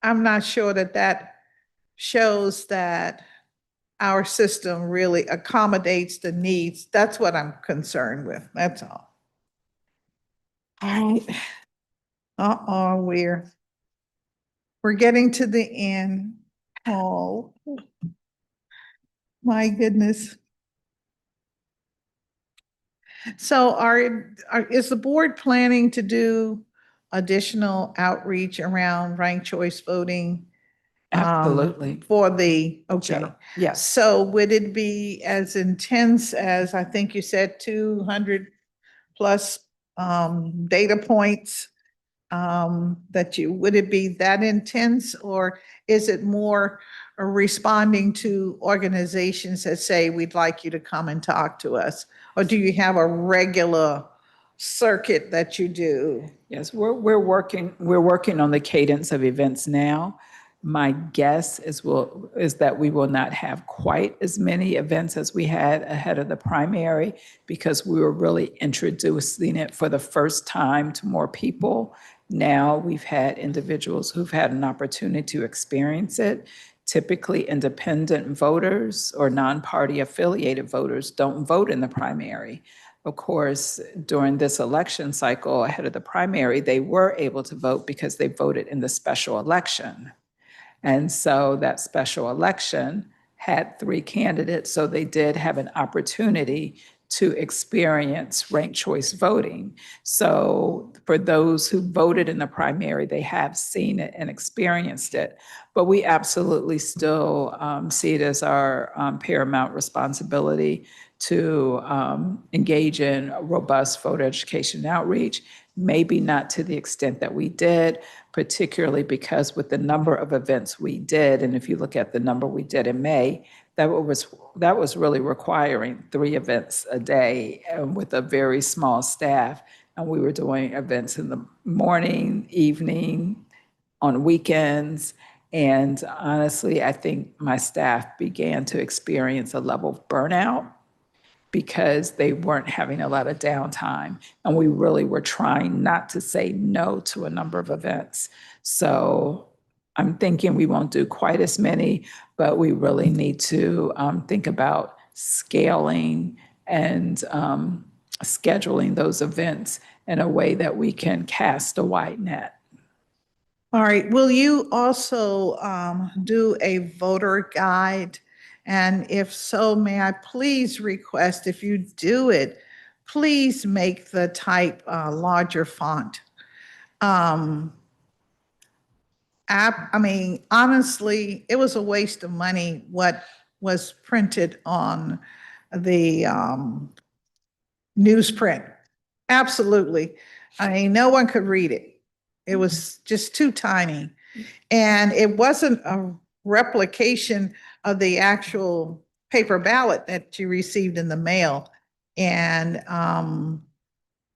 I'm not sure that shows that our system really accommodates the needs. That's what I'm concerned with. That's all. All right. Uh-oh, we're getting to the end. Oh, my goodness. So is the board planning to do additional outreach around ranked choice voting? Absolutely. For the, okay. General- Yes. So would it be as intense as, I think you said, 200 plus data points? Would it be that intense, or is it more responding to organizations that say, we'd like you to come and talk to us? Or do you have a regular circuit that you do? Yes, we're working on the cadence of events now. My guess is that we will not have quite as many events as we had ahead of the primary, because we were really introducing it for the first time to more people. Now we've had individuals who've had an opportunity to experience it. Typically, independent voters or non-party affiliated voters don't vote in the primary. Of course, during this election cycle ahead of the primary, they were able to vote because they voted in the special election. And so that special election had 3 candidates, so they did have an opportunity to experience ranked choice voting. So for those who voted in the primary, they have seen it and experienced it. But we absolutely still see it as our paramount responsibility to engage in robust voter education outreach, maybe not to the extent that we did, particularly because with the number of events we did, and if you look at the number we did in May, that was really requiring 3 events a day with a very small staff. And we were doing events in the morning, evening, on weekends. And honestly, I think my staff began to experience a level of burnout because they weren't having a lot of downtime. And we really were trying not to say no to a number of events. So I'm thinking we won't do quite as many, but we really need to think about scaling and scheduling those events in a way that we can cast a wide net. All right, will you also do a voter guide? And if so, may I please request, if you do it, please make the type larger font. I mean, honestly, it was a waste of money what was printed on the newsprint. Absolutely. I mean, no one could read it. It was just too tiny. And it wasn't a replication of the actual paper ballot that you received in the mail. And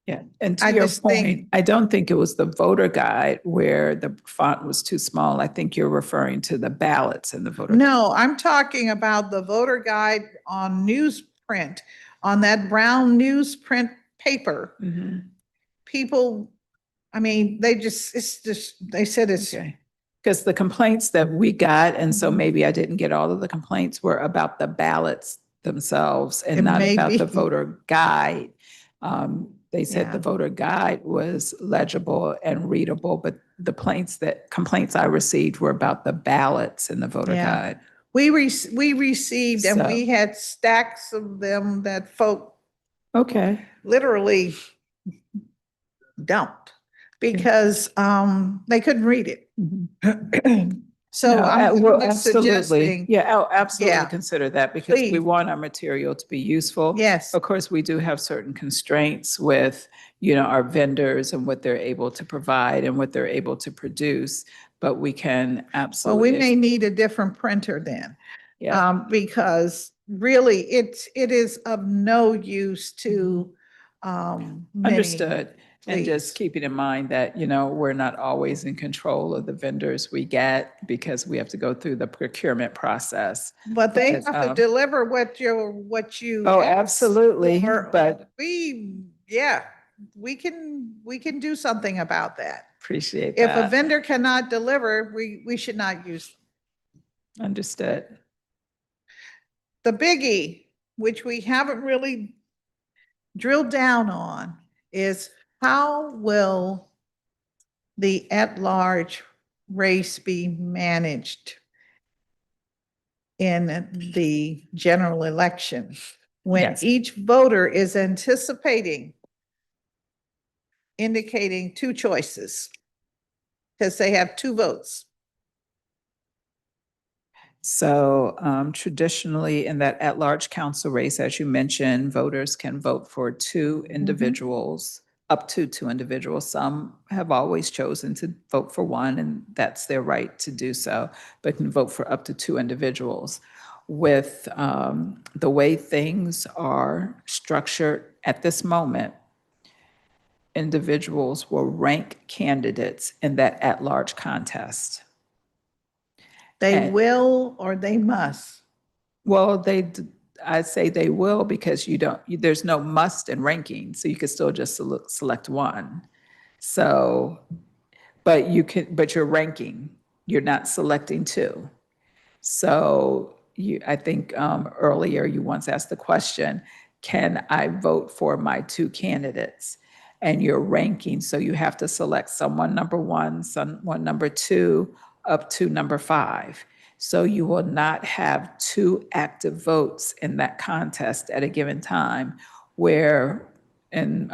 Yeah, and to I your just think- point, I don't think it was the voter guide where the font was too small. I think you're referring to the ballots in the voter. no, I'm talking about the voter guide on newsprint, on that brown newsprint paper. Mhm. People, I mean, it's just, they said it's, Okay. Because the complaints that we got, and so maybe I didn't get all of the complaints, were about the ballots themselves and It not may about be. the voter guide. They said Yeah. the voter guide was legible and readable, but the complaints I received were about the ballots in the voter Yeah. guide. we received, and So- we had stacks of them that folk Okay. literally dumped because they couldn't read it. Mhm. So No, I'm well, just absolutely. suggesting, Yeah, I'll absolutely Yeah. consider that because we Please. want our material to be useful. yes, Of course, we do have certain constraints with, our vendors and what they're able to provide and what they're able to produce, but we can well, absolutely. we may need a different printer then. Yeah. Because really it is of no use to many. Understood. And Please. just keeping in mind that, we're not always in control of the vendors we get because we have to go through the procurement process. But they But, have to deliver what you. Oh, ask absolutely, for. but We can do something about that. appreciate If a that. vendor cannot deliver, we should not use them. Understood. The biggie, which we haven't really drilled down on, is how will the at-large race be managed in the general election when Yes. each voter is indicating two choices because they have two votes. So traditionally, in that at-large council race, as you mentioned, voters can vote for two individuals, up to two individuals. Some have always chosen to vote for one, and that's their right to do so, but can vote for up to two individuals. With the way things are structured at this moment, individuals will rank candidates in that at-large contest. They And- will or they must. Well, I'd say they will because there's no must in ranking, so you could still just select one. So, but you're ranking, you're not selecting two. So I think earlier you once asked the question, can I vote for my two candidates? And you're ranking, so you have to select someone number one, someone number two, up to number five. So you will not have two active votes in that contest at a given time, where in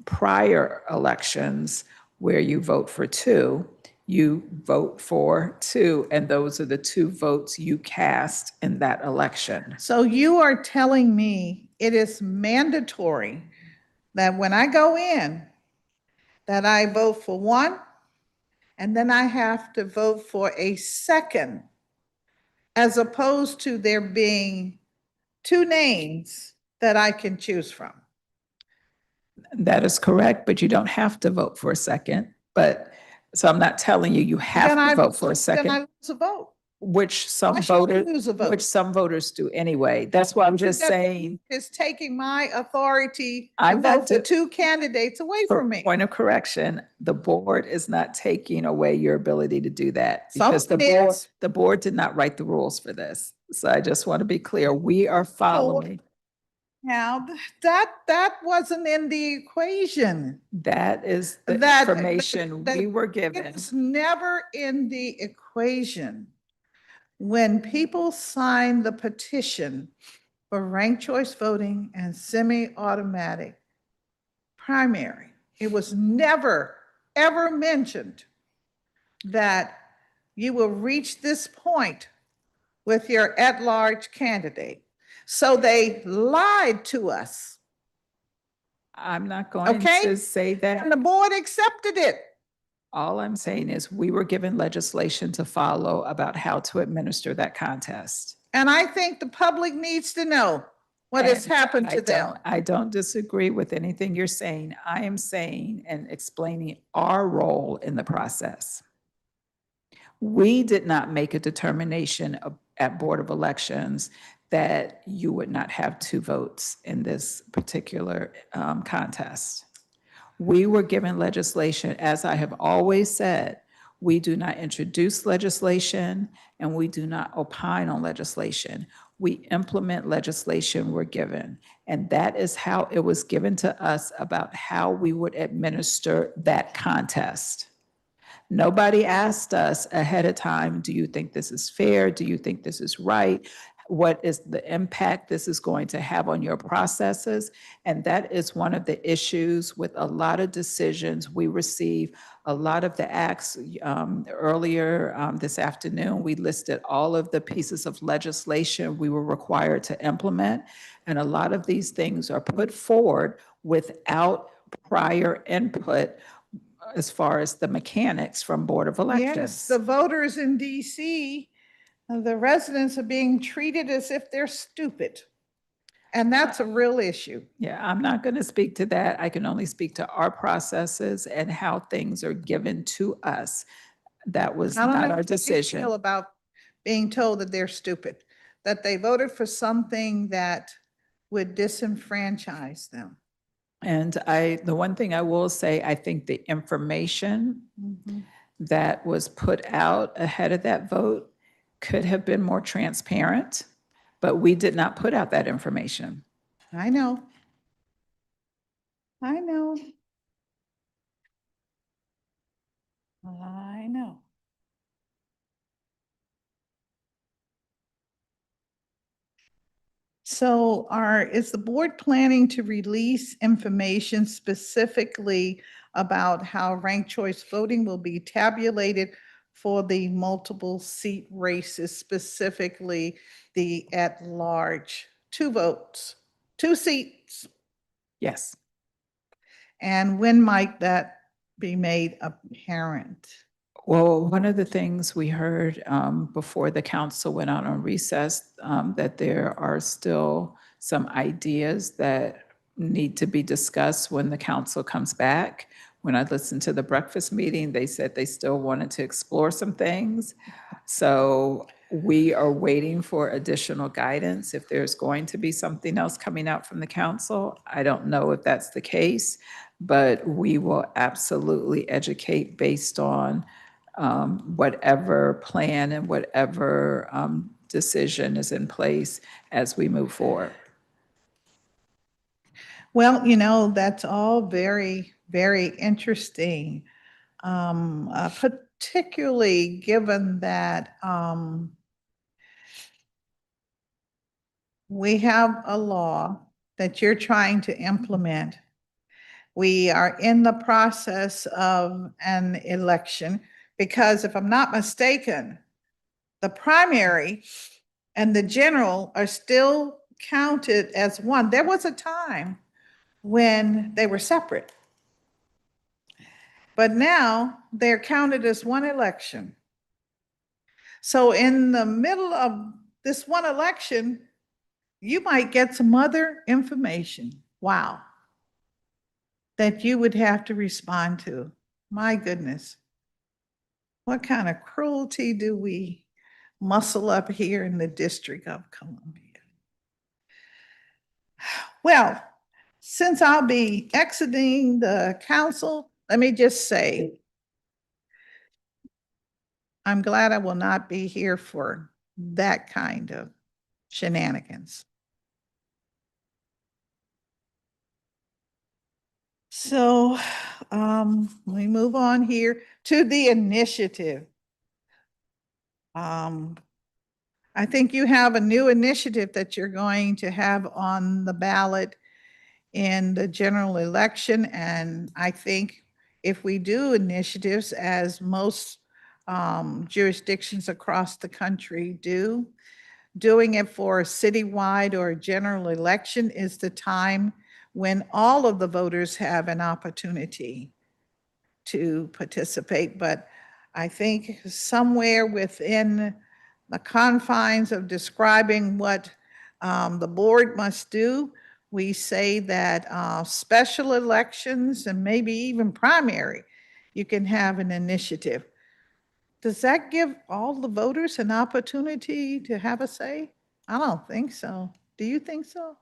prior elections, where you vote for two, you vote for two, and those are the two votes you cast in that election. So you are telling me it is mandatory that when I go in, that I vote for one, and then I have to vote for a second, as opposed to there being two names that I can choose from. That is correct, but you don't have to vote for a second. So I'm not telling you have Then to I vote for a Then I second, lose a vote. which some Why should I voters, lose a vote? which some voters do anyway. That's why I'm just That saying, is taking my authority to I'm not vote for do- two candidates away for from me. point of correction, the board is not taking away your ability to do that because Someone is. the board did not write the rules for this. So I just want to be clear, we are following. Now, that wasn't in the equation. That is the That- information that- we were given. It was never in the equation. When people signed the petition for ranked choice voting and semi-automatic primary, it was never, ever mentioned that you will reach this point with your at-large candidate. So they lied to us, I'm not going Okay. to say that. and the board accepted it. All I'm saying is we were given legislation to follow about how to administer that contest. And I think the public needs to know what has And happened to them. I don't disagree with anything you're saying. I am saying and explaining our role in the process. We did not make a determination at Board of Elections that you would not have two votes in this particular contest. We were given legislation, as I have always said, we do not introduce legislation and we do not opine on legislation. We implement legislation we're given. And that is how it was given to us about how we would administer that contest. Nobody asked us ahead of time, do you think this is fair? Do you think this is right? what is the impact this is going to have on your processes. And that is one of the issues with a lot of decisions. We receive a lot of the acts. Earlier this afternoon, we listed all of the pieces of legislation we were required to implement. And a lot of these things are put forward without prior input as far as the mechanics from Board of Yes, Elections. the voters in DC, the residents are being treated as if they're stupid. And that's a real issue. Yeah, I'm not going to speak to that. I can only speak to our processes and how things are given to us. That was I don't not know our how you feel decision. about being told that they're stupid, that they voted for something that would disenfranchise them. And the one thing I will say, I think the information that was put out ahead of that vote could have been more transparent, but we did not put out that information. I know. I know. I know. So is the board planning to release information specifically about how ranked choice voting will be tabulated for the multiple seat races, specifically the at-large, 2 votes, 2 seats? Yes. And when might that be made apparent? Well, one of the things we heard before the council went out on recess, that there are still some ideas that need to be discussed when the council comes back. When I listened to the breakfast meeting, they said they still wanted to explore some things. So we are waiting for additional guidance. If there's going to be something else coming out from the council, I don't know if that's the case, but we will absolutely educate based on whatever plan and whatever decision is in place as we move forward. Well, that's all very, very interesting, particularly given that we have a law that you're trying to implement. We are in the process of an election because, if I'm not mistaken, the primary and the general are still counted as one. There was a time when they were separate, but now they're counted as one election. So in the middle of this one election, you might get some other information. Wow. That you would have to respond to. My goodness. What kind of cruelty do we muscle up here in the District of Columbia? Well, since I'll be exiting the council, let me just say, I'm glad I will not be here for that kind of shenanigans. So we move on here to the initiative. I think you have a new initiative that you're going to have on the ballot in the general election. And I think if we do initiatives, as most jurisdictions across the country do, doing it for a citywide or a general election is the time when all of the voters have an opportunity to participate. But I think somewhere within the confines of describing what the board must do, we say that special elections and maybe even primary, you can have an initiative. Does that give all the voters an opportunity to have a say? I don't think so. Do you think so?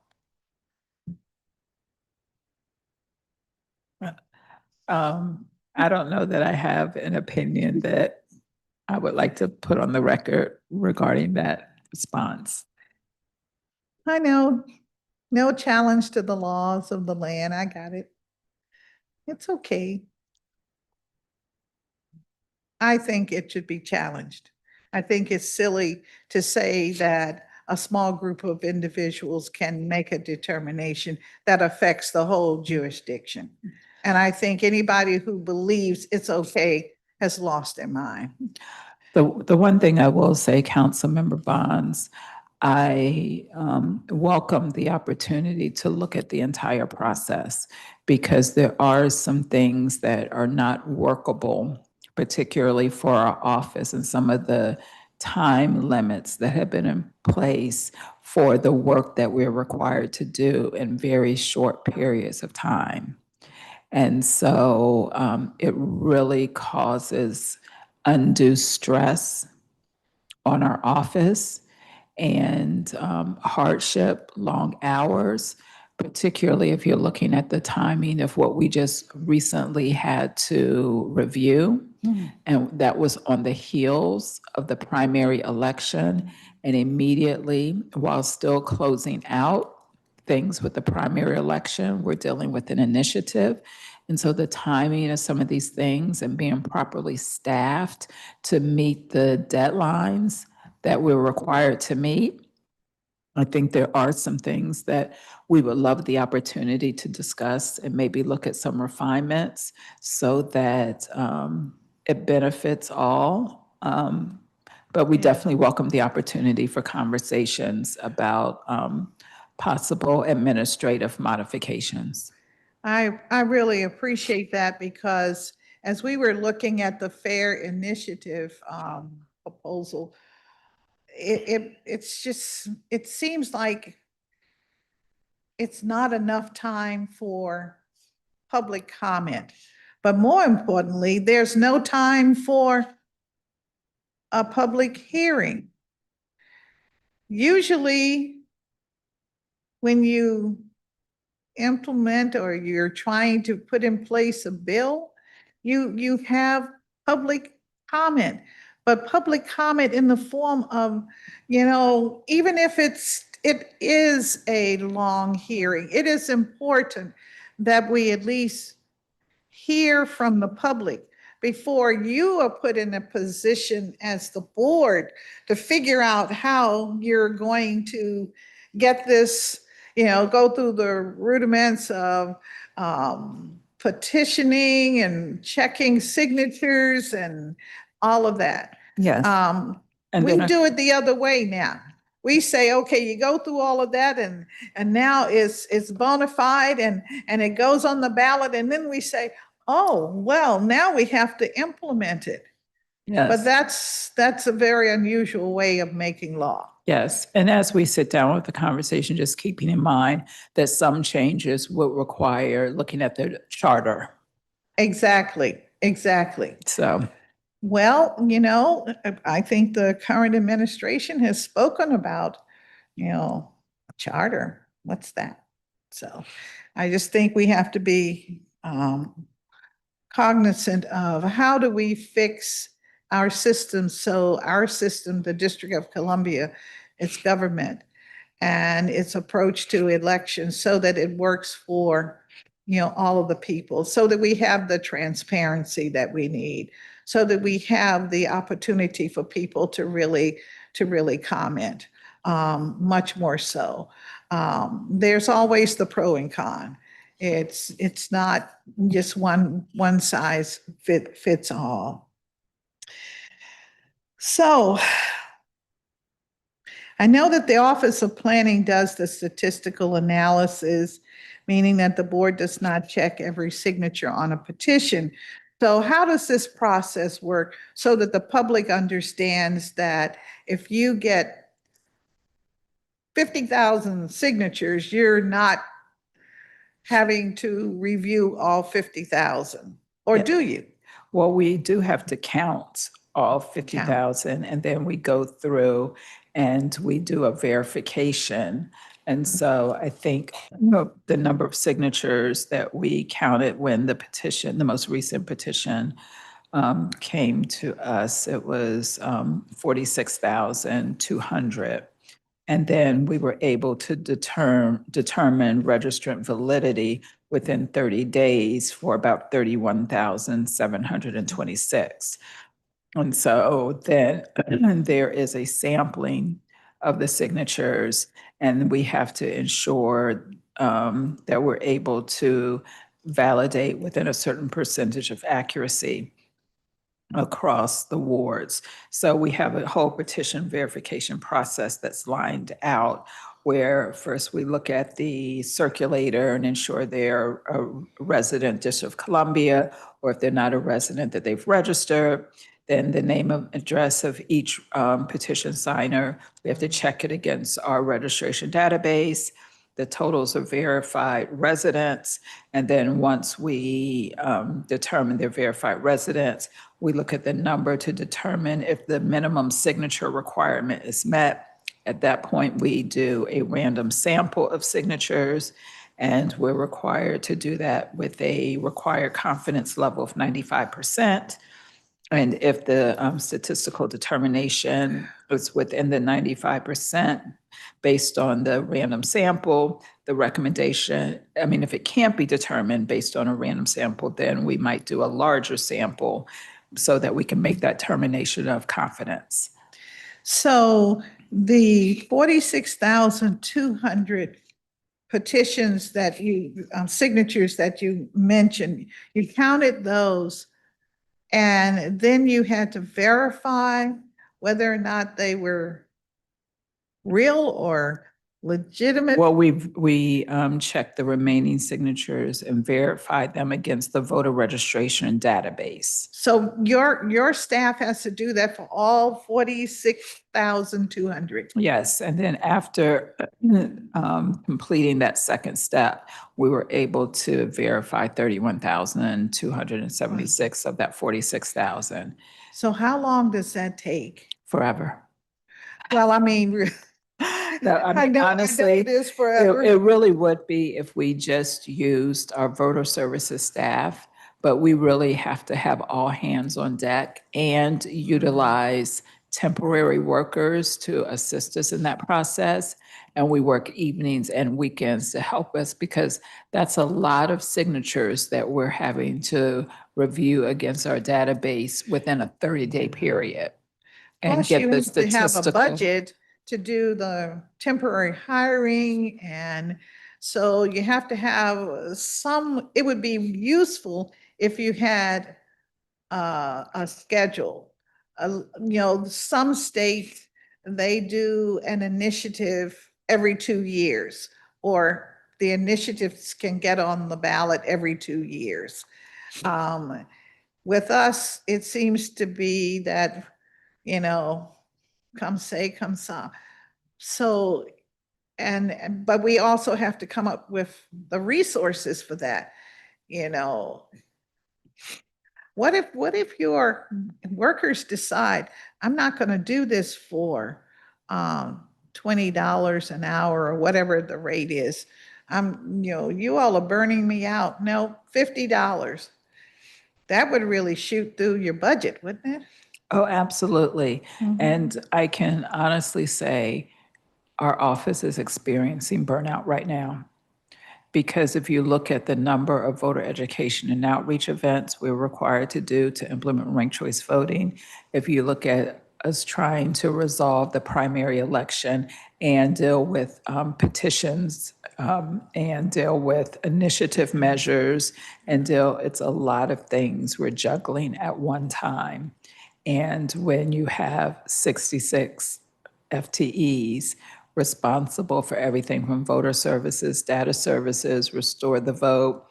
I don't know that I have an opinion that I would like to put on the record regarding that response. I know, no challenge to the laws of the land. I got it. It's okay. I think it should be challenged. I think it's silly to say that a small group of individuals can make a determination that affects the whole jurisdiction. And I think anybody who believes it's okay has lost their mind. The one thing I will say, Councilmember Bonds, I welcome the opportunity to look at the entire process because there are some things that are not workable, particularly for our office and some of the time limits that have been in place for the work that we're required to do in very short periods of time. And so it really causes undue stress on our office and hardship, long hours, particularly if you're looking at the timing of what we just recently had to review. And that was on the heels of the primary election. And immediately, while still closing out things with the primary election, we're dealing with an initiative. And so the timing of some of these things and being properly staffed to meet the deadlines that we're required to meet. I think there are some things that we would love the opportunity to discuss and maybe look at some refinements so that it benefits all. But we definitely welcome the opportunity for conversations about possible administrative modifications. I really appreciate that because as we were looking at the FAIR initiative proposal, it seems like it's not enough time for public comment. But more importantly, there's no time for a public hearing. Usually, when you implement or you're trying to put in place a bill, you have public comment. But public comment in the form of, even if it is a long hearing, it is important that we at least hear from the public before you are put in a position as the board to figure out how you're going to get this, go through the rudiments of petitioning and checking signatures and all of that. Yes. And We then do it the other way now. We say, okay, you go through all of that and now it's bona fide and it goes on the ballot. And then we say, oh, well, now we have to implement it. yes. But that's a very unusual way of making law. Yes, and as we sit down with the conversation, just keeping in mind that some changes will require looking at the charter. Exactly. So, Well, I think the current administration has spoken about, charter. What's that? So I just think we have to be cognizant of how do we fix our system so our system, the District of Columbia, its government and its approach to elections so that it works for, all of the people, so that we have the transparency that we need, so that we have the opportunity for people to really comment, much more so. There's always the pro and con. It's not just one size fits all. So I know that the Office of Planning does the statistical analysis, meaning that the board does not check every signature on a petition. So how does this process work so that the public understands that if you get 50,000 signatures, you're not having to review all 50,000, or do you? well, we do have to count all 50,000 and then we go through and we do a verification. And so I think the number of signatures that we counted when the petition, the most recent petition came to us, it was 46,200. And then we were able to determine registrant validity within 30 days for about 31,726. And so then there is a sampling of the signatures, and we have to ensure that we're able to validate within a certain percentage of accuracy across the wards. So we have a whole petition verification process that's lined out, where first we look at the circulator and ensure they're a resident District of Columbia, or if they're not a resident, that they've registered. Then the name and address of each petition signer. We have to check it against our registration database, the totals of verified residents. And then once we determine they're verified residents, we look at the number to determine if the minimum signature requirement is met. At that point, we do a random sample of signatures, and we're required to do that with a required confidence level of 95%. And if the statistical determination is within the 95%, based on the random sample, the recommendation, I mean, if it can't be determined based on a random sample, then we might do a larger sample so that we can make that determination of confidence. So the 46,200 petitions that you, signatures that you mentioned, you counted those, and then you had to verify whether or not they were real or legitimate? Well, we checked the remaining signatures and verified them against the voter registration database. So your staff has to do that for all 46,200? Yes, and then after completing that second step, we were able to verify 31,276 of that 46,000 So how long does that take? forever. Well, I mean, No, I mean, honestly, it is forever. It really would be if we just used our voter services staff, but we really have to have all hands on deck and utilize temporary workers to assist us in that process. And we work evenings and weekends to help us, because that's a lot of signatures that we're having to review against our database within a 30-day period. And Plus, get you the have to have a statistical. budget to do the temporary hiring, and so you have to have some, it would be useful if you had a schedule. Some states, they do an initiative every 2 years, or the initiatives can get on the ballot every 2 years. With us, it seems to be that, come say, come sa. So, but we also have to come up with the resources for that, What if your workers decide, I'm not going to do this for $20 an hour or whatever the rate is. You all are burning me out. No, $50. That would really shoot through your budget, wouldn't it? Oh, absolutely. Mhm. And I can honestly say our office is experiencing burnout right now. Because if you look at the number of voter education and outreach events we're required to do to implement ranked choice voting, if you look at us trying to resolve the primary election and deal with petitions and deal with initiative measures it's a lot of things we're juggling at one time. And when you have 66 FTEs responsible for everything from voter services, data services, restore the vote,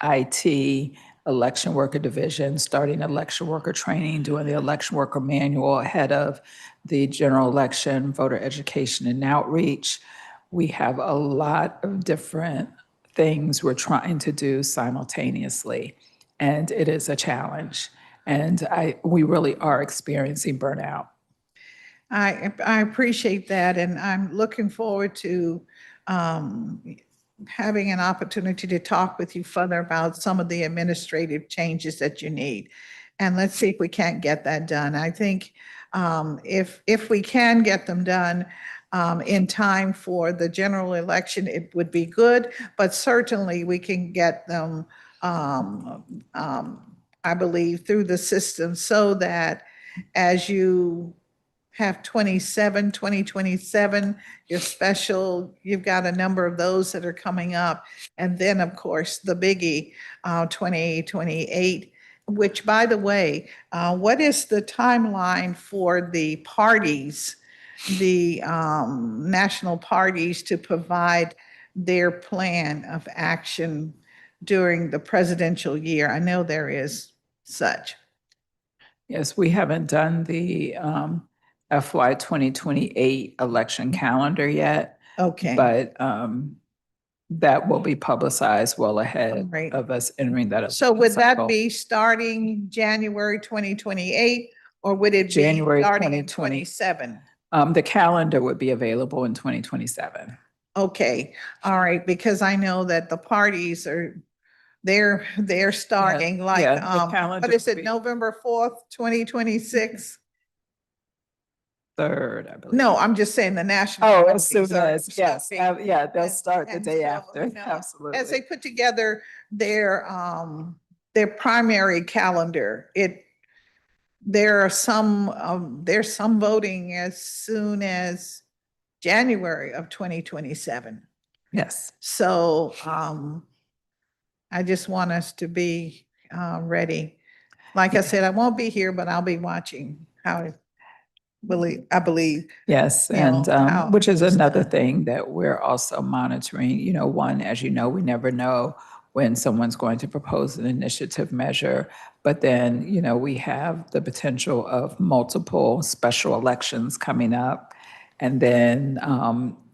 IT, election worker division, starting election worker training, doing the election worker manual ahead of the general election, voter education and outreach. We have a lot of different things we're trying to do simultaneously, and it is a challenge. And we really are experiencing burnout. I appreciate that, and I'm looking forward to having an opportunity to talk with you further about some of the administrative changes that you need. And let's see if we can't get that done. I think if we can get them done in time for the general election, it would be good, but certainly we can get them, I believe, through the system so that as you have 2027, your special, you've got a number of those that are coming up. And then, of course, the biggie, 2028, which, by the way, what is the timeline for the parties, the national parties to provide their plan of action during the presidential year? I know there is such. Yes, we haven't done the FY 2028 election calendar yet, Okay. but that will be publicized well ahead Right. of us entering that. So election would that cycle. be starting January 2028, or would it be January starting in 2020. 27? The calendar would be available in 2027. Okay, all right, because I know that the parties are, they're starting like, yeah, the calendar what is will it, be- November 4th, 2026? Third, I believe. No, I'm just saying the national. Oh, as parties soon are as, yes, starting. yeah, they'll And- start the and day so, after, you know, absolutely. As they put together their primary calendar, there's some voting as soon as January of 2027. Yes, So I just want us to be ready. Like I said, I won't be here, but I'll be watching how I believe. yes, You and know, how which is it's another done. thing that we're also monitoring. You know, one, as you know, we never know when someone's going to propose an initiative measure, but then, you know, we have the potential of multiple special elections coming up, and then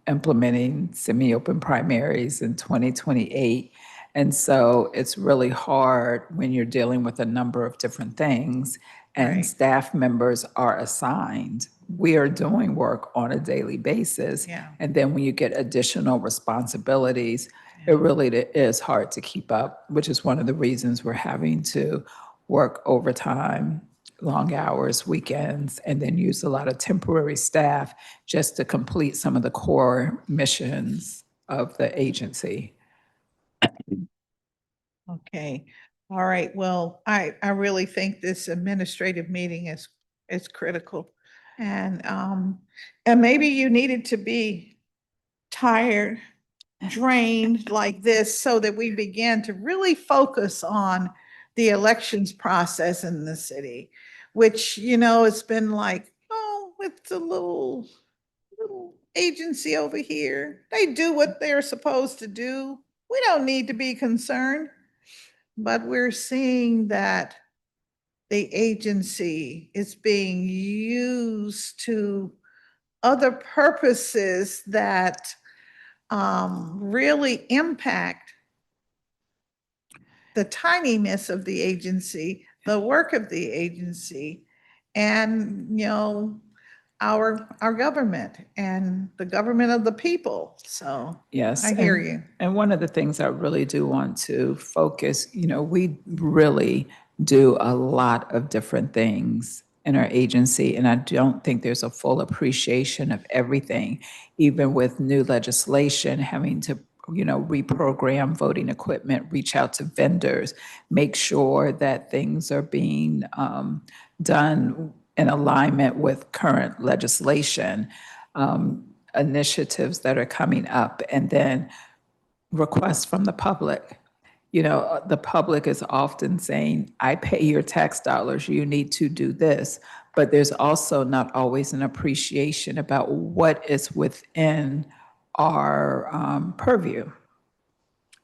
implementing semi-open primaries in 2028. And so it's really hard when you're dealing with a number of different things and Right. staff members are assigned. We are doing work on a daily basis. Yeah. And then when you get additional responsibilities, it really is hard to keep up, which is one of the reasons we're having to work overtime, long hours, weekends, and then use a lot of temporary staff just to complete some of the core missions of the agency. Okay. All right. Well, I really think this administrative meeting is critical. And maybe you needed to be tired, drained like this so that we begin to really focus on the elections process in the city, which, you know, it's been like, oh, it's a little agency over here. They do what they're supposed to do. We don't need to be concerned. But we're seeing that the agency is being used to other purposes that really impact the tininess of the agency, the work of the agency, and, you know, our government and the government of the people. So Yes. I hear and- you. And one of the things I really do want to focus, you know, we really do a lot of different things in our agency, and I don't think there's a full appreciation of everything, even with new legislation, having to, you know, reprogram voting equipment, reach out to vendors, make sure that things are being done in alignment with current legislation. Initiatives that are coming up, and then requests from the public. You know, the public is often saying, I pay your tax dollars, you need to do this. But there's also not always an appreciation about what is within our purview.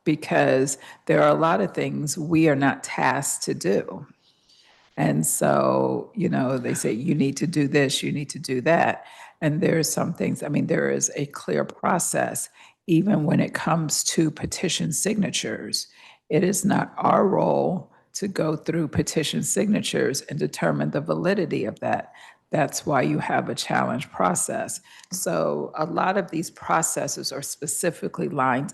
Because there are a lot of things we are not tasked to do. And so, you know, they say, you need to do this, you need to do that. And there are some things, I mean, there is a clear process, even when it comes to petition signatures. It is not our role to go through petition signatures and determine the validity of that. That's why you have a challenge process. So a lot of these processes are specifically lined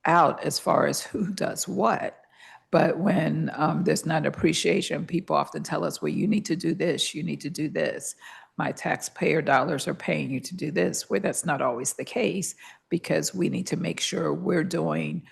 out as far as who does what. But when there's not appreciation, people often tell us, well, you need to do this, you need to do this. My taxpayer dollars are paying you to do this, where that's not always the case, because we need to make sure we're doing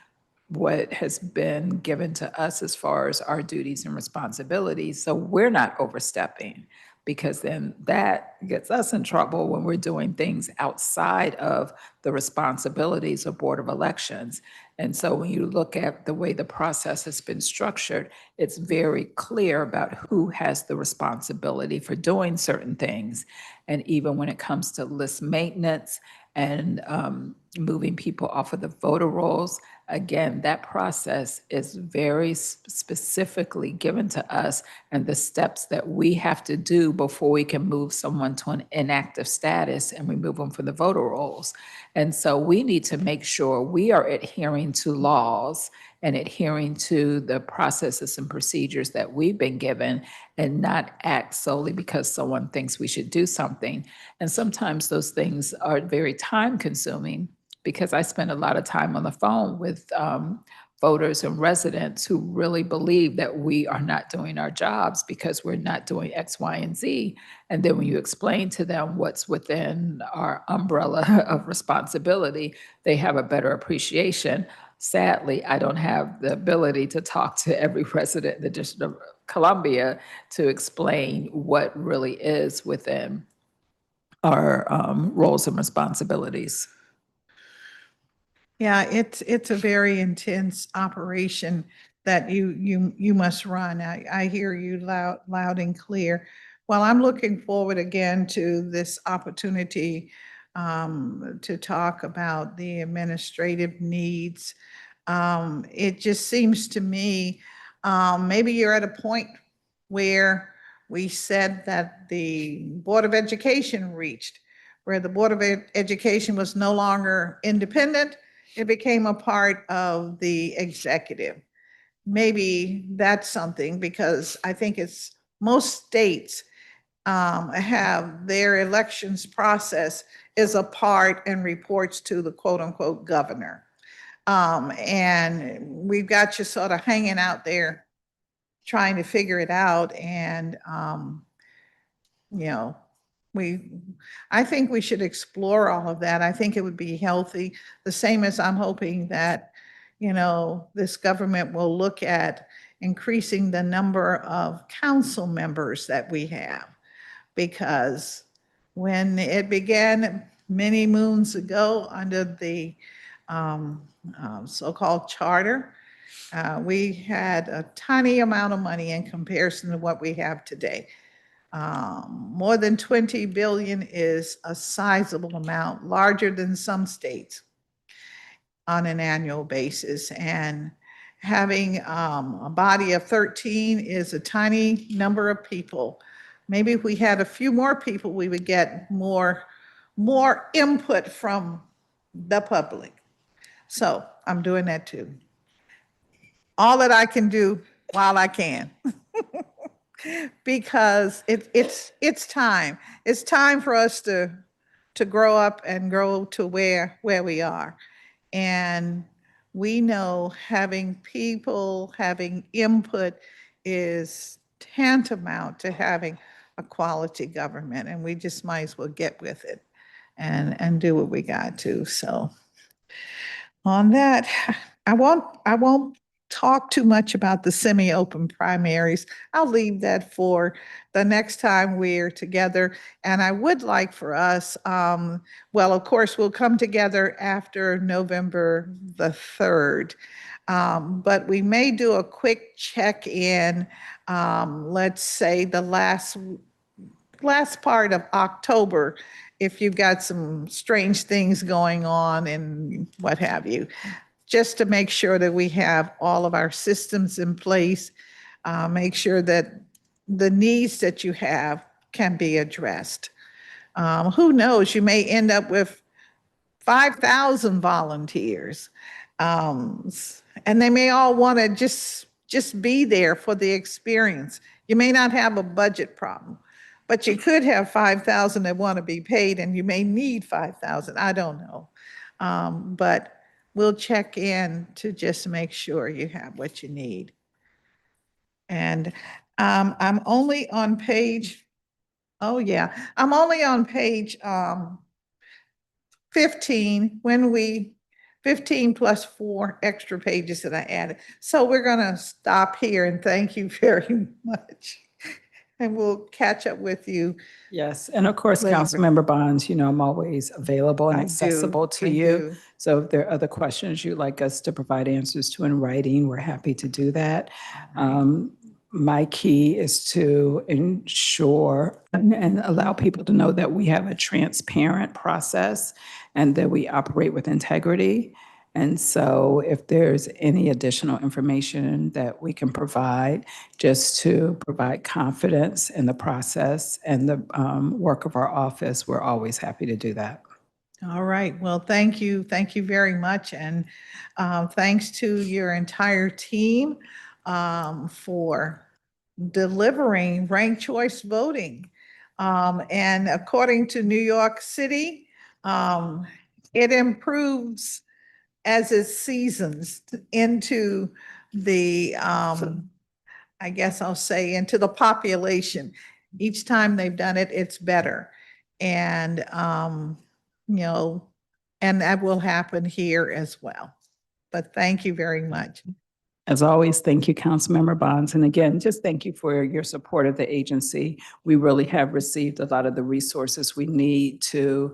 what has been given to us as far as our duties and responsibilities, so we're not overstepping. because then that gets us in trouble when we're doing things outside of the responsibilities of Board of Elections. And so when you look at the way the process has been structured, it's very clear about who has the responsibility for doing certain things. And even when it comes to list maintenance and moving people off of the voter rolls, again, that process is very specifically given to us and the steps that we have to do before we can move someone to an inactive status and remove them from the voter rolls. And so we need to make sure we are adhering to laws and adhering to the processes and procedures that we've been given and not act solely because someone thinks we should do something. And sometimes those things are very time consuming because I spend a lot of time on the phone with voters and residents who really believe that we are not doing our jobs because we're not doing X, Y, and Z. And then when you explain to them what's within our umbrella of responsibility, they have a better appreciation. Sadly, I don't have the ability to talk to every resident in the District of Columbia to explain what really is within our roles and responsibilities. Yeah, it's a very intense operation that you must run. I hear you loud and clear. Well, I'm looking forward again to this opportunity to talk about the administrative needs. It just seems to me, maybe you're at a point where we said that the Board of Education reached, where the Board of Education was no longer independent. It became a part of the executive. Maybe that's something, because I think it's most states have their elections process is a part and reports to the quote unquote governor. And we've got you sort of hanging out there trying to figure it out. And, you know, I think we should explore all of that. I think it would be healthy, the same as I'm hoping that, this government will look at increasing the number of council members that we have. Because when it began many moons ago under the so-called charter, we had a tiny amount of money in comparison to what we have today. More than 20 billion is a sizable amount, larger than some states on an annual basis. And having a body of 13 is a tiny number of people. Maybe if we had a few more people, we would get more input from the public. So I'm doing that too. All that I can do while I can. Because it's time. It's time for us to grow up and grow to where we are. And we know having people having input is tantamount to having a quality government, and we just might as well get with it and do what we got to. So on that, I won't talk too much about the semi-open primaries. I'll leave that for the next time we're together. And I would like for us, well, of course, we'll come together after November the 3rd. But we may do a quick check-in, let's say the last part of October, if you've got some strange things going on and what have you, just to make sure that we have all of our systems in place, make sure that the needs that you have can be addressed. Who knows, you may end up with 5,000 volunteers. And they may all want to just be there for the experience. You may not have a budget problem, but you could have 5,000 that want to be paid, and you may need 5,000. I don't know. But we'll check in to just make sure you have what you need. And I'm only on page, I'm only on page 15 15 plus 4 extra pages that I added. So we're going to stop here and thank you very much. And we'll catch up with you. Yes, and of course, Later. Councilmember Bonds, you know, I'm always available and I do, accessible to I you. do. So if there are other questions you'd like us to provide answers to in writing, we're happy to do that. My key is to ensure and allow people to know that we have a transparent process and that we operate with integrity. And so if there's any additional information that we can provide, just to provide confidence in the process and the work of our office, we're always happy to do that. All right. Well, thank you. Thank you very much. And thanks to your entire team for delivering ranked choice voting. And according to New York City, it improves as it seasons into the, I guess I'll say, into the population. Each time they've done it, it's better. And, you know, and that will happen here as well. But thank you very much. As always, thank you, Councilmember Bonds. And again, just thank you for your support of the agency. We really have received a lot of the resources we need to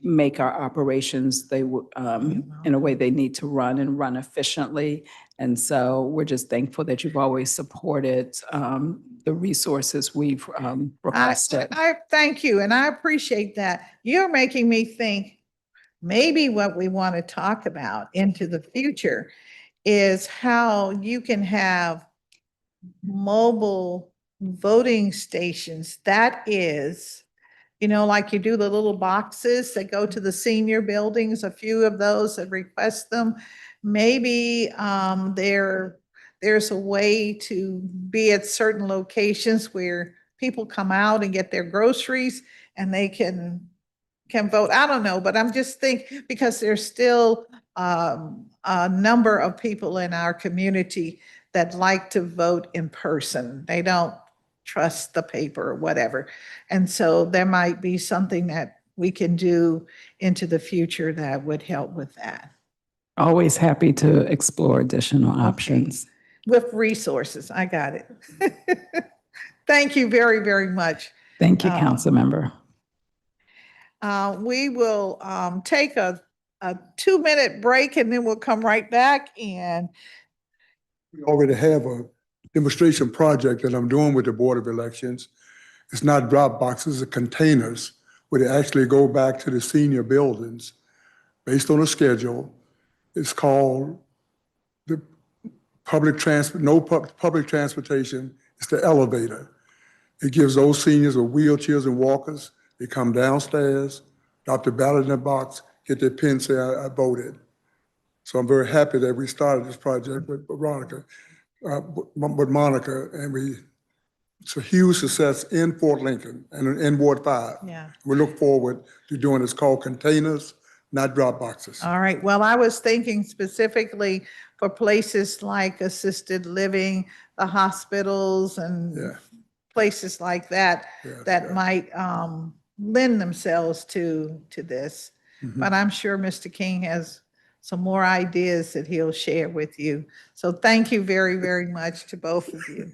make our operations in a way they need to run and run efficiently. And so we're just thankful that you've always supported the resources we've requested. I thank you, and I appreciate that. You're making me think maybe what we want to talk about into the future is how you can have mobile voting stations. That is, you know, like you do the little boxes that go to the senior buildings, a few of those that request them. Maybe there's a way to be at certain locations where people come out and get their groceries and they can vote. I don't know, but I'm just thinking because there's still a number of people in our community that like to vote in person. They don't trust the paper or whatever. And so there might be something that we can do into the future that would help with that. Always happy to explore additional options. With resources. I got it. Thank you very, very much. Thank you, Councilmember. We will take a 2-minute break and then we'll come right back and We already have a demonstration project that I'm doing with the Board of Elections. It's not drop boxes, it's containers where they actually go back to the senior buildings based on a schedule. It's called the public transportation. It's the elevator. It gives those seniors with wheelchairs and walkers, they come downstairs, drop the ballot in the box, get their pin, say, I voted. So I'm very happy that we started this project with Monica, and it's a huge success in Fort Lincoln and in Ward 5. yeah. We look forward to doing this called containers, not drop boxes. All right. Well, I was thinking specifically for places like assisted living, the hospitals and Yeah. places like that, Yes, that yeah. might lend themselves to this. Mhm. But I'm sure Mr. King has some more ideas that he'll share with you. So thank you very, very much to both of you.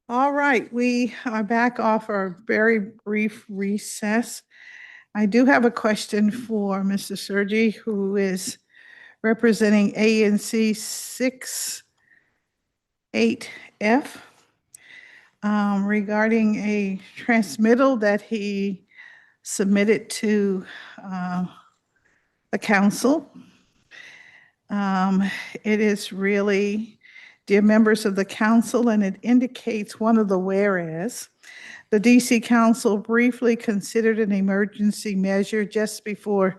All right, we are back off our very brief recess. I do have a question for Mr. Sergi, who is representing ANC 68F regarding a transmittal that he submitted to the council. It is really, dear members of the council, and it indicates one of the whereas. The DC Council briefly considered an emergency measure just before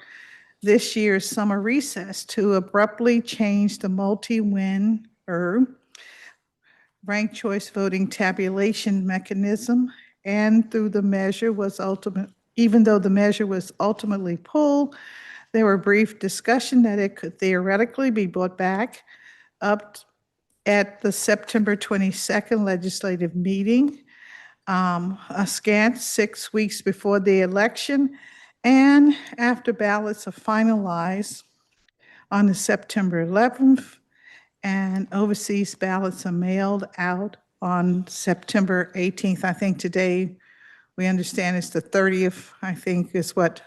this year's summer recess to abruptly change the multi-winner ranked choice voting tabulation mechanism, and through the measure was even though the measure was ultimately pulled, there were brief discussion that it could theoretically be brought back up at the September 22nd legislative meeting, a scant 6 weeks before the election, and after ballots are finalized on the September 11th, and overseas ballots are mailed out on September 18th. I think today, we understand it's the 30th, I think is what.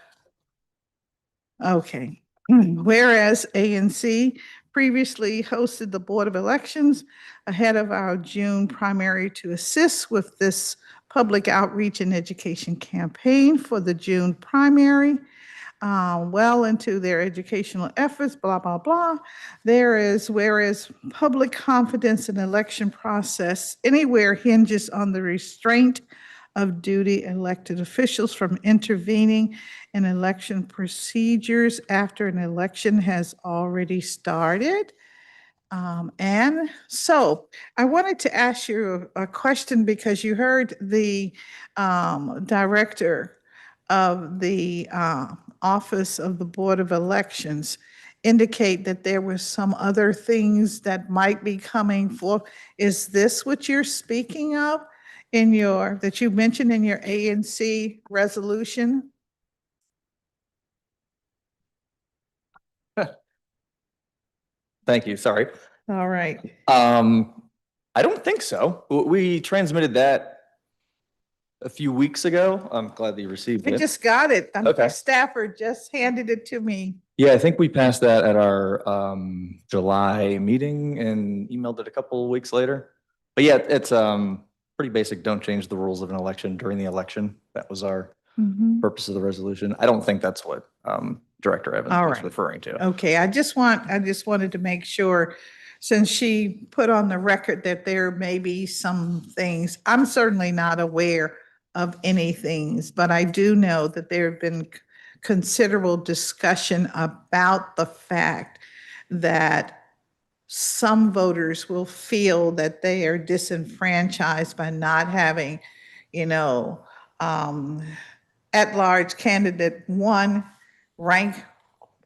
Okay. Whereas ANC previously hosted the Board of Elections ahead of our June primary to assist with this public outreach and education campaign for the June primary, well into their educational efforts, blah, blah, blah. Whereas public confidence in election process anywhere hinges on the restraint of duty elected officials from intervening in election procedures after an election has already started. And so I wanted to ask you a question because you heard the director of the Office of the Board of Elections indicate that there were some other things that might be coming forth. Is this what you're speaking of that you mentioned in your ANC resolution? Thank you. Sorry. All right. I don't think so. We transmitted that a few weeks ago. I'm glad that you received I it. just got it. Okay. My staffer just handed it to me. Yeah, I think we passed that at our July meeting and emailed it a couple of weeks later. But yeah, it's pretty basic. Don't change the rules of an election during the election. That was our purpose of the resolution. I don't think that's what Director Evans All was right. referring to. Okay, I just wanted to make sure, since she put on the record that there may be some things, I'm certainly not aware of any things, but I do know that there have been considerable discussion about the fact that some voters will feel that they are disenfranchised by not having, at-large candidate one rank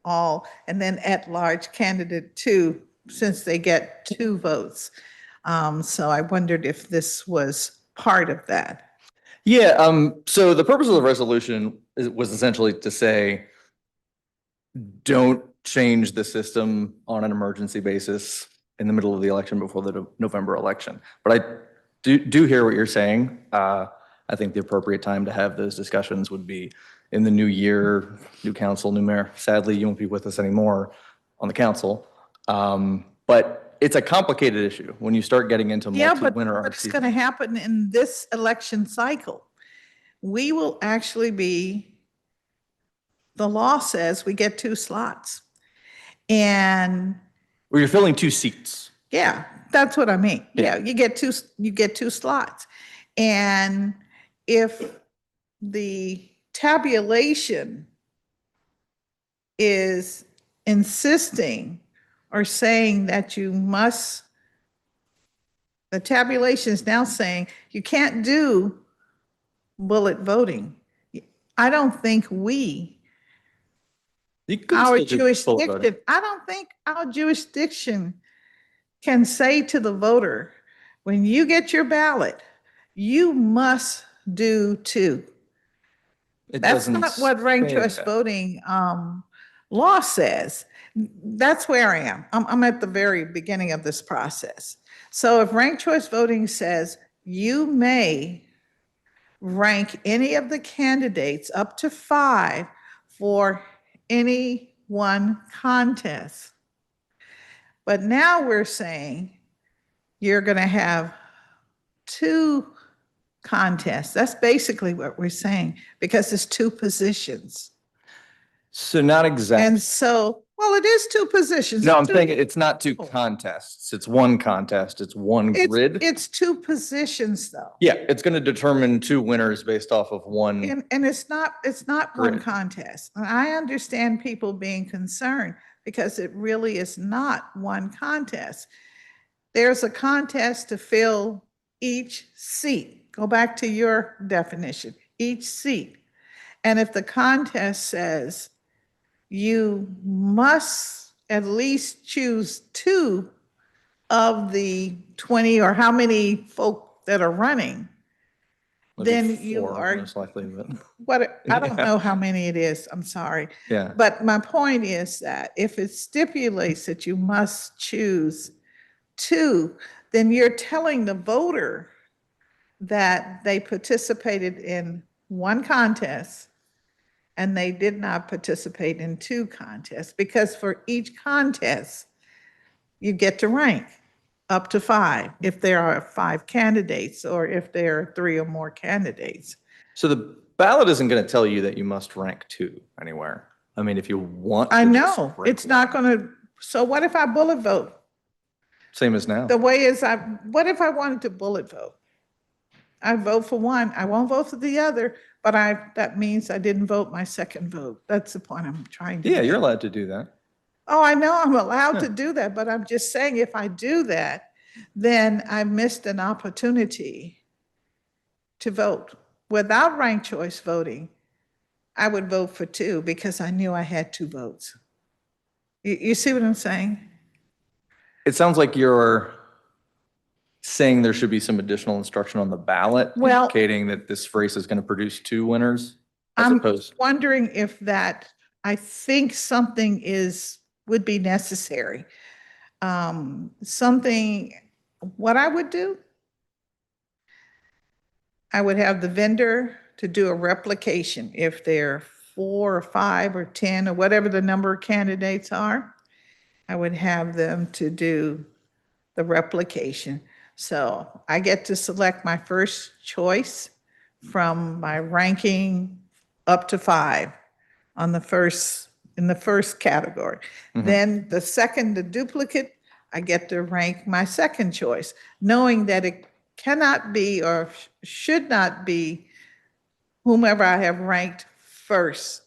all, and then at-large candidate two, since they get 2 votes. So I wondered if this was part of that. Yeah, so the purpose of the resolution was essentially to say, don't change the system on an emergency basis in the middle of the election before the November election. But I do hear what you're saying. I think the appropriate time to have those discussions would be in the new year, new council, new mayor. Sadly, you won't be with us anymore on the council. But it's a complicated issue when you start getting into Yeah, but multi-winner what's RC. going to happen in this election cycle? We will actually be, the law says we get 2 slots. And Where you're filling 2 seats. yeah, that's what I mean. Yeah. Yeah, you get two slots. And if the tabulation is insisting or saying that the tabulation is now saying you can't do bullet voting. I don't think You could our still do bullet voting. jurisdiction, I don't think our jurisdiction can say to the voter, when you get your ballot, you must do 2. It That's doesn't not what ranked say choice that. voting law says. That's where I am. I'm at the very beginning of this process. So if ranked choice voting says you may rank any of the candidates up to 5 for any one contest. But now we're saying you're going to have 2 contests. That's basically what we're saying, because it's 2 positions. So not And exactly. so, well, it is 2 positions. No, I'm Two- saying it's not 2 people. contests. It's 1 contest. It's 1 grid. It's 2 positions, though. Yeah, it's going to determine 2 winners based off of 1. And it's not one Grid. contest. And I understand people being concerned because it really is not one contest. There's a contest to fill each seat. Go back to your definition, each seat. And if the contest says you must at least choose 2 of the 20 or how many folk that are running, It'll be then you 4 are, most likely, but what, I don't Yeah. know how many it is, I'm sorry. yeah. But my point is that if it stipulates that you must choose 2, then you're telling the voter that they participated in 1 contest and they did not participate in 2 contests, because for each contest, you get to rank up to 5 if there are 5 candidates or if there are 3 or more candidates. So the ballot isn't going to tell you that you must rank 2 anywhere. I mean, if you want I to just know, rank it's not 1, going to, so what if I bullet vote? same as now. The way is what if I wanted to bullet vote? I vote for one, I won't vote for the other, but that means I didn't vote my second vote. That's the point I'm trying to Yeah, make. you're allowed to do that. Oh, I know I'm allowed to Yeah. do that, but I'm just saying if I do that, then I missed an opportunity to vote. Without ranked choice voting, I would vote for 2 because I knew I had 2 votes. You see what I'm saying? It sounds like you're saying there should be some additional instruction on the ballot Well- indicating that this race is going to produce 2 winners, as I'm opposed. wondering if that, I think something would be necessary. What I would do, I would have the vendor to do a replication if there are 4 or 5 or 10 or whatever the number of candidates are. I would have them to do the replication. So I get to select my first choice from my ranking up to 5 on in the first category. Then the second, the duplicate, I get to rank my second choice, knowing that it cannot be or should not be whomever I have ranked first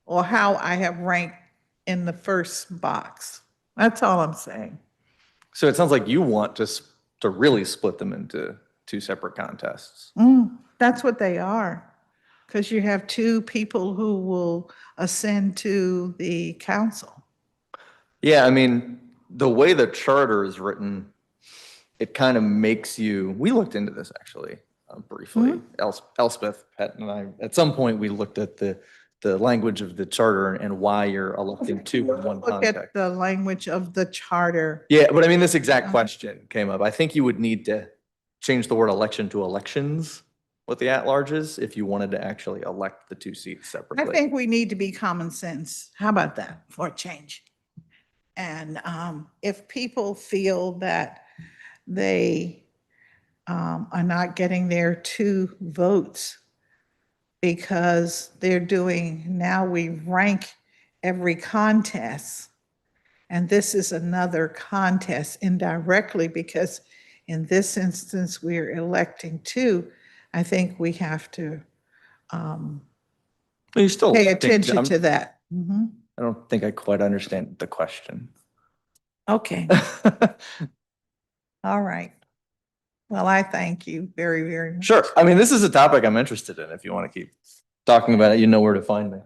or how I have ranked in the first box. That's all I'm saying. So it sounds like you want to really split them into 2 separate contests. That's what they are. Because you have 2 people who will ascend to the council. Yeah, I mean, the way the charter is written, it kind of makes you, we looked into this actually briefly. Elspeth, Pat, and I, at some point, we looked at the language of the charter and why you're electing 2 in one Look at context. the language of the charter. Yeah, but I mean, this exact question came up. I think you would need to change the word election to elections with the at-larges if you wanted to actually elect the 2 seats separately. I think we need to be common sense. How about that for a change? And if people feel that they are not getting their 2 votes because now we rank every contest, and this is another contest indirectly because in this instance, we're electing 2. I think we have to You still pay think- attention to that. I don't think I quite understand the question. Okay, all right. Well, I thank you very, very much. Sure. I mean, this is a topic I'm interested in. If you want to keep talking about it, you know where to find me.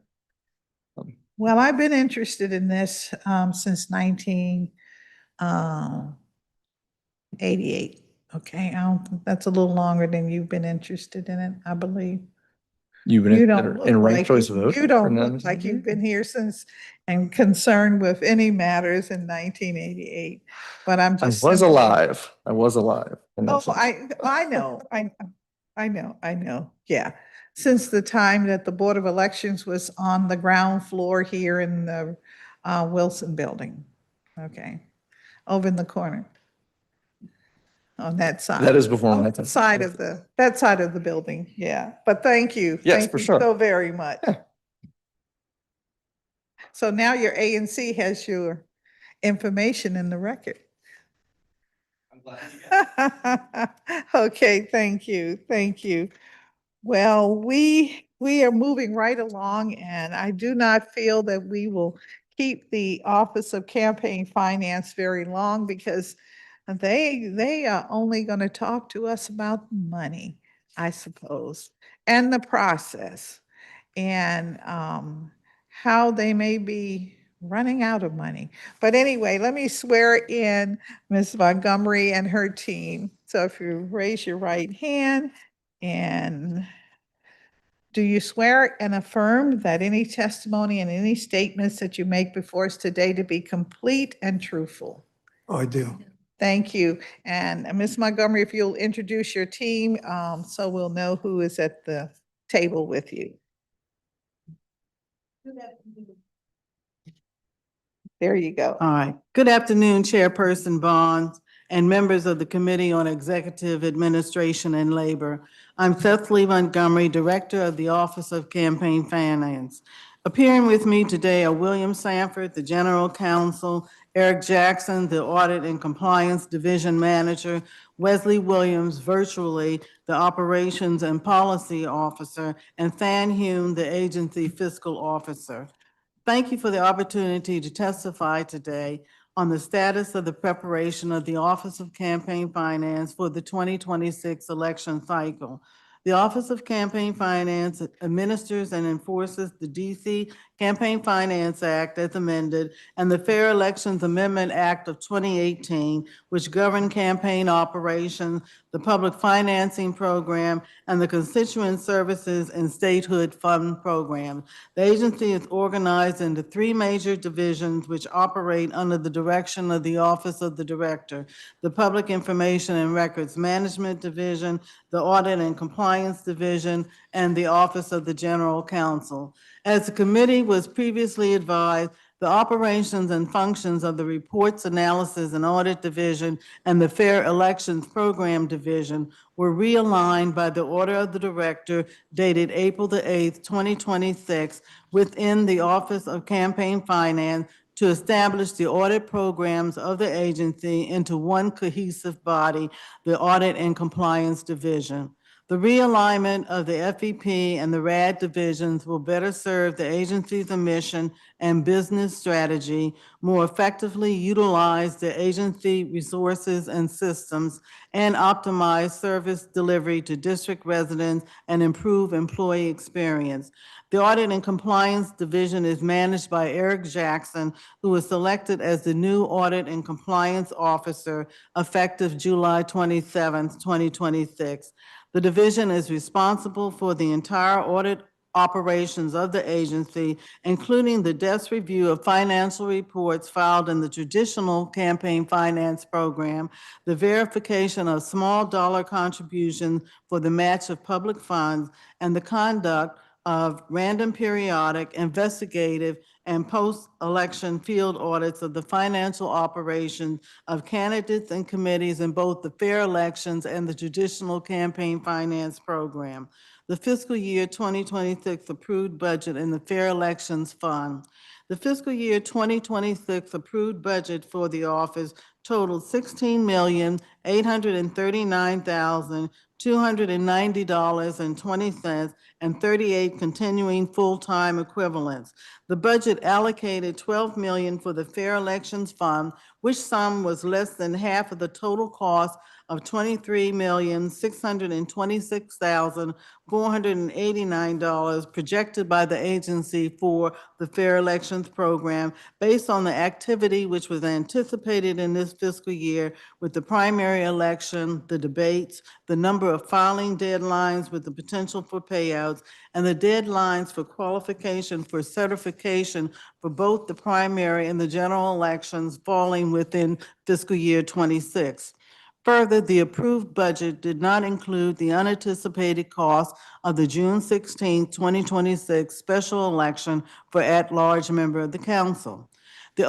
Well, I've been interested in this since 1988. Okay, that's a little longer than you've been interested in it, I believe. You Unit that don't are look in ranked like, choice vote? you don't or look not? like you've been here since and concerned with any matters in 1988. But I'm I just. was simply- alive. I was alive. in that Oh, sense. I know, I know, yeah. Since the time that the Board of Elections was on the ground floor here in the Wilson Building. Okay, over in the corner. On that side. That is before On my that time. side of that side of the building, yeah. But thank you. Yes, Thank for you sure. so very much. Yeah. So now your ANC has your information in the record. I'm glad you Okay, thank you, thank you. Well, we are moving right along, and I do not feel that we will keep the Office of Campaign Finance very long because they are only going to talk to us about money, I suppose, and the process, and how they may be running out of money. But anyway, let me swear in Ms. Montgomery and her team. So if you raise your right hand, and do you swear and affirm that any testimony and any statements that you make before us today to be complete and truthful? I do. Thank you. And Ms. Montgomery, if you'll introduce your team, so we'll know who is at the table with you. There you go. All right. Good afternoon, Chairperson Bonds and members of the Committee on Executive Administration and Labor. I'm Cecily Montgomery, Director of the Office of Campaign Finance. Appearing with me today are William Sanford, the General Counsel, Eric Jackson, the Audit and Compliance Division Manager, Wesley Williams, virtually, the Operations and Policy Officer, and Than Hume, the Agency Fiscal Officer. Thank you for the opportunity to testify today on the status of the preparation of the Office of Campaign Finance for the 2026 election cycle. The Office of Campaign Finance administers and enforces the DC Campaign Finance Act as amended and the Fair Elections Amendment Act of 2018, which govern campaign operations, the public financing program, and the constituent services and statehood fund program. The agency is organized into three major divisions which operate under the direction of the Office of the Director: the Public Information and Records Management Division, the Audit and Compliance Division, and the Office of the General Counsel. As the committee was previously advised, the operations and functions of the Reports, Analysis, and Audit Division and the Fair Elections Program Division were realigned by the order of the Director dated April the 8th, 2026, within the Office of Campaign Finance to establish the audit programs of the agency into one cohesive body, the Audit and Compliance Division. The realignment of the FEP and the RAD divisions will better serve the agency's mission and business strategy, more effectively utilize the agency resources and systems, and optimize service delivery to district residents and improve employee experience. The Audit and Compliance Division is managed by Eric Jackson, who was selected as the new Audit and Compliance Officer effective July 27th, 2026. The division is responsible for the entire audit operations of the agency, including the desk review of financial reports filed in the traditional campaign finance program, the verification of small dollar contributions for the match of public funds, and the conduct of random periodic, investigative, and post-election field audits of the financial operations of candidates and committees in both the fair elections and the traditional campaign finance program. The fiscal year 2026 approved budget in the Fair Elections Fund. The fiscal year 2026 approved budget for the office totaled $16,839,290.20 and 38 continuing full-time equivalents. The budget allocated $12 million for the Fair Elections Fund, which sum was less than half of the total cost of $23,626,489 projected by the agency for the Fair Elections Program based on the activity which was anticipated in this fiscal year with the primary election, the debates, the number of filing deadlines with the potential for payouts, and the deadlines for qualification for certification for both the primary and the general elections falling within fiscal year 26. Further, the approved budget did not include the unanticipated cost of the June 16, 2026 special election for at-large member of the council. The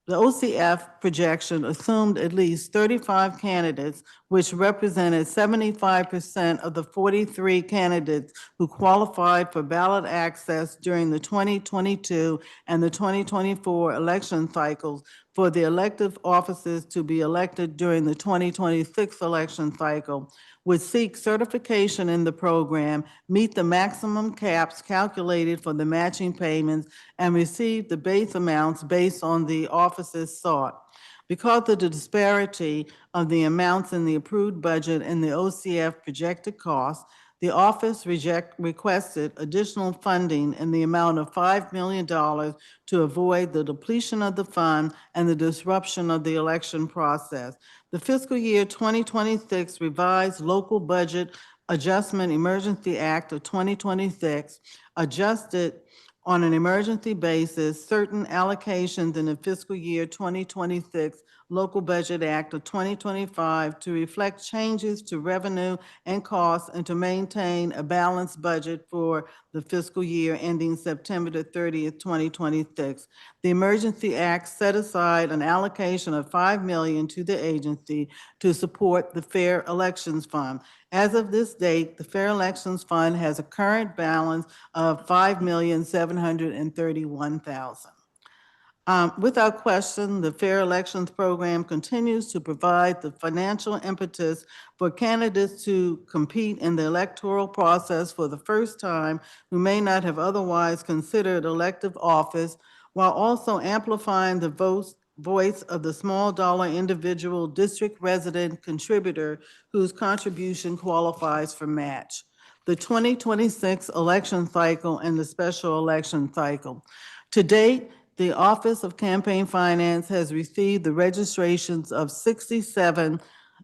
OCF projection assumed at least 35 candidates, which represented 75% of the 43 candidates who qualified for ballot access during the 2022 and the 2024 election cycles for the elective offices to be elected during the 2026 election cycle, would seek certification in the program, meet the maximum caps calculated for the matching payments, and receive the base amounts based on the offices sought. Because of the disparity of the amounts in the approved budget and the OCF projected costs, the office requested additional funding in the amount of $5 million to avoid the depletion of the fund and the disruption of the election process. The fiscal year 2026 revised local budget adjustment emergency act of 2026 adjusted on an emergency basis certain allocations in the fiscal year 2026 Local Budget Act of 2025 to reflect changes to revenue and costs and to maintain a balanced budget for the fiscal year ending September the 30th, 2026. The Emergency Act set aside an allocation of $5 million to the agency to support the Fair Elections Fund. As of this date, the Fair Elections Fund has a current balance of $5,731,000. Without question, the Fair Elections Program continues to provide the financial impetus for candidates to compete in the electoral process for the first time who may not have otherwise considered elective office, while also amplifying the voice of the small dollar individual district resident contributor whose contribution qualifies for match. The 2026 election cycle and the special election cycle. To date, the Office of Campaign Finance has received the registrations of 67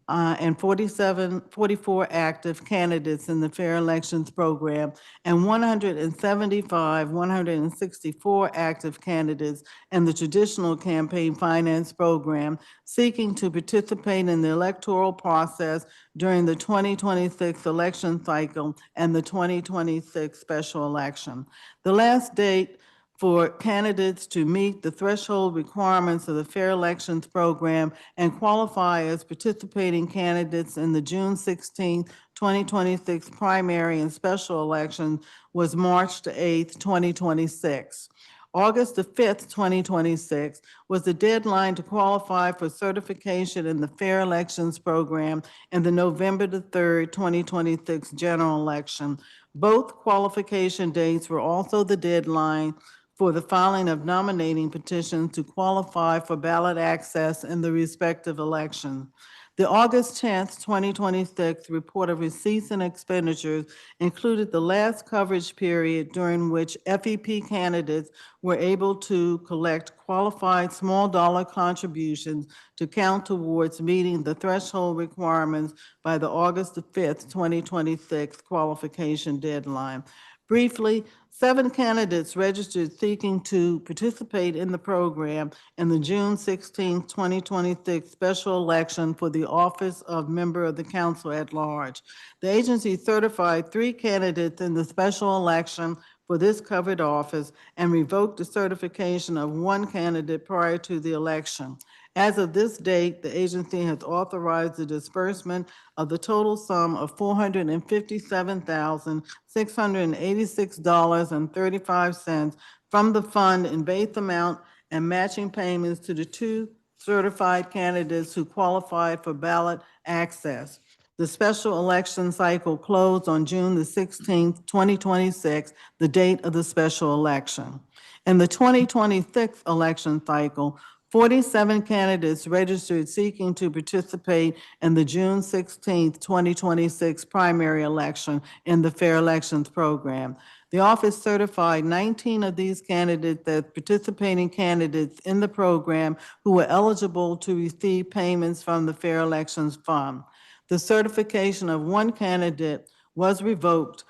and 44 active candidates in the Fair Elections Program and 164 active candidates in the traditional campaign finance program seeking to participate in the electoral process during the 2026 election cycle and the 2026 special election. The last date for candidates to meet the threshold requirements of the Fair Elections Program and qualify as participating candidates in the June 16, 2026 primary and special election was March the 8th, 2026. August the 5th, 2026 was the deadline to qualify for certification in the Fair Elections Program in the November the 3rd, 2026 general election. Both qualification dates were also the deadline for the filing of nominating petitions to qualify for ballot access in the respective election. The August 10th, 2026 report of receipts and expenditures included the last coverage period during which FEP candidates were able to collect qualified small dollar contributions to count towards meeting the threshold requirements by the August the 5th, 2026 qualification deadline. Briefly, 7 candidates registered seeking to participate in the program in the June 16, 2026 special election for the office of member of the council at large. The agency certified 3 candidates in the special election for this covered office and revoked the certification of 1 candidate prior to the election. As of this date, the agency has authorized the disbursement of the total sum of $457,686.35 from the fund in base amount and matching payments to the 2 certified candidates who qualified for ballot access. The special election cycle closed on June the 16th, 2026, the date of the special election. In the 2026 election cycle, 47 candidates registered seeking to participate in the June 16, 2026 primary election in the Fair Elections Program. The office certified 19 of these candidates as participating candidates in the program who were eligible to receive payments from the Fair Elections Fund. The certification of one candidate was revoked.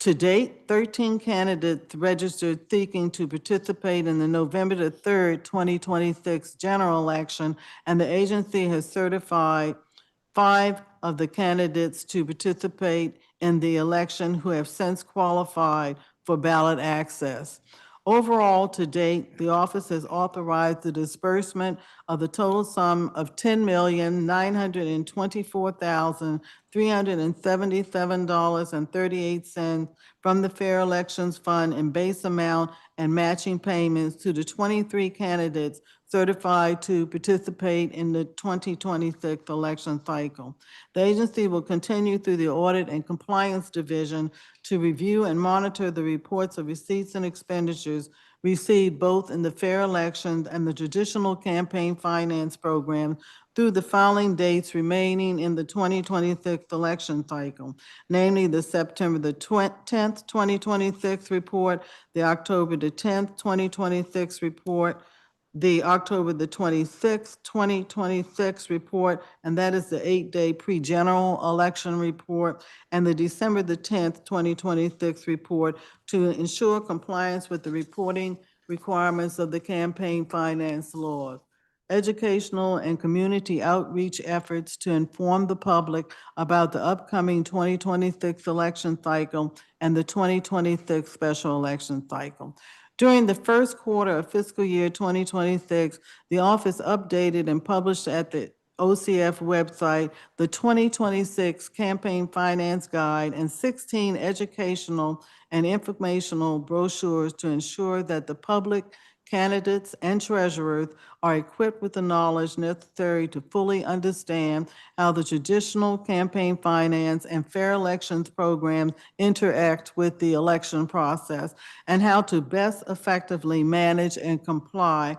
To date, 13 candidates registered seeking to participate in the November the 3rd, 2026 general election, and the agency has certified 5 of the candidates to participate in the election who have since qualified for ballot access. Overall, to date, the office has authorized the disbursement of the total sum of $10,924,377.38 from the Fair Elections Fund in base amount and matching payments to the 23 candidates certified to participate in the 2026 election cycle. The agency will continue through the Audit and Compliance Division to review and monitor the reports of receipts and expenditures received both in the fair elections and the traditional campaign finance program through the filing dates remaining in the 2026 election cycle, namely the September the 10th, 2026 report, the October the 10th, 2026 report, the October the 26th, 2026 report, and that is the 8-day pre-general election report, and the December the 10th, 2026 report to ensure compliance with the reporting requirements of the campaign finance laws. Educational and community outreach efforts to inform the public about the upcoming 2026 election cycle and the 2026 special election cycle. During the first quarter of fiscal year 2026, the office updated and published at the OCF website the 2026 Campaign Finance Guide and 16 educational and informational brochures to ensure that the public, candidates, and treasurers are equipped with the knowledge necessary to fully understand how the traditional campaign finance and fair elections programs interact with the election process and how to best effectively manage and comply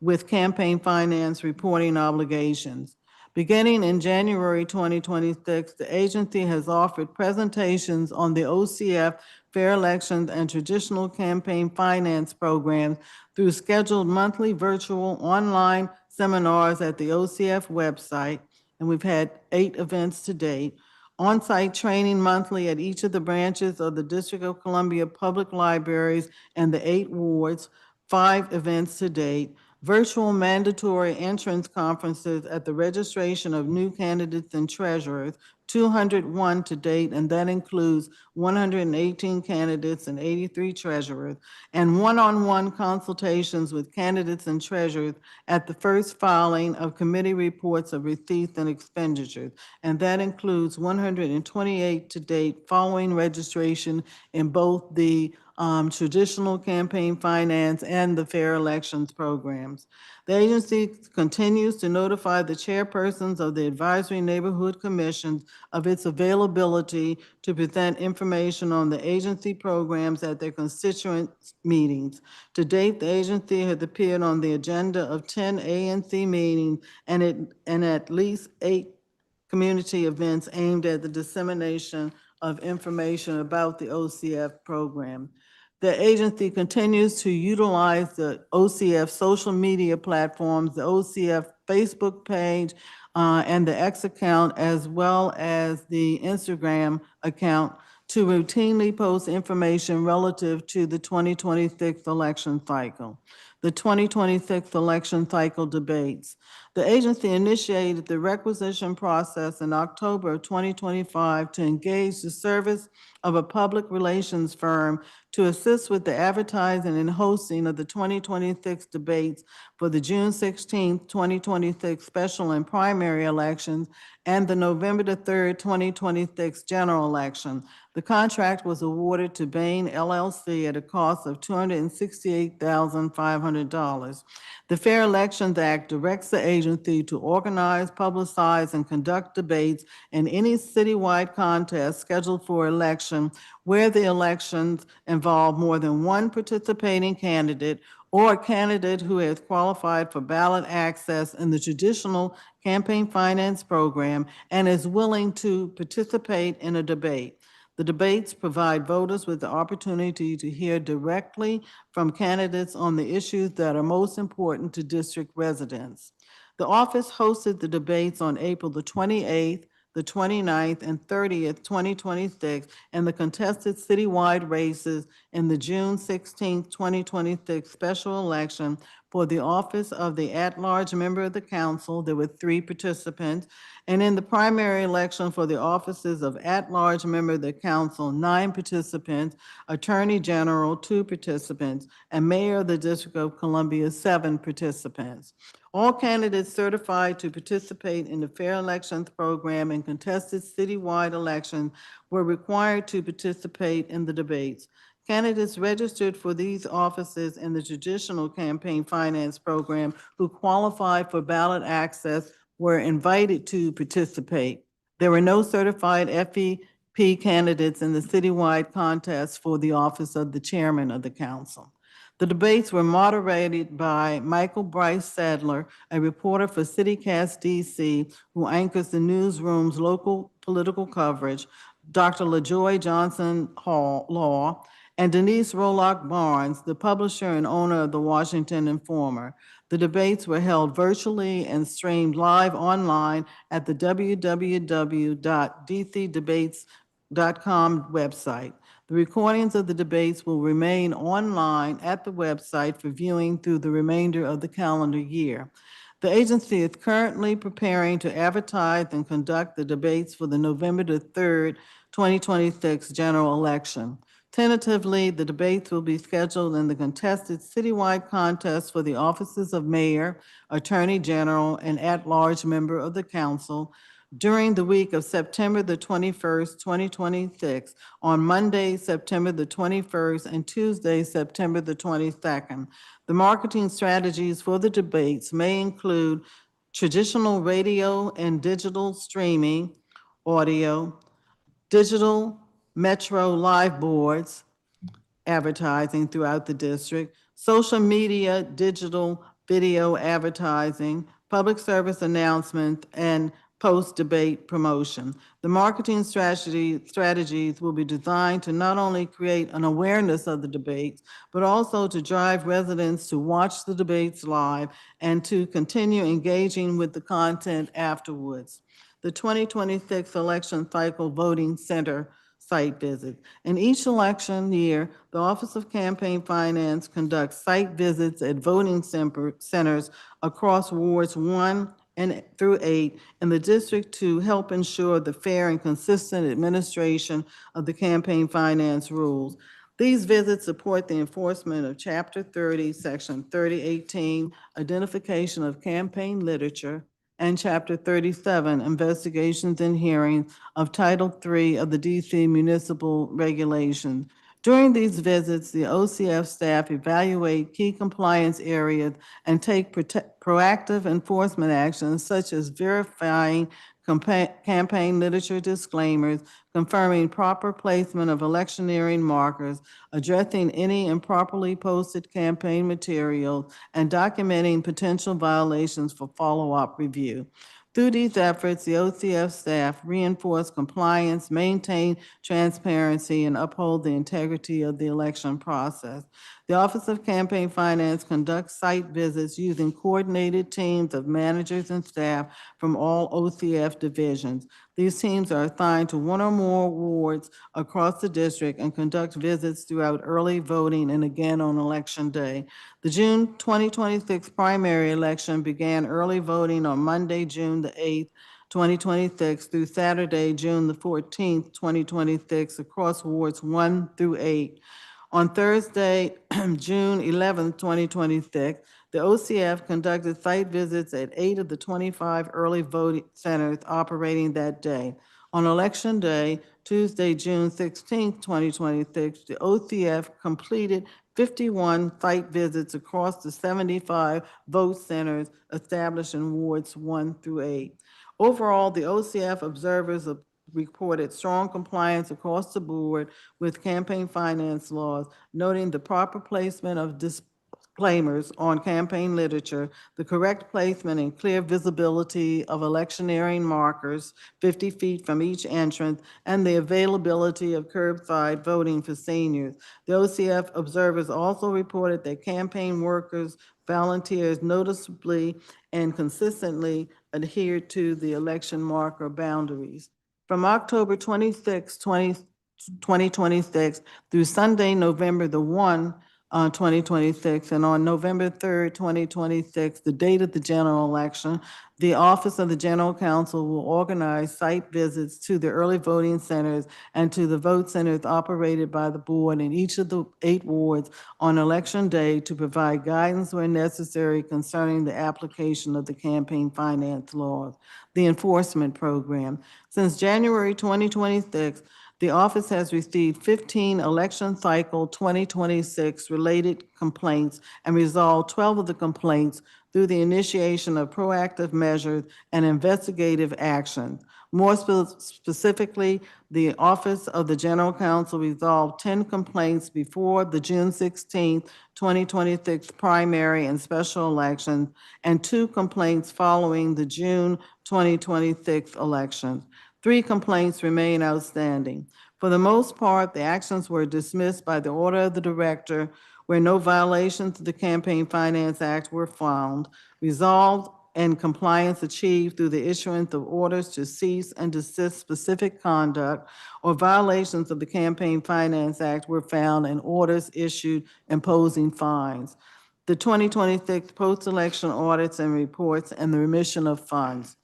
with campaign finance reporting obligations. Beginning in January 2026, the agency has offered presentations on the OCF fair elections and traditional campaign finance programs through scheduled monthly virtual online seminars at the OCF website, and we've had 8 events to date, on-site training monthly at each of the branches of the District of Columbia Public Libraries and the 8 wards, 5 events to date, virtual mandatory entrance conferences at the registration of new candidates and treasurers, 201 to date, and that includes 118 candidates and 83 treasurers, and one-on-one consultations with candidates and treasurers at the first filing of committee reports of receipts and expenditures, and that includes 128 to date following registration in both the traditional campaign finance and the fair elections programs. The agency continues to notify the chairpersons of the advisory neighborhood commissions of its availability to present information on the agency programs at their constituent meetings. To date, the agency has appeared on the agenda of 10 ANC meetings and at least 8 community events aimed at the dissemination of information about the OCF program. The agency continues to utilize the OCF social media platforms, the OCF Facebook page, and the X account, as well as the Instagram account, to routinely post information relative to the 2026 election cycle. The 2026 election cycle debates. The agency initiated the requisition process in October of 2025 to engage the service of a public relations firm to assist with the advertising and hosting of the 2026 debates for the June 16, 2026 special and primary elections and the November the 3rd, 2026 general election. The contract was awarded to Bain LLC at a cost of $268,500. The Fair Elections Act directs the agency to organize, publicize, and conduct debates in any citywide contest scheduled for election where the elections involve more than one participating candidate or a candidate who has qualified for ballot access in the traditional campaign finance program and is willing to participate in a debate. The debates provide voters with the opportunity to hear directly from candidates on the issues that are most important to district residents. The office hosted the debates on April the 28th, the 29th, and 30th, 2026, and the contested citywide races in the June 16th, 2026 special election for the office of the at-large member of the council. There were 3 participants. And in the primary election for the offices of at-large member of the council, 9 participants, attorney general, 2 participants, and mayor of the District of Columbia, 7 participants. All candidates certified to participate in the Fair Elections Program and contested citywide elections were required to participate in the debates. Candidates registered for these offices in the Traditional Campaign Finance Program who qualified for ballot access were invited to participate. There were no certified FEP candidates in the citywide contest for the office of the chairman of the council. The debates were moderated by Michael Bryce Sadler, a reporter for CityCast DC, who anchors the newsroom's local political coverage, Dr. LaJoy Johnson Law, and Denise Rolock Barnes, the publisher and owner of the Washington Informer. The debates were held virtually and streamed live online at the www.dcdebates.com website. The recordings of the debates will remain online at the website for viewing through the remainder of the calendar year. The agency is currently preparing to advertise and conduct the debates for the November the 3rd, 2026 general election. Tentatively, the debates will be scheduled in the contested citywide contest for the offices of mayor, attorney general, and at-large member of the council during the week of September the 21st, 2026, on Monday, September the 21st, and Tuesday, September the 22nd. The marketing strategies for the debates may include traditional radio and digital streaming, audio, digital metro live boards, advertising throughout the district, social media, digital video advertising, public service announcements, and post-debate promotion. The marketing strategies will be designed to not only create an awareness of the debates, but also to drive residents to watch the debates live and to continue engaging with the content afterwards. The 2026 election cycle voting center site visits. In each election year, the Office of Campaign Finance conducts site visits at voting centers across wards 1 through 8 in the district to help ensure the fair and consistent administration of the campaign finance rules. These visits support the enforcement of Chapter 30, Section 3018, identification of campaign literature, and Chapter 37, investigations and hearings of Title III of the DC Municipal Regulations. During these visits, the OCF staff evaluate key compliance areas and take proactive enforcement actions such as verifying campaign literature disclaimers, confirming proper placement of electioneering markers, addressing any improperly posted campaign materials, and documenting potential violations for follow-up review. Through these efforts, the OCF staff reinforce compliance, maintain transparency, and uphold the integrity of the election process. The Office of Campaign Finance conducts site visits using coordinated teams of managers and staff from all OCF divisions. These teams are assigned to one or more wards across the district and conduct visits throughout early voting and again on Election Day. The June 2026 primary election began early voting on Monday, June the 8th, 2026 through Saturday, June the 14th, 2026 across wards 1 through 8. On Thursday, June 11th, 2026, the OCF conducted site visits at 8 of the 25 early voting centers operating that day. On Election Day, Tuesday, June 16th, 2026, the OCF completed 51 site visits across the 75 vote centers established in wards 1 through 8. Overall, the OCF observers reported strong compliance across the board with campaign finance laws, noting the proper placement of disclaimers on campaign literature, the correct placement and clear visibility of electioneering markers 50 feet from each entrance, and the availability of curbside voting for seniors. The OCF observers also reported that campaign workers, volunteers noticeably and consistently adhered to the election marker boundaries. From October 26, 2026 through Sunday, November 2026, and on November 3rd, 2026, the date of the general election, the Office of the General Counsel will organize site visits to the early voting centers and to the vote centers operated by the board in each of the 8 wards on election day to provide guidance where necessary concerning the application of the campaign finance laws. The enforcement program. Since January 2026, the office has received 15 election cycle 2026 related complaints and resolved 12 of the complaints through the initiation of proactive measures and investigative action. More specifically, the Office of the General Counsel resolved 10 complaints before the June 16, 2026 primary and special elections, and 2 complaints following the June 2026 elections. 3 complaints remain outstanding. For the most part, the actions were dismissed by the order of the director where no violations of the Campaign Finance Act were found, resolved, and compliance achieved through the issuance of orders to cease and desist specific conduct, or violations of the Campaign Finance Act were found and orders issued imposing fines. The 2026 post-election audits and reports and the remission of funds.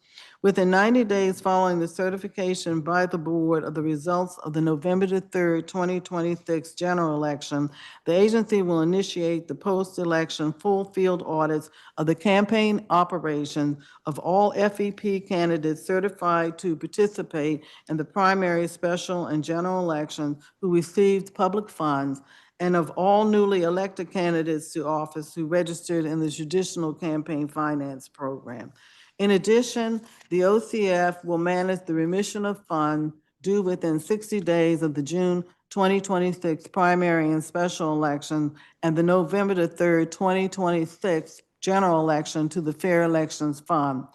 Within 90 days following the certification by the board of the results of the November 3rd, 2026 general election, the agency will initiate the post-election full field audits of the campaign operation of all FEP candidates certified to participate in the primary, special, and general elections who received public funds, and of all newly elected candidates to office who registered in the Traditional Campaign Finance Program. In addition, the OCF will manage the remission of funds due within 60 days of the June 2026 primary and special election and the November 3rd, 2026 general election to the Fair Elections Fund.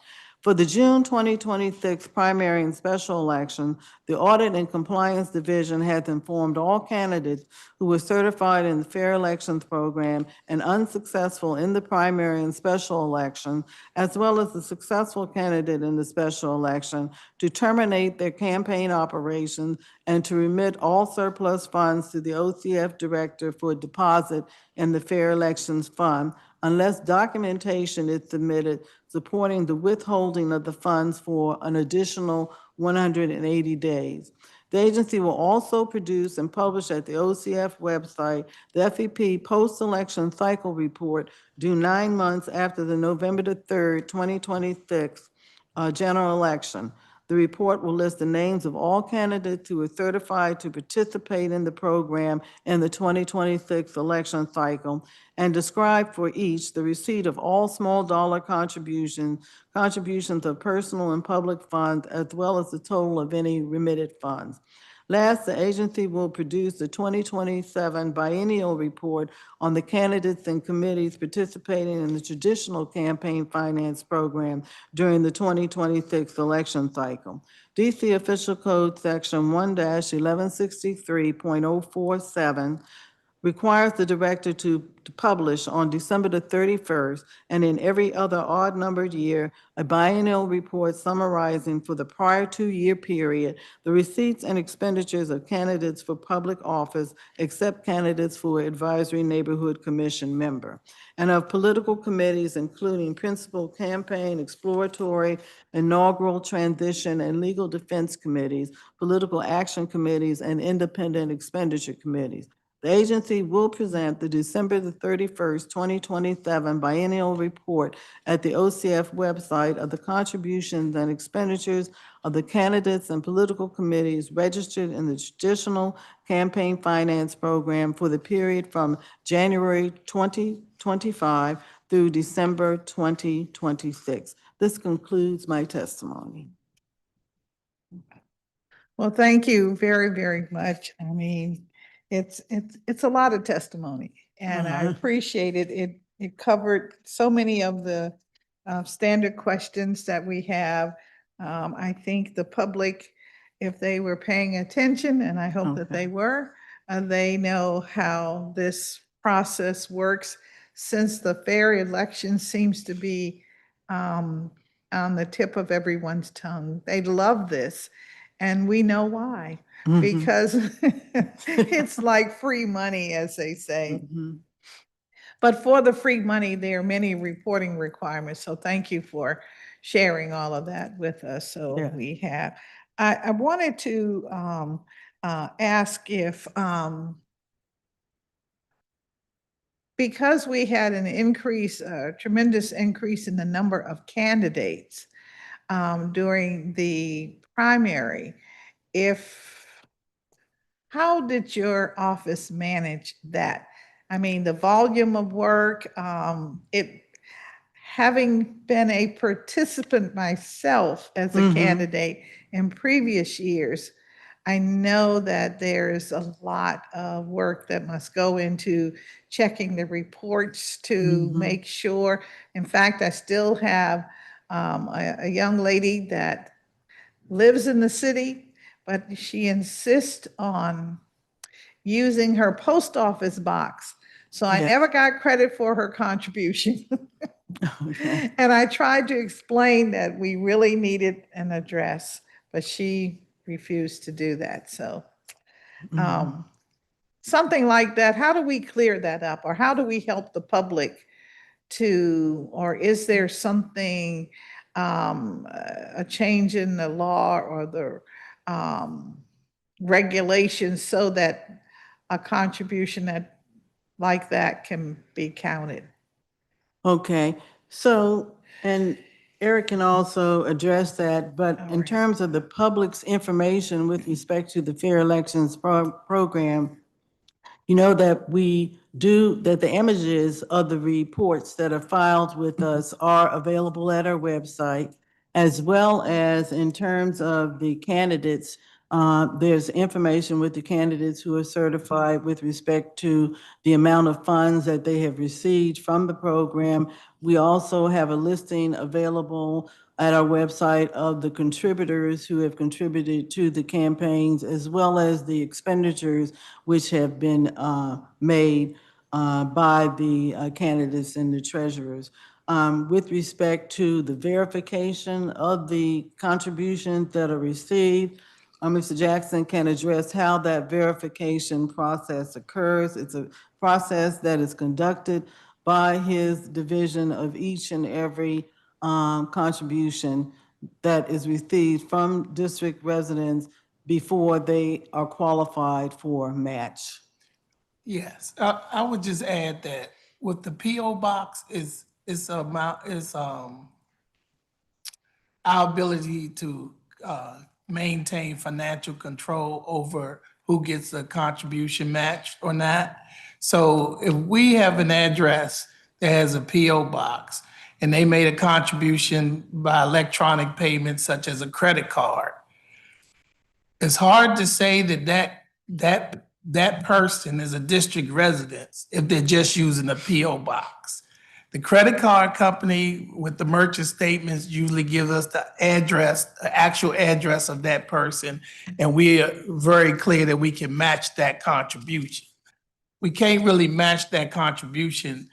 For the June 2026 primary and special election, the Audit and Compliance Division has informed all candidates who were certified in the Fair Elections Program and unsuccessful in the primary and special election, as well as the successful candidate in the special election, to terminate their campaign operations and to remit all surplus funds to the OCF Director for deposit in the Fair Elections Fund, unless documentation is submitted supporting the withholding of the funds for an additional 180 days. The agency will also produce and publish at the OCF website the FEP post-election cycle report due 9 months after the November 3rd, 2026 general election. The report will list the names of all candidates who are certified to participate in the program in the 2026 election cycle and describe for each the receipt of all small dollar contributions of personal and public funds, as well as the total of any remitted funds. Last, the agency will produce the 2027 biennial report on the candidates and committees participating in the traditional campaign finance program during the 2026 election cycle. DC Official Code Section 1-1163.047 requires the director to publish on December 31st and in every other odd-numbered year a biennial report summarizing for the prior 2-year period the receipts and expenditures of candidates for public office, except candidates for advisory neighborhood commission member, and of political committees including principal campaign, exploratory, inaugural, transition, and legal defense committees, political action committees, and independent expenditure committees. The agency will present the December 31st, 2027 biennial report at the OCF website of the contributions and expenditures of the candidates and political committees registered in the Traditional Campaign Finance Program for the period from January 2025 through December 2026. This concludes my testimony. Well, thank you very, very much. I mean, it's a lot of testimony, and I appreciate it. it covered so many of the standard questions that we have. I think the public, if they were paying attention, and I hope that Okay. they were, they know how this process works. Since the fair election seems to be on the tip of everyone's tongue, they love this, and we know why. Mhm. Because it's like free money, as they say. Mhm. But for the free money, there are many reporting requirements. So thank you for sharing all of that with us. So Yeah. we have, I wanted to ask if, because we had an increase, a tremendous increase in the number of candidates during the primary, how did your office manage that? I mean, the volume of work, having been a participant myself as a Mhm. candidate in previous years, I know that there's a lot of work that must go into checking the reports to Mhm. make sure. In fact, I still have a young lady that lives in the city, but she insists on using her post office box. So I Yeah. never got credit for her contribution. Okay. And I tried to explain that we really needed an address, but she refused to do that. So Mhm. something like that, how do we clear that up? Or how do we help the public to, or is there something, a change in the law or the regulations so that a contribution like that can be counted? Okay, so, and Eric can also address that, but All in right. terms of the public's information with respect to the Fair Elections program, you know that that the images of the reports that are filed with us are available at our website, as well as in terms of the candidates, there's information with the candidates who are certified with respect to the amount of funds that they have received from the program. We also have a listing available at our website of the contributors who have contributed to the campaigns, as well as the expenditures which have been made by the candidates and the treasurers. With respect to the verification of the contributions that are received, Mr. Jackson can address how that verification process occurs. It's a process that is conducted by his division of each and every contribution that is received from district residents before they are qualified for match. Yes, I would just add that with the PO box is our ability to maintain financial control over who gets a contribution match or not. So if we have an address that has a PO box and they made a contribution by electronic payment such as a credit card, it's hard to say that person is a district resident if they're just using a PO box. The credit card company with the merchant statements usually gives us the address, the actual address of that person, and we are very clear that we can match that contribution. We can't really match that contribution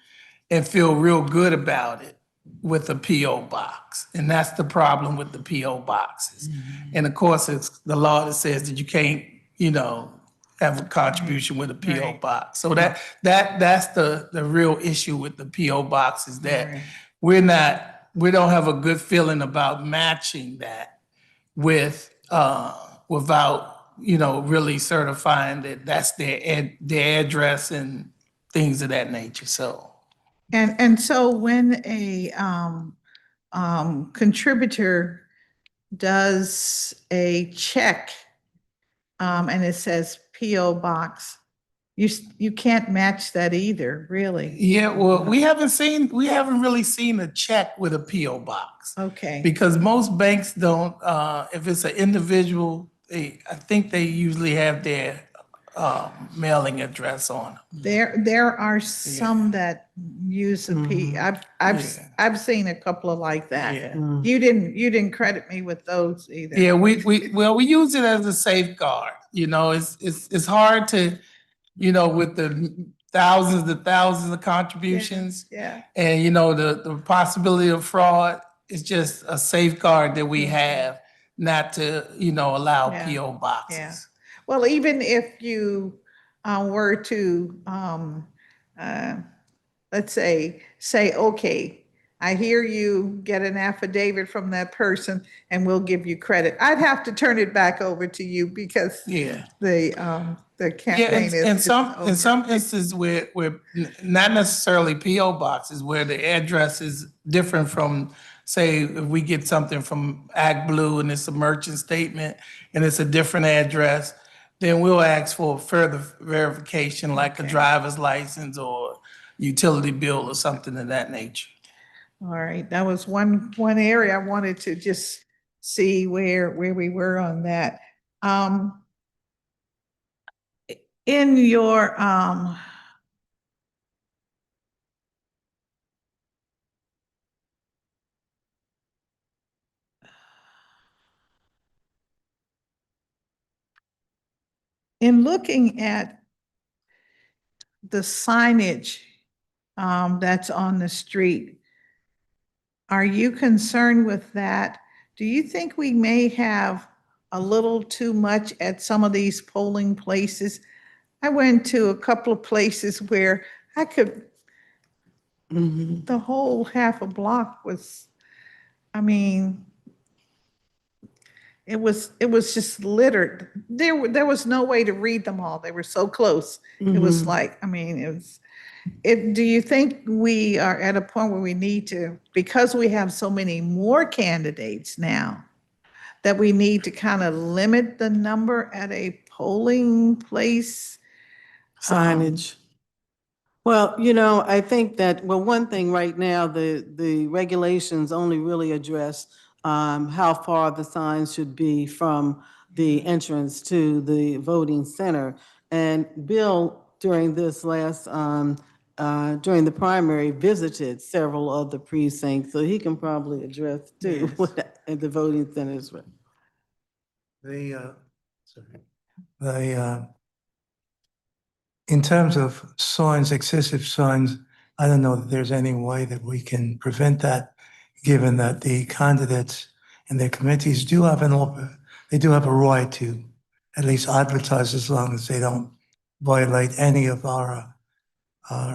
and feel real good about it with a PO box. And that's the problem with the PO boxes. And of course, it's the law that says that you can't, have a contribution with a PO Right. box. So that's the real issue with the PO box is that Right. we don't have a good feeling about matching that with without really certifying that that's their address and things of that nature. So And so when a contributor does a check and it says PO box, you can't match that either, really. yeah, well, we haven't really seen a check with a PO box Okay. because most banks don't. If it's an individual, I think they usually have their mailing address on them. There are some that use a P. Yeah. I've seen a couple of like that. Yeah. You didn't credit me with those either. Yeah, we use it as a safeguard. You know, it's hard to, you know, with the thousands of contributions. Yeah. And, you know, the possibility of fraud is just a safeguard that we have not to, you know, allow Yeah. PO boxes. Well, even if you were to, let's say, okay, I hear you get an affidavit from that person and we'll give you credit. I'd have to turn it back over to you because Yeah. the Yeah, campaign is in is some over. instances where not necessarily PO boxes where the address is different from, say, if we get something from Act Blue and it's a merchant statement and it's a different address, then we'll ask for further verification like a Okay. driver's license or utility bill or something of that nature. All right, that was one area I wanted to just see where we were on that. In your in looking at the signage that's on the street, are you concerned with that? Do you think we may have a little too much at some of these polling places? I went to a couple of places where I could, the whole half a block was, I mean, it was just littered. There was no way to read them all. They were so close. It was like, I mean, do you think we are at a point where we need to, because we have so many more candidates now, that we need to kind of limit the number at a polling place? Signage. Well, I think that, well, one thing right now, the regulations only really address how far the signs should be from the entrance to the voting center. And Bill, during this last, during the primary, visited several of the precincts, so he can probably address too, Yes. what at the voting centers. In terms of signs, excessive signs, I don't know that there's any way that we can prevent that, given that the candidates and their committees do have they do have a right to at least advertise as long as they don't violate any of our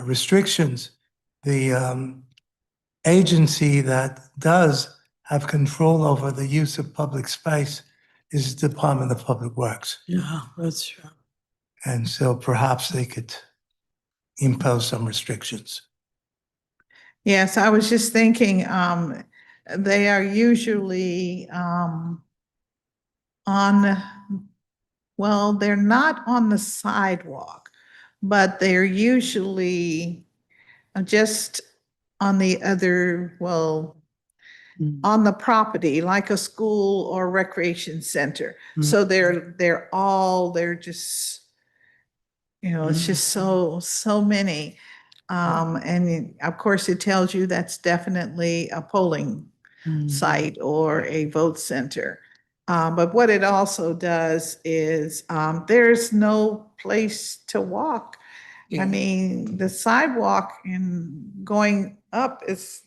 restrictions. The agency that does have control over the use of public space is the Department of Public Works. Yeah, that's true. And so perhaps they could impose some restrictions. Yes, I was just thinking, they are usually well, they're not on the sidewalk, but they're usually just on the other, well, on the property, like a school or recreation center. So they're just, it's just so many. And of course, it tells you that's definitely a polling site or a vote center. But what it also does is there's no place to walk. I mean, the sidewalk and going up is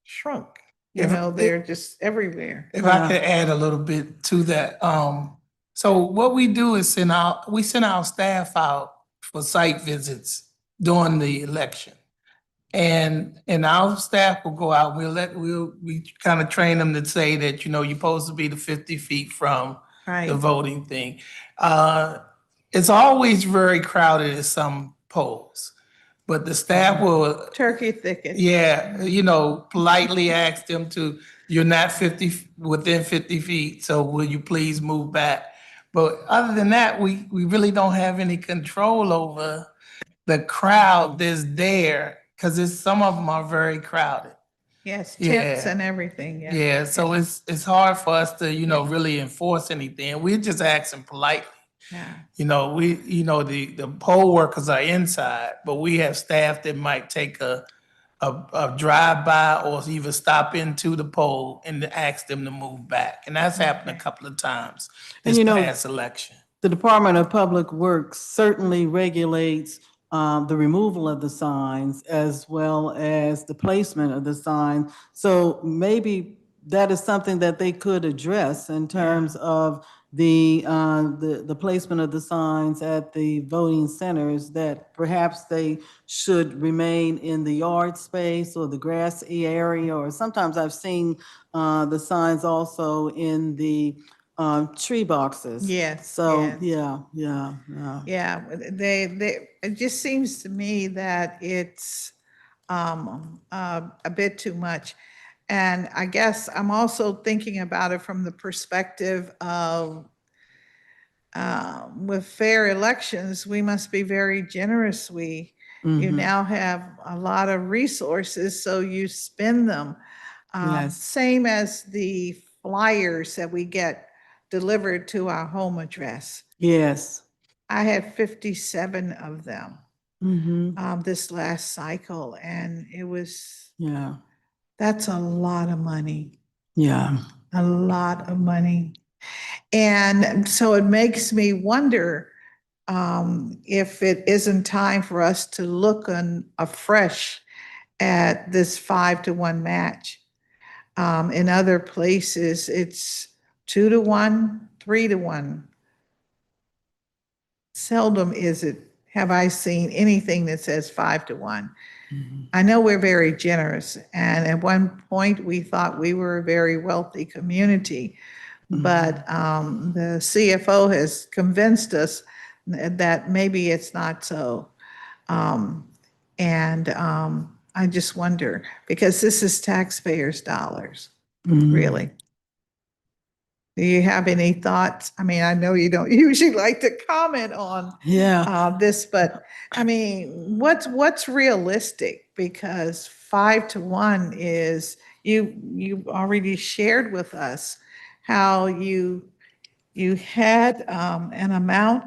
shrunk. They're just everywhere. If I could add a little bit to that, so what we do is send our staff out for site visits during the election. And our staff will go out, we kind of train them to say that, you're supposed to be the 50 feet from Right. the voting thing. It's always very crowded at some polls, but the staff will, Turkey thicket. yeah, politely ask them you're not within 50 feet, so will you please move back? But other than that, we really don't have any control over the crowd that's there, because some of them are very crowded. Yes, tents Yeah. and everything, yeah. Yeah, so it's hard for us to, really enforce anything. We're just asking politely. Yeah. The poll workers are inside, but we have staff that might take a drive-by or even stop into the poll and to ask them to move back. And that's happened a couple of times And this you know, past election. the Department of Public Works certainly regulates the removal of the signs as well as the placement of the sign. So maybe that is something that they could address in terms of the placement of the signs at the voting centers, that perhaps they should remain in the yard space or the grassy area, or sometimes I've seen the signs also in the tree boxes. Yes, So, yes. yeah. Yeah, it just seems to me that it's a bit too much. And I guess I'm also thinking about it from the perspective of with fair elections, we must be very generous. You now have a lot of resources, so you spend them. Yes. Same as the flyers that we get delivered to our home address. Yes. I had 57 of them Mm-hmm. this last cycle, and Yeah. that's a lot of money, Yeah. a lot of money. And so it makes me wonder if it isn't time for us to look afresh at this 5-to-1 match. In other places, it's 2-to-1, 3-to-1. Seldom have I seen anything that says 5-to-1. I know we're very generous, and at one point we thought we were a very wealthy community, but the CFO has convinced us that maybe it's not so. And I just wonder, because this is taxpayers' dollars, really. Do you have any thoughts? I mean, I know you don't usually like to comment on this, but I mean, what's realistic? Because 5-to-1 is, you already shared with us how you had an amount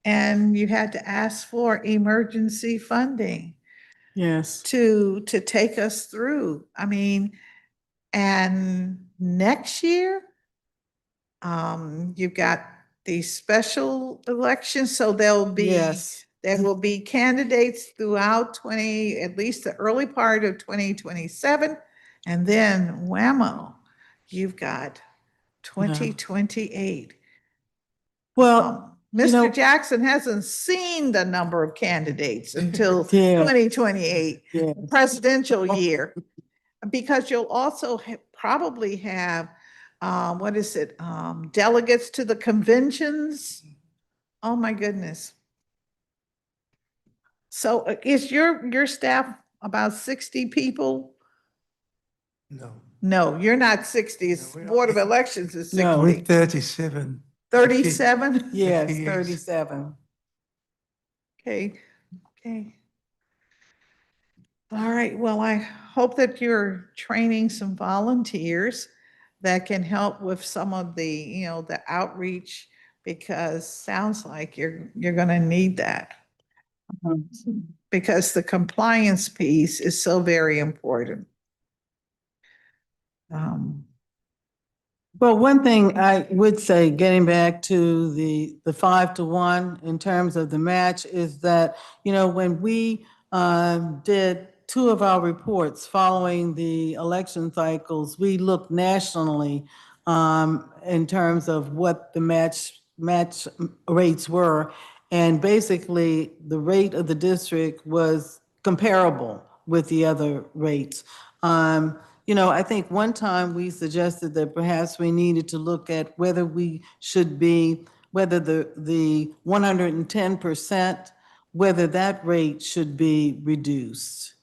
and you had to ask for emergency funding Yes. to take us through. I mean, and next year, you've got these special elections, so there will be candidates throughout at least the early part of 2027, and then whammo, you've got 2028. Well, Mr. Jackson hasn't seen the number of candidates until Yeah. 2028, Yeah. presidential year, because you'll also probably have, delegates to the conventions. Oh, my goodness. So is your staff about 60 people? No. No, you're not 60. It's No, we don't. Board of Elections is 60. No. We're 37. 37? Yes, 58. 37. Okay, okay. All right, well, I hope that you're training some volunteers that can help with some of the outreach, because sounds like you're gonna need that. Because the compliance piece is so very important. Well, one thing I would say, getting back to the 5-to-1 in terms of the match, is that, when we did two of our reports following the election cycles, we looked nationally in terms of what the match rates were. And basically, the rate of the district was comparable with the other rates. I think one time we suggested that perhaps we needed to look at whether the 110%, whether that rate should be reduced.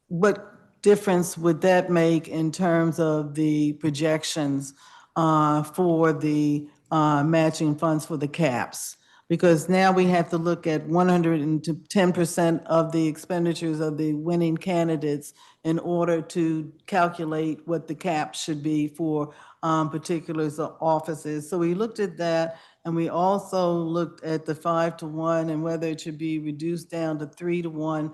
What difference would that make in terms of the projections for the matching funds for the caps? Because now we have to look at 110% of the expenditures of the winning candidates in order to calculate what the cap should be for particular offices. So we looked at that, and we also looked at the 5-to-1 and whether it should be reduced down to 3-to-1.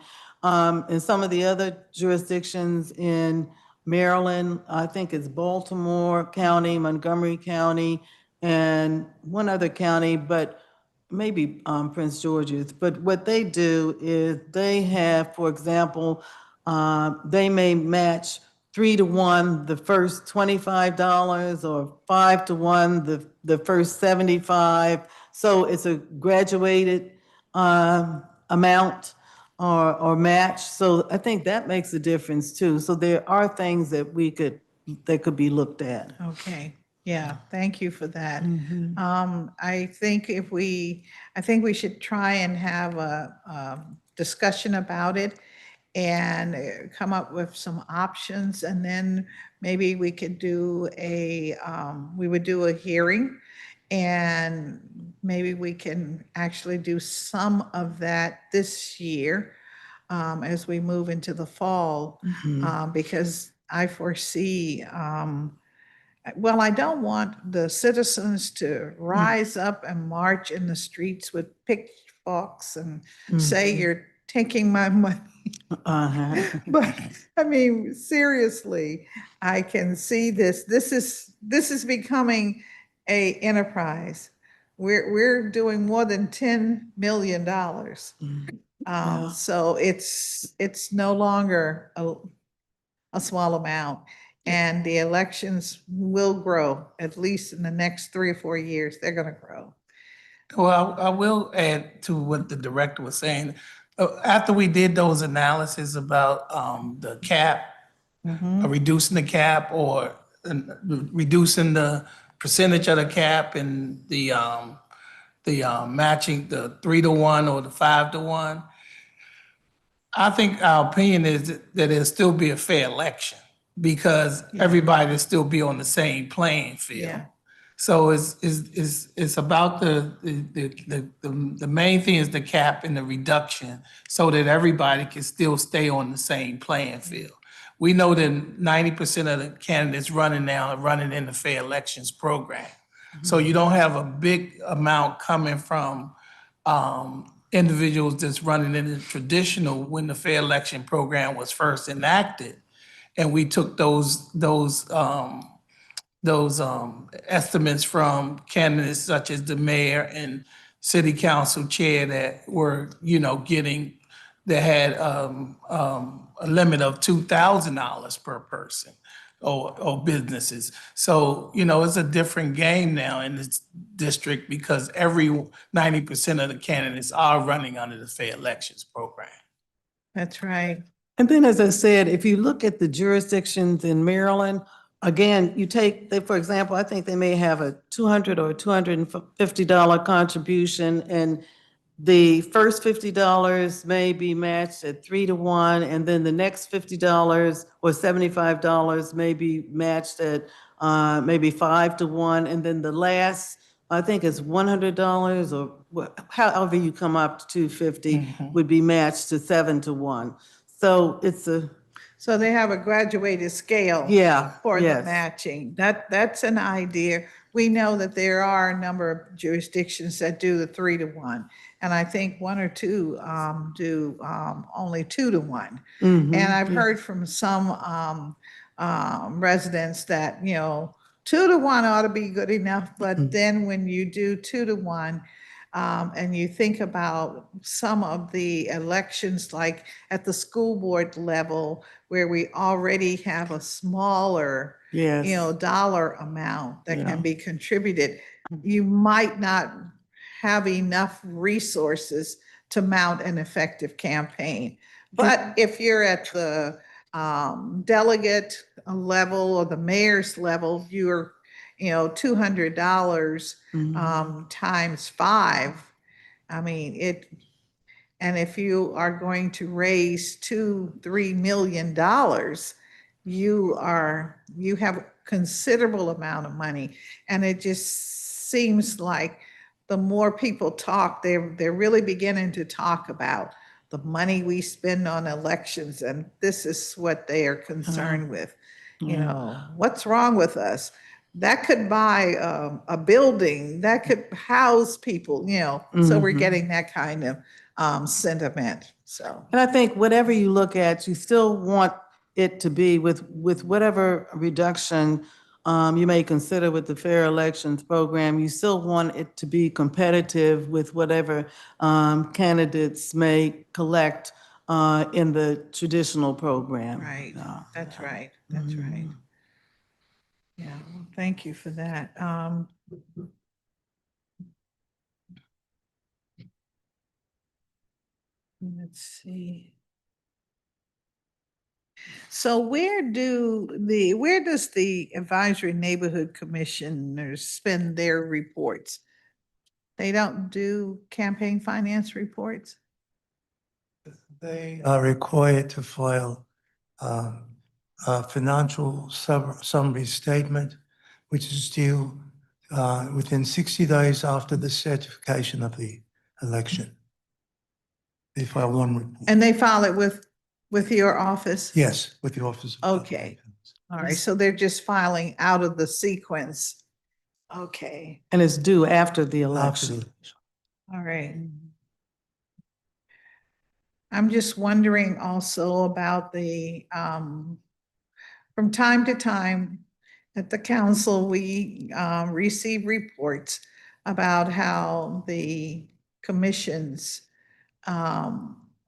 In some of the other jurisdictions in Maryland, I think it's Baltimore County, Montgomery County, and one other county, but maybe Prince George's. But what they do is they have, for example, they may match 3-to-1 the first $25 or 5-to-1 the first 75. So it's a graduated amount or match. So I think that makes a difference too. So there are things that that could be looked at. Okay, yeah, thank you for that. I think I think we should try and have a discussion about it and come up with some options, and then maybe we could do we would do a hearing, and maybe we can actually do some of that this year as we move into the fall, because I foresee, well, I don't want the citizens to rise up and march in the streets with pitchforks and say, you're taking my money. But I mean, seriously, I can see this. This is becoming a enterprise. We're doing more than $10 million. So it's no longer a small amount. And the elections will grow, at least in the next 3 or 4 years, they're gonna grow. Well, I will add to what the director was saying. After we did those analysis about the cap, reducing the cap or reducing the percentage of the cap and the matching the 3-to-1 or the 5-to-1, I think our opinion is that it'll still be a fair election because everybody will still be on the same playing field. Yeah. So it's about the main thing is the cap and the reduction so that everybody can still stay on the same playing field. We know that 90% of the candidates running now are running in the fair elections program. So you don't have a big amount coming from individuals that's running in the traditional when the fair election program was first enacted. And we took those estimates from candidates such as the mayor and city council chair that were, that had a limit of $2,000 per person or businesses. So, it's a different game now in this district because 90% of the candidates are running under the fair elections program. That's right. And then, as I said, if you look at the jurisdictions in Maryland, again, for example, I think they may have a $200 or $250 contribution, and the first $50 may be matched at 3-to-1, and then the next $50 or $75 may be matched at maybe 5-to-1, and then the last, I think it's $100 or however you come up to $250 would be matched to 7-to-1. So So they have a graduated scale. Yeah, For the yes. matching. That's an idea. We know that there are a number of jurisdictions that do the 3-to-1. And I think 1 or 2 do only 2-to-1. And I've heard from some residents that, 2-to-1 ought to be good enough. But then when you do 2-to-1, and you think about some of the elections, like at the school board level, where we already have a smaller, dollar amount that can be contributed, you might not have enough resources to mount an effective campaign. But if you're at the delegate level or the mayor's level, you're $200 times 5. I mean, and if you are going to raise $2-3 million, you have considerable amount of money. And it just seems like the more people talk, they're really beginning to talk about the money we spend on elections, and this is what they are concerned with. You know, what's wrong with us? That could buy a building, that could house people, you know, so we're getting that kind of sentiment, so. And I think whatever you look at, you still want it to be with whatever reduction you may consider with the fair elections program, you still want it to be competitive with whatever candidates may collect in the traditional program. Right, that's right, that's right. Yeah, well, thank you for that. Let's see. So where does the advisory neighborhood commissioners spend their reports? They don't do campaign finance reports? They are required to file a financial summary statement, which is due within 60 days after the certification of the election. They file one report. And they file it with your office? Yes, with the Office of Public Okay. Accounts. All right, so they're just filing out of the sequence. Okay, And it's due after the After the election. election. all right. I'm just wondering also about from time to time at the council, we receive reports about how the commissions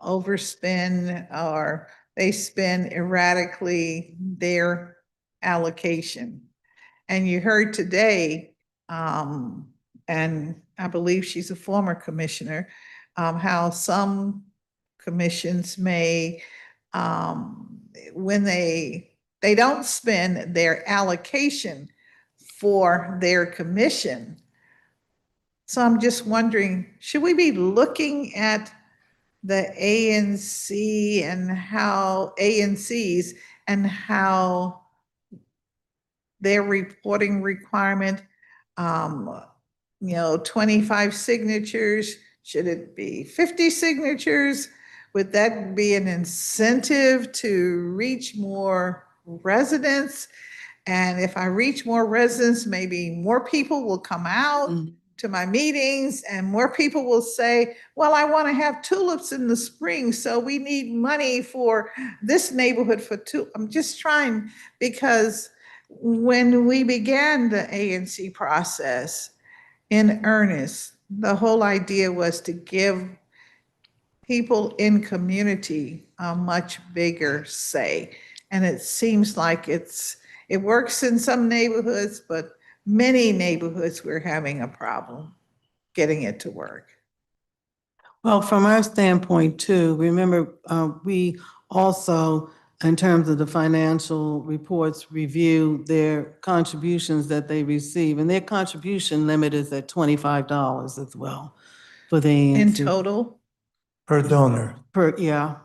overspend or they spend erratically their allocation. And you heard today, and I believe she's a former commissioner, how some commissions may, when they don't spend their allocation for their commission. So I'm just wondering, should we be looking at the ANC and how ANCs and how their reporting requirement, you know, 25 signatures, should it be 50 signatures? Would that be an incentive to reach more residents? And if I reach more residents, maybe more people will come out to my meetings and more people will say, well, I want to have tulips in the spring, so we need money for this neighborhood for tulips. I'm just trying, because when we began the ANC process in earnest, the whole idea was to give people in community a much bigger say. And it seems like it works in some neighborhoods, but many neighborhoods we're having a problem getting it to work. Well, from our standpoint too, remember, we also, in terms of the financial reports, review their contributions that they receive. And their contribution limit is at $25 as well for the ANC. In total, Per donor, Yeah.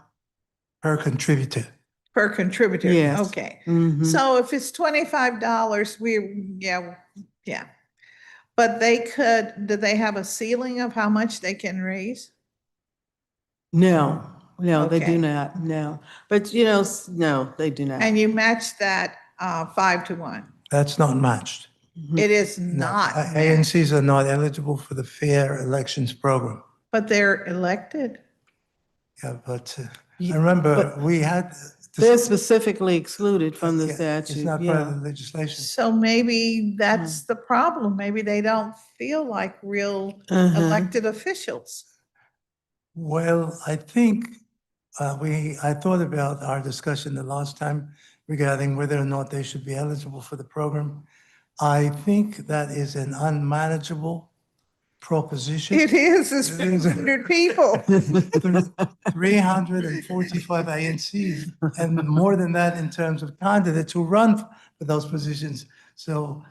per contributor. per contributor? Yes. Okay. Mhm. So if it's $25, yeah. But do they have a ceiling of how much they can raise? No, they Okay. do not, no. But, no, they do not. And you match that 5-1. That's not matched. It is No, not matched, ANCs are not eligible for the fair elections program. but they're elected. Yeah, but Ye- I remember but we had. They're specifically excluded from the Yeah, statute. It's not part of Yeah. the legislation. So maybe that's the problem. Maybe they don't feel like real elected officials. Well, I think I thought about our discussion the last time regarding whether or not they should be eligible for the program. I think that is an unmanageable proposition. It is, it's It is. 100 people. 345 ANCs and more than that in terms of candidates who run for those positions. So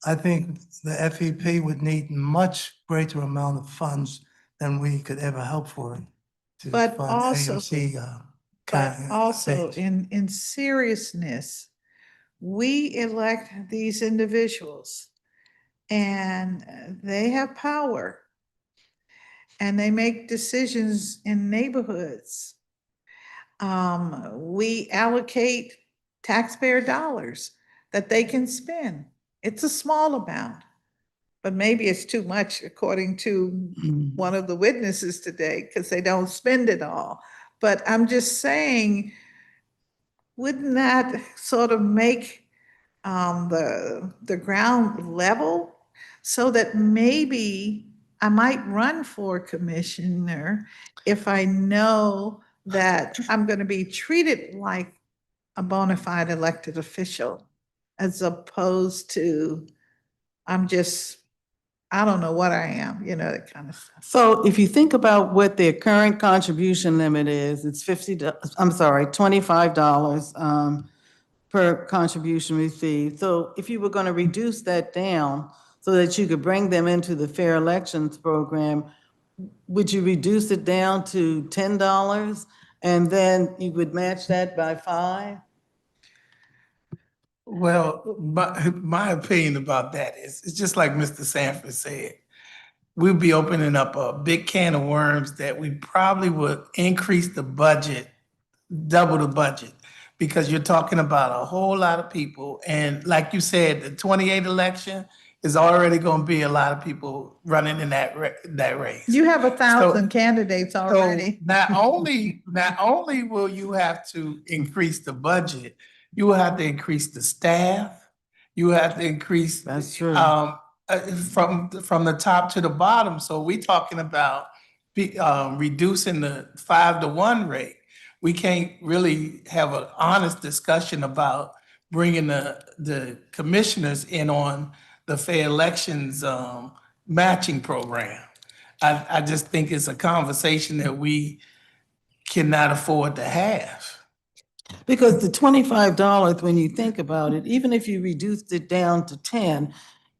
I think the FEP would need much greater amount of funds than we could ever hope for to But fund also- AMC. But also, campaigns. in seriousness, we elect these individuals and they have power. and they make decisions in neighborhoods. We allocate taxpayer dollars that they can spend. It's a small amount, but maybe it's too much according to one of the witnesses today because they don't spend it all. But I'm just saying, wouldn't that sort of make the ground level so that maybe I might run for commissioner if I know that I'm going to be treated like a bona fide elected official, as opposed to I'm just, I don't know what I am, that kind of stuff. So if you think about what their current contribution limit is, it's $25 per contribution received. So if you were going to reduce that down so that you could bring them into the fair elections program, would you reduce it down to $10 and then you would match that by 5? Well, my opinion about that is, it's just like Mr. Sanford said. We'll be opening up a big can of worms that we probably would increase the budget, double the budget, because you're talking about a whole lot of people. And like you said, the 28 election is already going to be a lot of people running in that race. You have 1,000 candidates So already. not only will you have to increase the budget, you will have to increase the staff. You will have to increase. That's true. From the top to the bottom. So we talking about reducing the 5-to-1 rate. We can't really have an honest discussion about bringing the commissioners in on the fair elections matching program. I just think it's a conversation that we cannot afford to have. Because the $25, when you think about it, even if you reduced it down to 10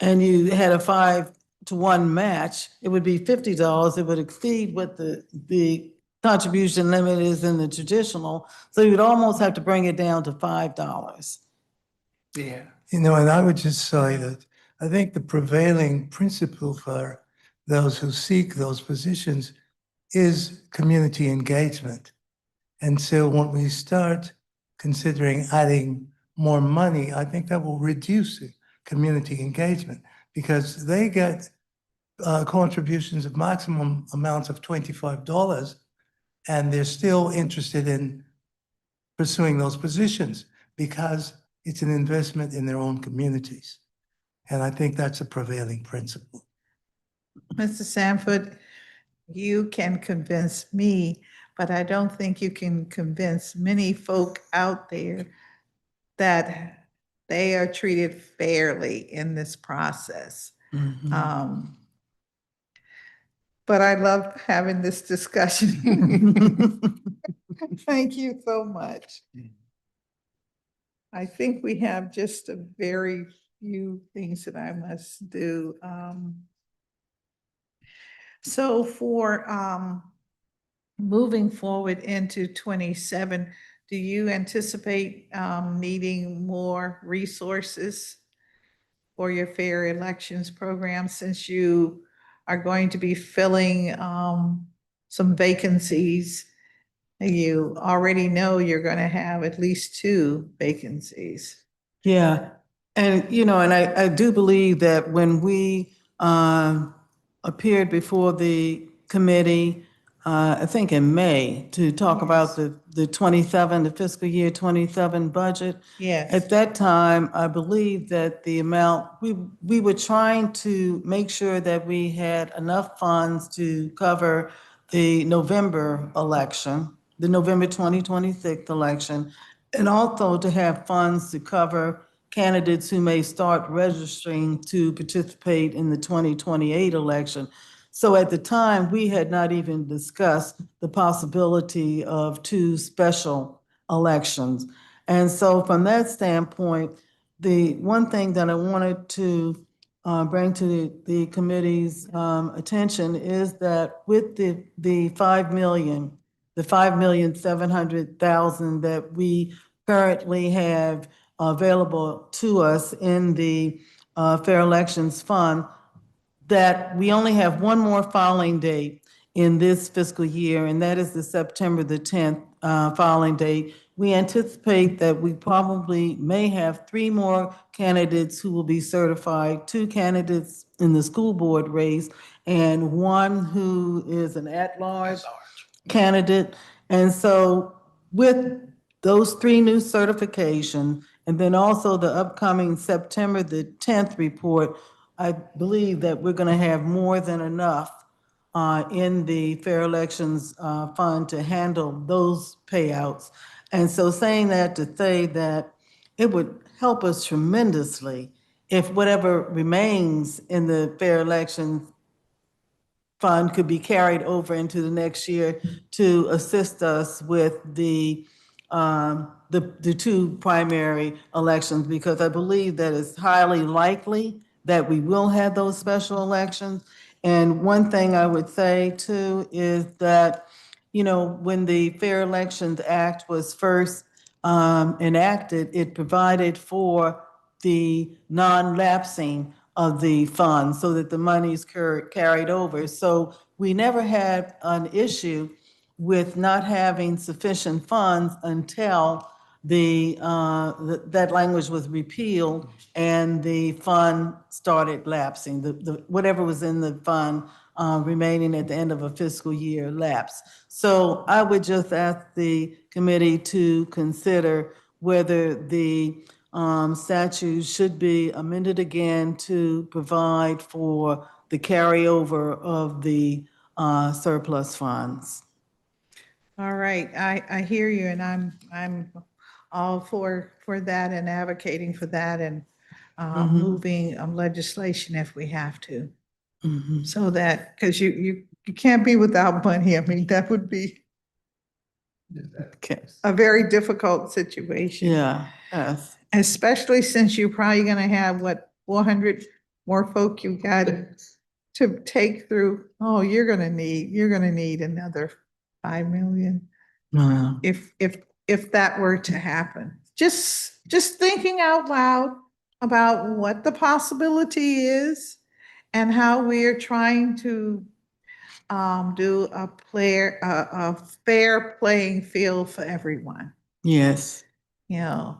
and you had a 5-to-1 match, it would be $50. It would exceed what the contribution limit is in the traditional. So you would almost have to bring it down to $5. Yeah. And I would just say that I think the prevailing principle for those who seek those positions is community engagement. And so when we start considering adding more money, I think that will reduce the community engagement because they get contributions of maximum amounts of $25 and they're still interested in pursuing those positions because it's an investment in their own communities. And I think that's a prevailing principle. Mr. Sanford, you can convince me, but I don't think you can convince many folk out there that they are treated fairly in this process. But I love having this discussion. Thank you so much. I think we have just a very few things that I must do. So for moving forward into 27, do you anticipate needing more resources for your fair elections program since you are going to be filling some vacancies? You already know you're going to have at least 2 vacancies. Yeah, and I do believe that when we appeared before the committee, I think in May, to talk about the fiscal year 27 budget. Yes. At that time, I believe that the amount, we were trying to make sure that we had enough funds to cover the November election, the November 2026 election, and also to have funds to cover candidates who may start registering to participate in the 2028 election. So at the time, we had not even discussed the possibility of 2 special elections. And so from that standpoint, the one thing that I wanted to bring to the committee's attention is that with the 5,700,000 that we currently have available to us in the Fair Elections Fund, that we only have one more filing date in this fiscal year, and that is the September the 10th filing date. We anticipate that we probably may have 3 more candidates who will be certified, 2 candidates in the school board race, and 1 who is an at-large candidate. And so with those 3 new certifications, and then also the upcoming September the 10th report, I believe that we're going to have more than enough in the Fair Elections Fund to handle those payouts. And so saying that to say that it would help us tremendously if whatever remains in the Fair Elections Fund could be carried over into the next year to assist us with the 2 primary elections, because I believe that it's highly likely that we will have those special elections. And one thing I would say too is that, when the Fair Elections Act was first enacted, it provided for the non-lapsing of the funds so that the money's carried over. So we never had an issue with not having sufficient funds until that language was repealed and the fund started lapsing. Whatever was in the fund remaining at the end of a fiscal year lapsed. So I would just ask the committee to consider whether the statute should be amended again to provide for the carryover of the surplus funds. All right, I hear you, and I'm all for that and advocating for that and moving legislation if we have to. So that, because you can't be without money. I mean, that would be a very difficult situation. Yeah, yes. Especially since you're probably gonna have, 400 more folk you got to take through. Oh, you're gonna need another 5 million. Wow. If that were to happen. Just thinking out loud about what the possibility is and how we are trying to do a fair playing field for everyone, Yes. you know.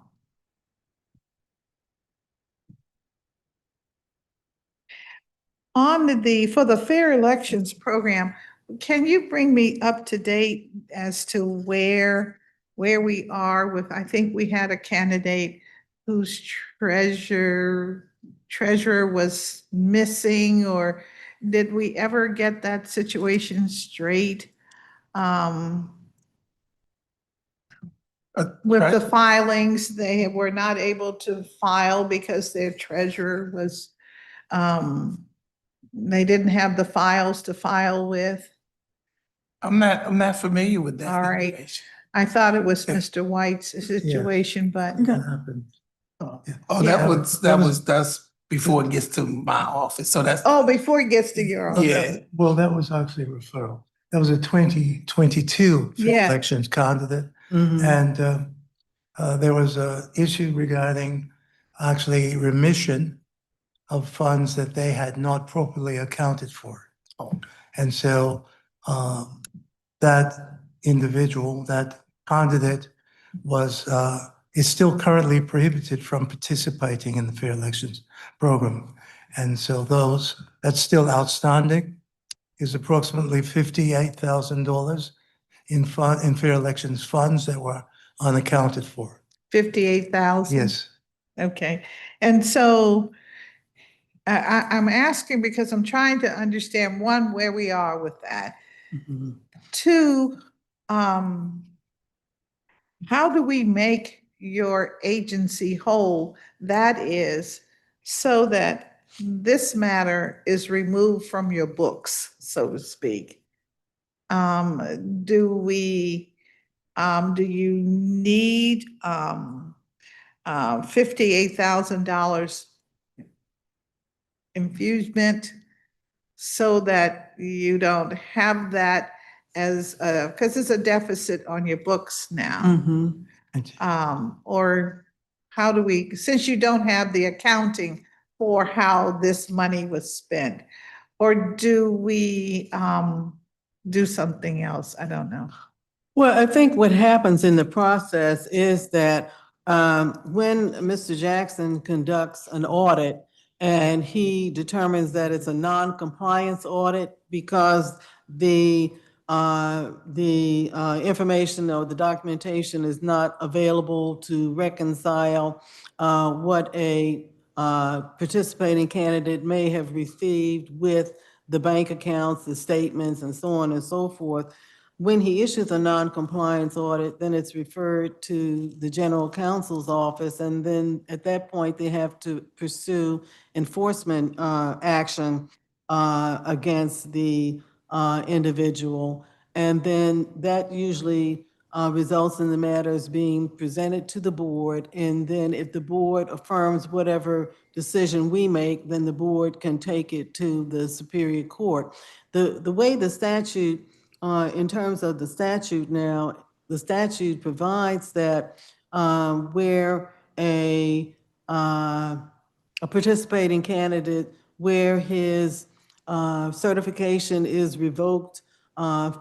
For the fair elections program, can you bring me up to date as to where we are with, I think we had a candidate whose treasurer was missing, or did we ever get that situation straight? With the filings, they were not able to file because their treasurer was, they didn't have the files to file with. I'm not familiar with that All right. situation. I thought it was Mr. White's situation, but That happened. Oh, Yeah. that's before it gets to my office. So that's, before it gets to your Yeah. office. Well, that was actually a referral. That was a 2022 Yeah. elections candidate. Mhm. And there was a issue regarding actually remission of funds that they had not properly accounted for. And so that individual, that candidate is still currently prohibited from participating in the fair elections program. And so that's still outstanding, is approximately $58,000 in fair elections funds that were unaccounted for. 58,000? Yes. Okay. And so I'm asking because I'm trying to understand, one, where we are with that. Mhm. Two, how do we make your agency whole? That is, so that this matter is removed from your books, so to speak. Do you need $58,000 infusement so that you don't have that as because it's a deficit on your books now? Mhm. Or how do we, since you don't have the accounting for how this money was spent, or do we do something else. I don't know. Well, I think what happens in the process is that when Mr. Jackson conducts an audit and he determines that it's a non-compliance audit because the information or the documentation is not available to reconcile what a participating candidate may have received with the bank accounts, the statements, and so on and so forth. When he issues a non-compliance audit, then it's referred to the general counsel's office, and then at that point, they have to pursue enforcement action against the individual. And then that usually results in the matters being presented to the board, and then if the board affirms whatever decision we make, then the board can take it to the Superior Court. The way the statute in terms of the statute now, the statute provides that where a participating candidate, where his certification is revoked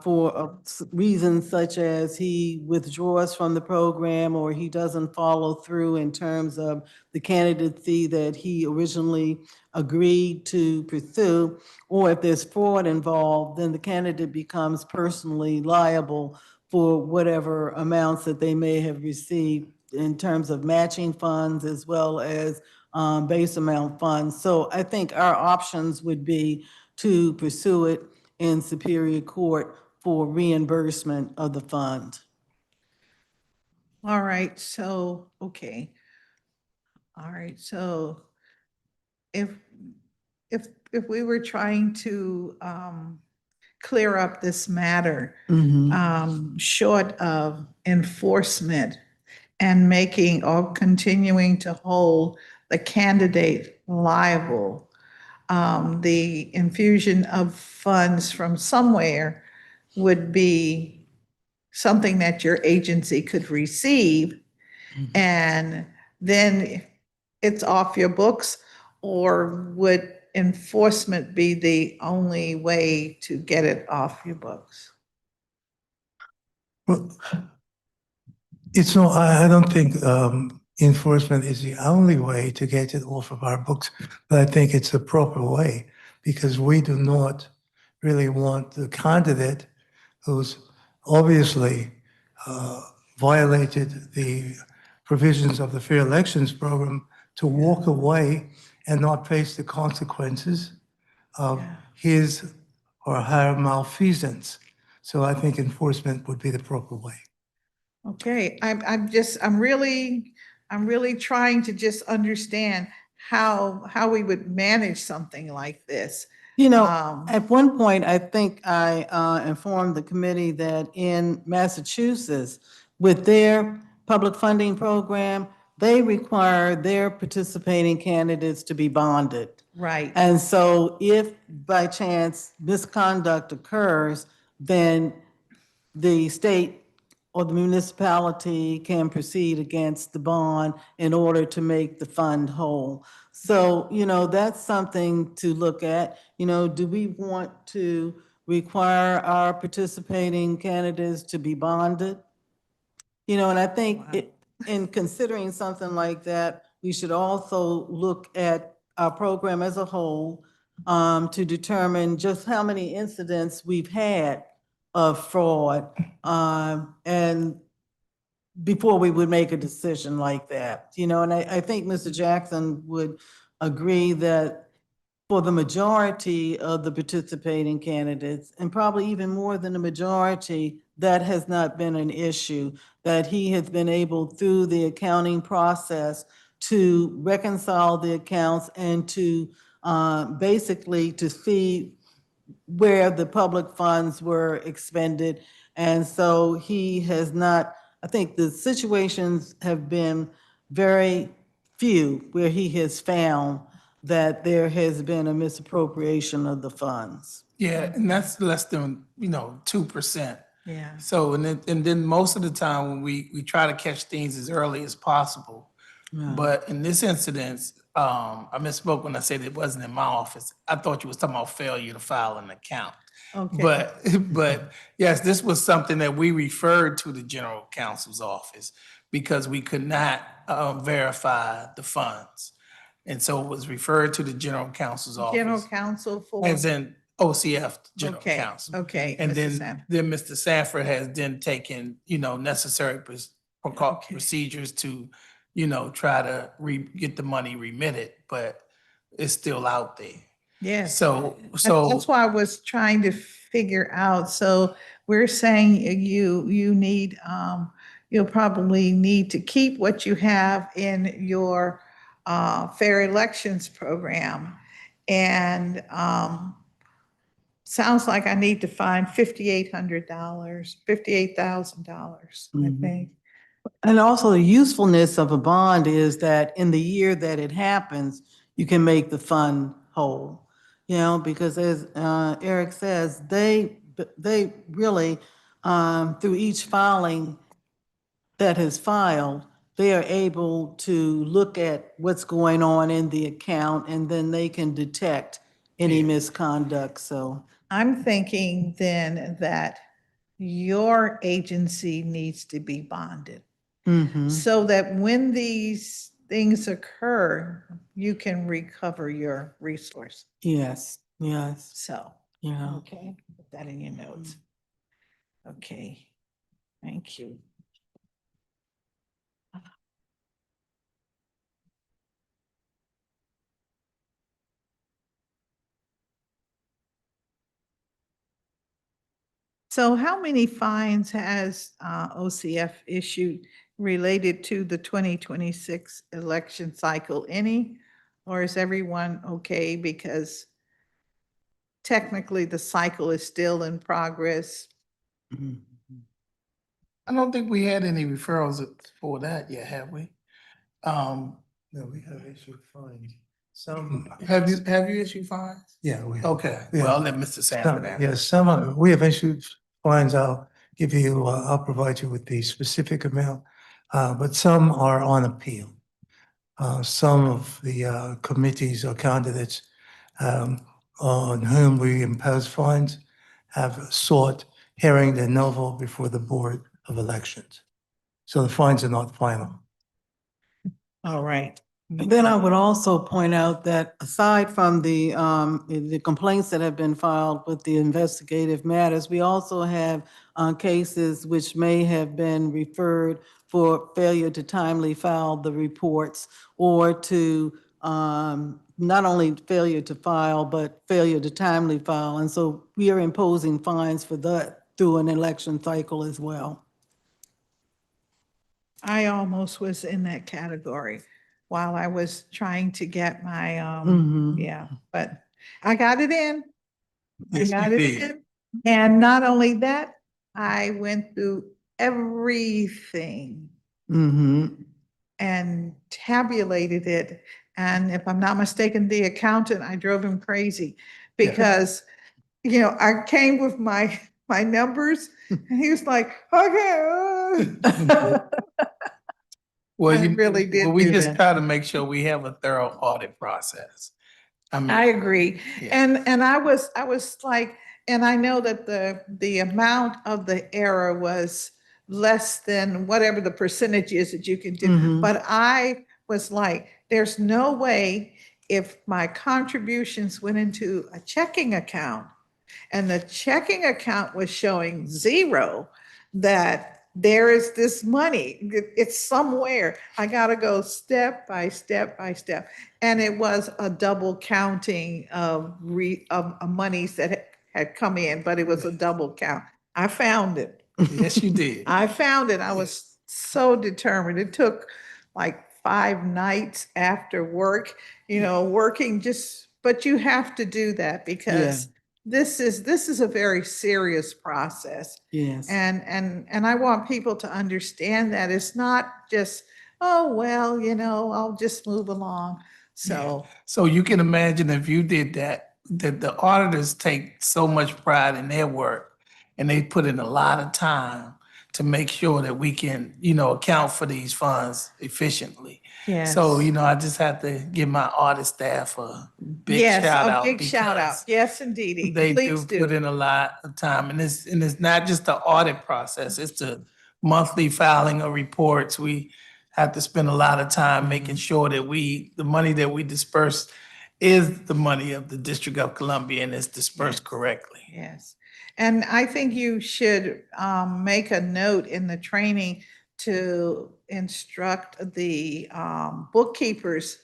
for reasons such as he withdraws from the program or he doesn't follow through in terms of the candidacy that he originally agreed to pursue, or if there's fraud involved, then the candidate becomes personally liable for whatever amounts that they may have received in terms of matching funds as well as base amount funds. So I think our options would be to pursue it in Superior Court for reimbursement of the fund. All right, so, okay. All right, so if we were trying to clear up this matter, short of enforcement and making or continuing to hold the candidate liable, the infusion of funds from somewhere would be something that your agency could receive, and then it's off your books, or would enforcement be the only way to get it off your books? Well, it's no, I don't think enforcement is the only way to get it off of our books, but I think it's the proper way because we do not really want the candidate who's obviously violated the provisions of the Fair Elections Program to walk away and not face the consequences of his or her malfeasance. So I think enforcement would be the proper way. Okay, I'm really trying to just understand how we would manage something like this. You know, Um, at one point, I think I informed the committee that in Massachusetts, with their public funding program, they require their participating candidates to be bonded. Right. And so if by chance misconduct occurs, then the state or the municipality can proceed against the bond in order to make the fund whole. So, you know, that's something to look at. You know, do we want to require our participating candidates to be bonded? You know, and I think in considering something like that, we should also look at our program as a whole to determine just how many incidents we've had of fraud, and before we would make a decision like that, you know, and I think Mr. Jackson would agree that for the majority of the participating candidates, and probably even more than the majority, that has not been an issue, that he has been able, through the accounting process, to reconcile the accounts and to basically to see where the public funds were expended. And so he has not, I think the situations have been very few where he has found that there has been a misappropriation of the funds. Yeah, and that's less than, 2%. yeah. So, and then most of the time when we try to catch things as early as possible. But in this incident, I misspoke when I said it wasn't in my office. I thought you was talking about failure to file an account. Okay. But yes, this was something that we referred to the general counsel's office because we could not verify the funds. And so it was referred to the general counsel's General office, counsel for, as in OCF, general okay, counsel. okay. And Mr. Sam. then Mr. Sanford has then taken, necessary Okay. procedures to, try to get the money remitted, but it's still out there. Yes. So That's why I was trying to figure out. So we're saying you need, you'll probably need to keep what you have in your fair elections program. And sounds like I need to find $5,800, $58,000, I Mhm. think. And also the usefulness of a bond is that in the year that it happens, you can make the fund whole. Because as Eric says, they really, through each filing that is filed, they are able to look at what's going on in the account and then they can detect any misconduct, so. I'm thinking then that your agency needs to be bonded Mhm. so that when these things occur, you can recover your resource. Yes, yes, So, yeah. okay, put that in your notes. Okay, thank you. So how many fines has OCF issued related to the 2026 election cycle? Any? Or is everyone okay because technically the cycle is still in progress? Mhm. I don't think we had any referrals for that yet, have we? No, we have issued fines. Some. Have you issued fines? Yeah, we have. Okay, Yeah. well, I'll let Mr. Sanford answer. Yes, we have issued fines. I'll provide you with the specific amount, but some are on appeal. Some of the committees or candidates on whom we impose fines have sought hearing de novo before the Board of Elections. So the fines are not final. All right. And then I would also point out that aside from the complaints that have been filed with the investigative matters, we also have cases which may have been referred for failure to timely file the reports or to not only failure to file, but failure to timely file. And so we are imposing fines for that through an election cycle as well. I almost was in that category while I was trying to get my, Mhm. yeah, but I got it in. I Yes, got you it did. in. And not only that, I went through everything Mm-hmm. and tabulated it. And if I'm not mistaken, the accountant, I drove him crazy because, I came with my numbers and he was like, okay. Well, I really did we do just that. try to make sure we have a thorough audit process. I agree. Yeah. And I was like, and I know that the amount of the error was less than whatever the percentage is that you can do. Mhm. But I was like, there's no way if my contributions went into a checking account and the checking account was showing zero, that there is this money, it's somewhere. I gotta go step by step by step. And it was a double counting of monies that had come in, but it was a double count. I found it. Yes, you did. I found it. I was so determined. It took like 5 nights after work, working but you have to do that because this is a very serious process. Yes. And I want people to understand that it's not just, oh, well, I'll just move along. So, So you can imagine if you did that the auditors take so much pride in their work and they put in a lot of time to make sure that we can, account for these funds efficiently. Yes. So, I just have to give my audit staff a big Yes, shout a out. big shout out. because Yes, indeedy. They Please do put do. in a lot of time, and it's not just the audit process, it's the monthly filing of reports. We have to spend a lot of time making sure that the money that we disperse is the money of the District of Columbia and is dispersed correctly. Yes. And I think you should make a note in the training to instruct the bookkeepers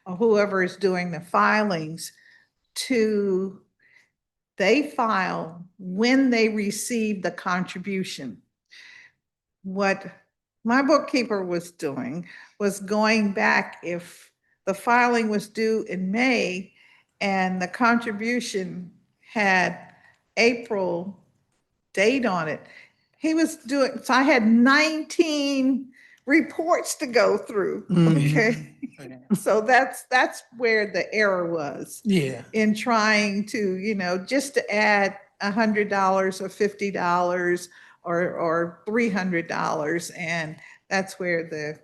or whoever is doing the filings they file when they receive the contribution. What my bookkeeper was doing was going back if the filing was due in May and the contribution had April date on it. He was doing, so I had 19 reports to go through, okay? So that's where the error was Yeah. in trying to, just to add $100 or $50 or $300. And that's where the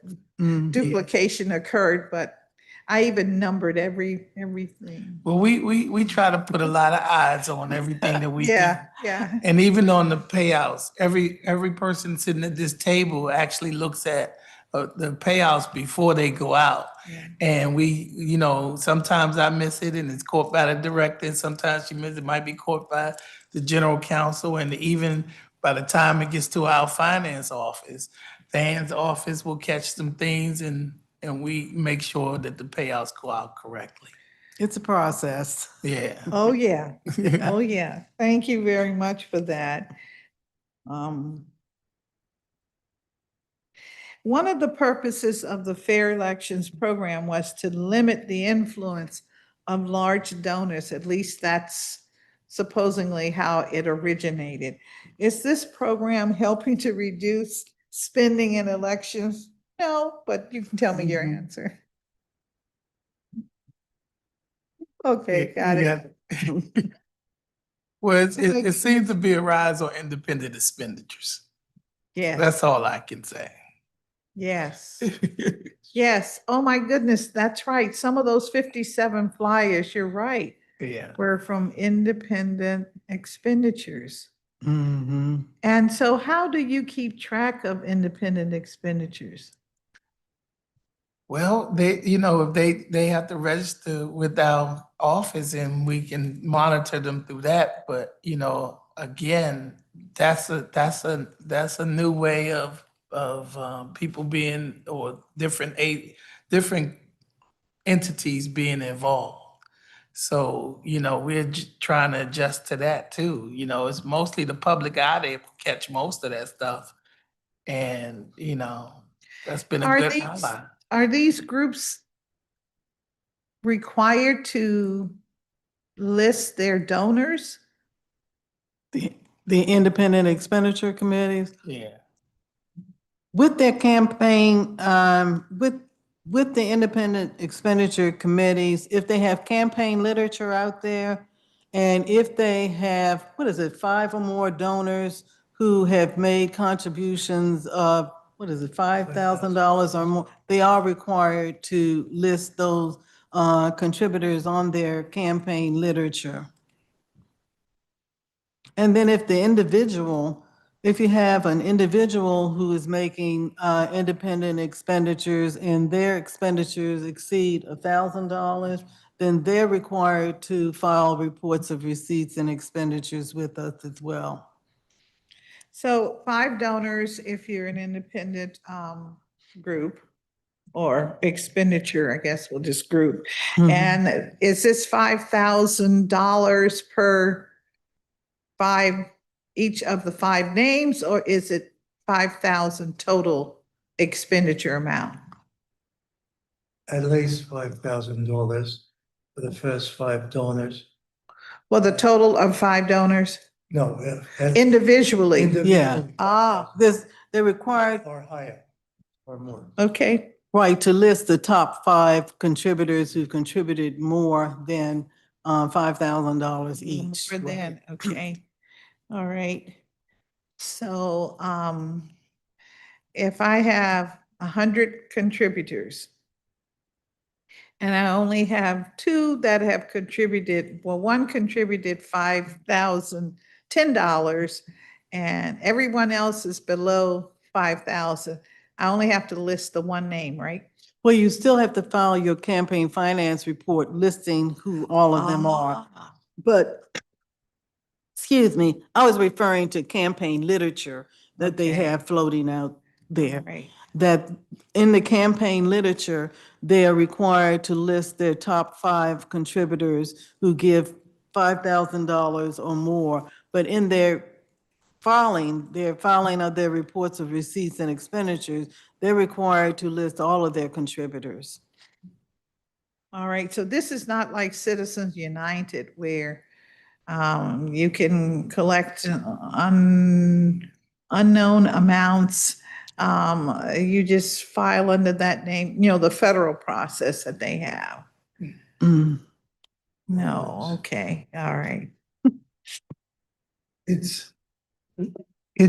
duplication occurred, but I even numbered everything. Well, we try to put a lot of eyes on everything that we do. Yeah. And even on the payouts, every person sitting at this table actually looks at the payouts before they go out. Yeah. And we, sometimes I miss it and it's caught by the director, and sometimes she miss it, might be caught by the general counsel, and even by the time it gets to our finance office, Dan's office will catch some things, and we make sure that the payouts go out correctly. It's a process. Yeah. Oh, yeah. Oh, yeah. Thank you very much for that. One of the purposes of the Fair Elections Program was to limit the influence of large donors. At least that's supposedly how it originated. Is this program helping to reduce spending in elections? No, but you can tell me your answer. Okay, got it. Well, it seems to be a rise on independent expenditures. Yes, That's all I can say. yes, yes. Oh, my goodness, that's right. Some of those 57 flyers, you're right, Yeah. were from independent expenditures. Mm-hmm. And so how do you keep track of independent expenditures? Well, they have to register with our office and we can monitor them through that. But, again, that's a new way of people being, or different entities being involved. So, we're trying to adjust to that too. It's mostly the public eye that catch most of that stuff. And, that's been a Are good these, highlight. are these groups required to list their donors? The independent expenditure committees, Yeah. with their campaign, with the independent expenditure committees, if they have campaign literature out there, and if they have, 5 or more donors who have made contributions of, $5,000 or more, they are required to list those contributors on their campaign literature. And then if you have an individual who is making independent expenditures and their expenditures exceed $1,000, then they're required to file reports of receipts and expenditures with us as well. So 5 donors if you're an independent group, or expenditure, I guess we'll just group. And is this $5,000 per each of the 5 names, or is it 5,000 total expenditure amount? At least $5,000 for the first 5 donors. Well, the total of 5 donors No. individually? Yeah. $individual They're required, or higher or more. Okay, right, to list the top 5 contributors who contributed more than $5,000 each. more than, okay. All right. So, if I have 100 contributors and I only have two that have contributed, well, one contributed $10, and everyone else is below 5,000, I only have to list the one name, right? Well, you still have to file your campaign finance report listing who all of them are. Ah, But, excuse me, I was referring to campaign literature that they Okay. have floating out there. Right. That in the campaign literature, they are required to list their top 5 contributors who give $5,000 or more. But in their filing of their reports of receipts and expenditures, they're required to list all of their contributors. All right, so this is not like Citizens United where you can collect unknown amounts. You just file under that name, the federal process that they have. Mm. No, okay, all right. It's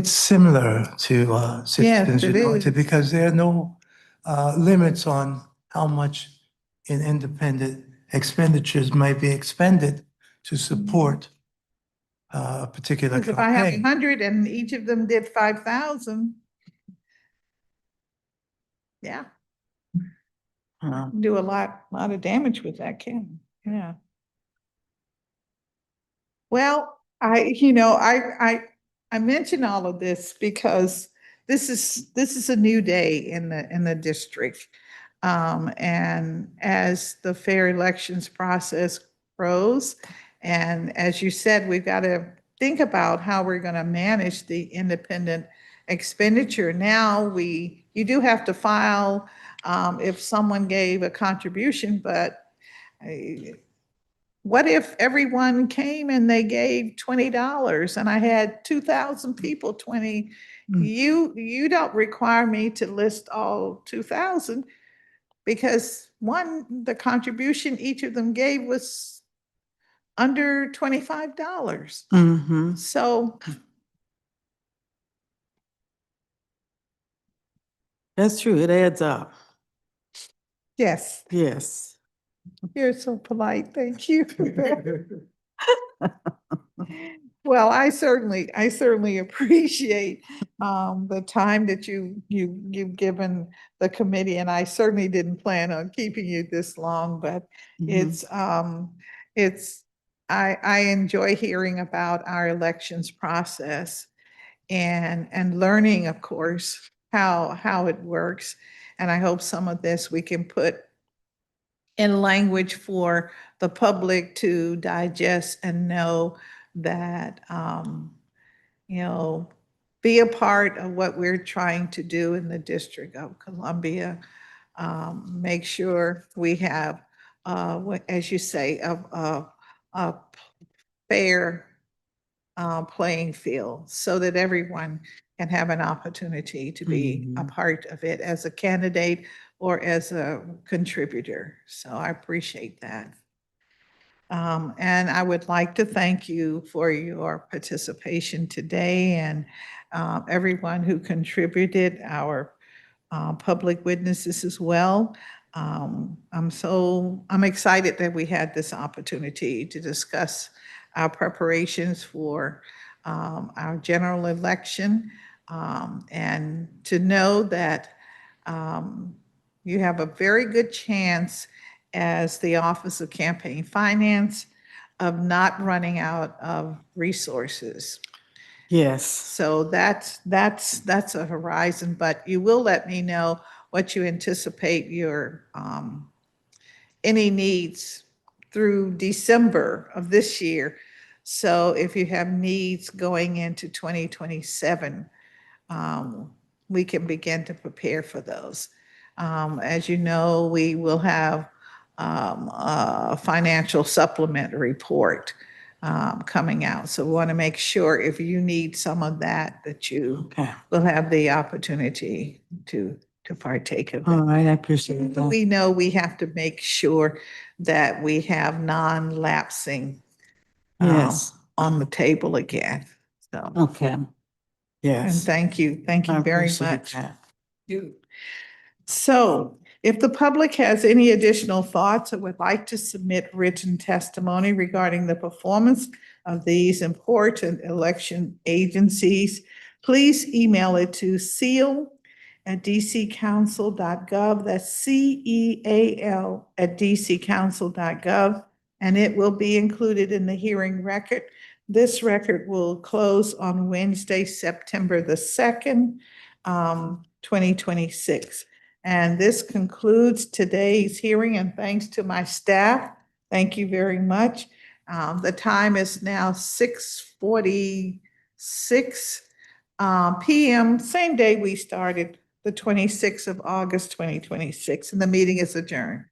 similar to Citizens it United is. because there are no limits on how much in independent expenditures might be expended to support a particular Because if I have campaign. 100 and each of them did 5,000, yeah, do a lot of damage with that, can, yeah. Well, I mention all of this because this is a new day in the district. And as the fair elections process grows, and as you said, we've got to think about how we're going to manage the independent expenditure. Now you do have to file if someone gave a contribution, but what if everyone came and they gave $20 and I had 2,000 people, 20? You don't require me to list all 2,000 because the contribution each of them gave was under $25. Mm-hmm. So That's true, it adds up. yes, Yes. you're so polite. Thank you. Well, I certainly appreciate the time that you've given the committee, and I certainly didn't plan on keeping you this long, but Mhm. it's I enjoy hearing about our elections process and learning, of course, how it works. And I hope some of this we can put in language for the public to digest and know that, be a part of what we're trying to do in the District of Columbia. Make sure we have, as you say, a fair playing field so that everyone can have an opportunity to be a part of it as a candidate or as a contributor. So I appreciate that. And I would like to thank you for your participation today and everyone who contributed, our public witnesses as well. I'm excited that we had this opportunity to discuss our preparations for our general election and to know that you have a very good chance as the Office of Campaign Finance of not running out of resources. Yes. So that's a horizon, but you will let me know what you anticipate your any needs through December of this year. So if you have needs going into 2027, we can begin to prepare for those. As you know, we will have a financial supplement report coming out. So we want to make sure if you need some of that, that you Okay. will have the opportunity to partake of All that. right, I appreciate that. We know we have to make sure that we have non-lapsing Yes. on the table again. So, Okay. and Yes. thank you I very appreciate much. that. So if the public has any additional thoughts or would like to submit written testimony regarding the performance of these important election agencies, please email it to seal@dccouncil.gov. That's CEAL@dccouncil.gov, and it will be included in the hearing record. This record will close on Wednesday, September the 2nd, 2026. And this concludes today's hearing, and thanks to my staff. Thank you very much. The time is now 6:46 PM, same day we started, the 26th of August, 2026, and the meeting is adjourned.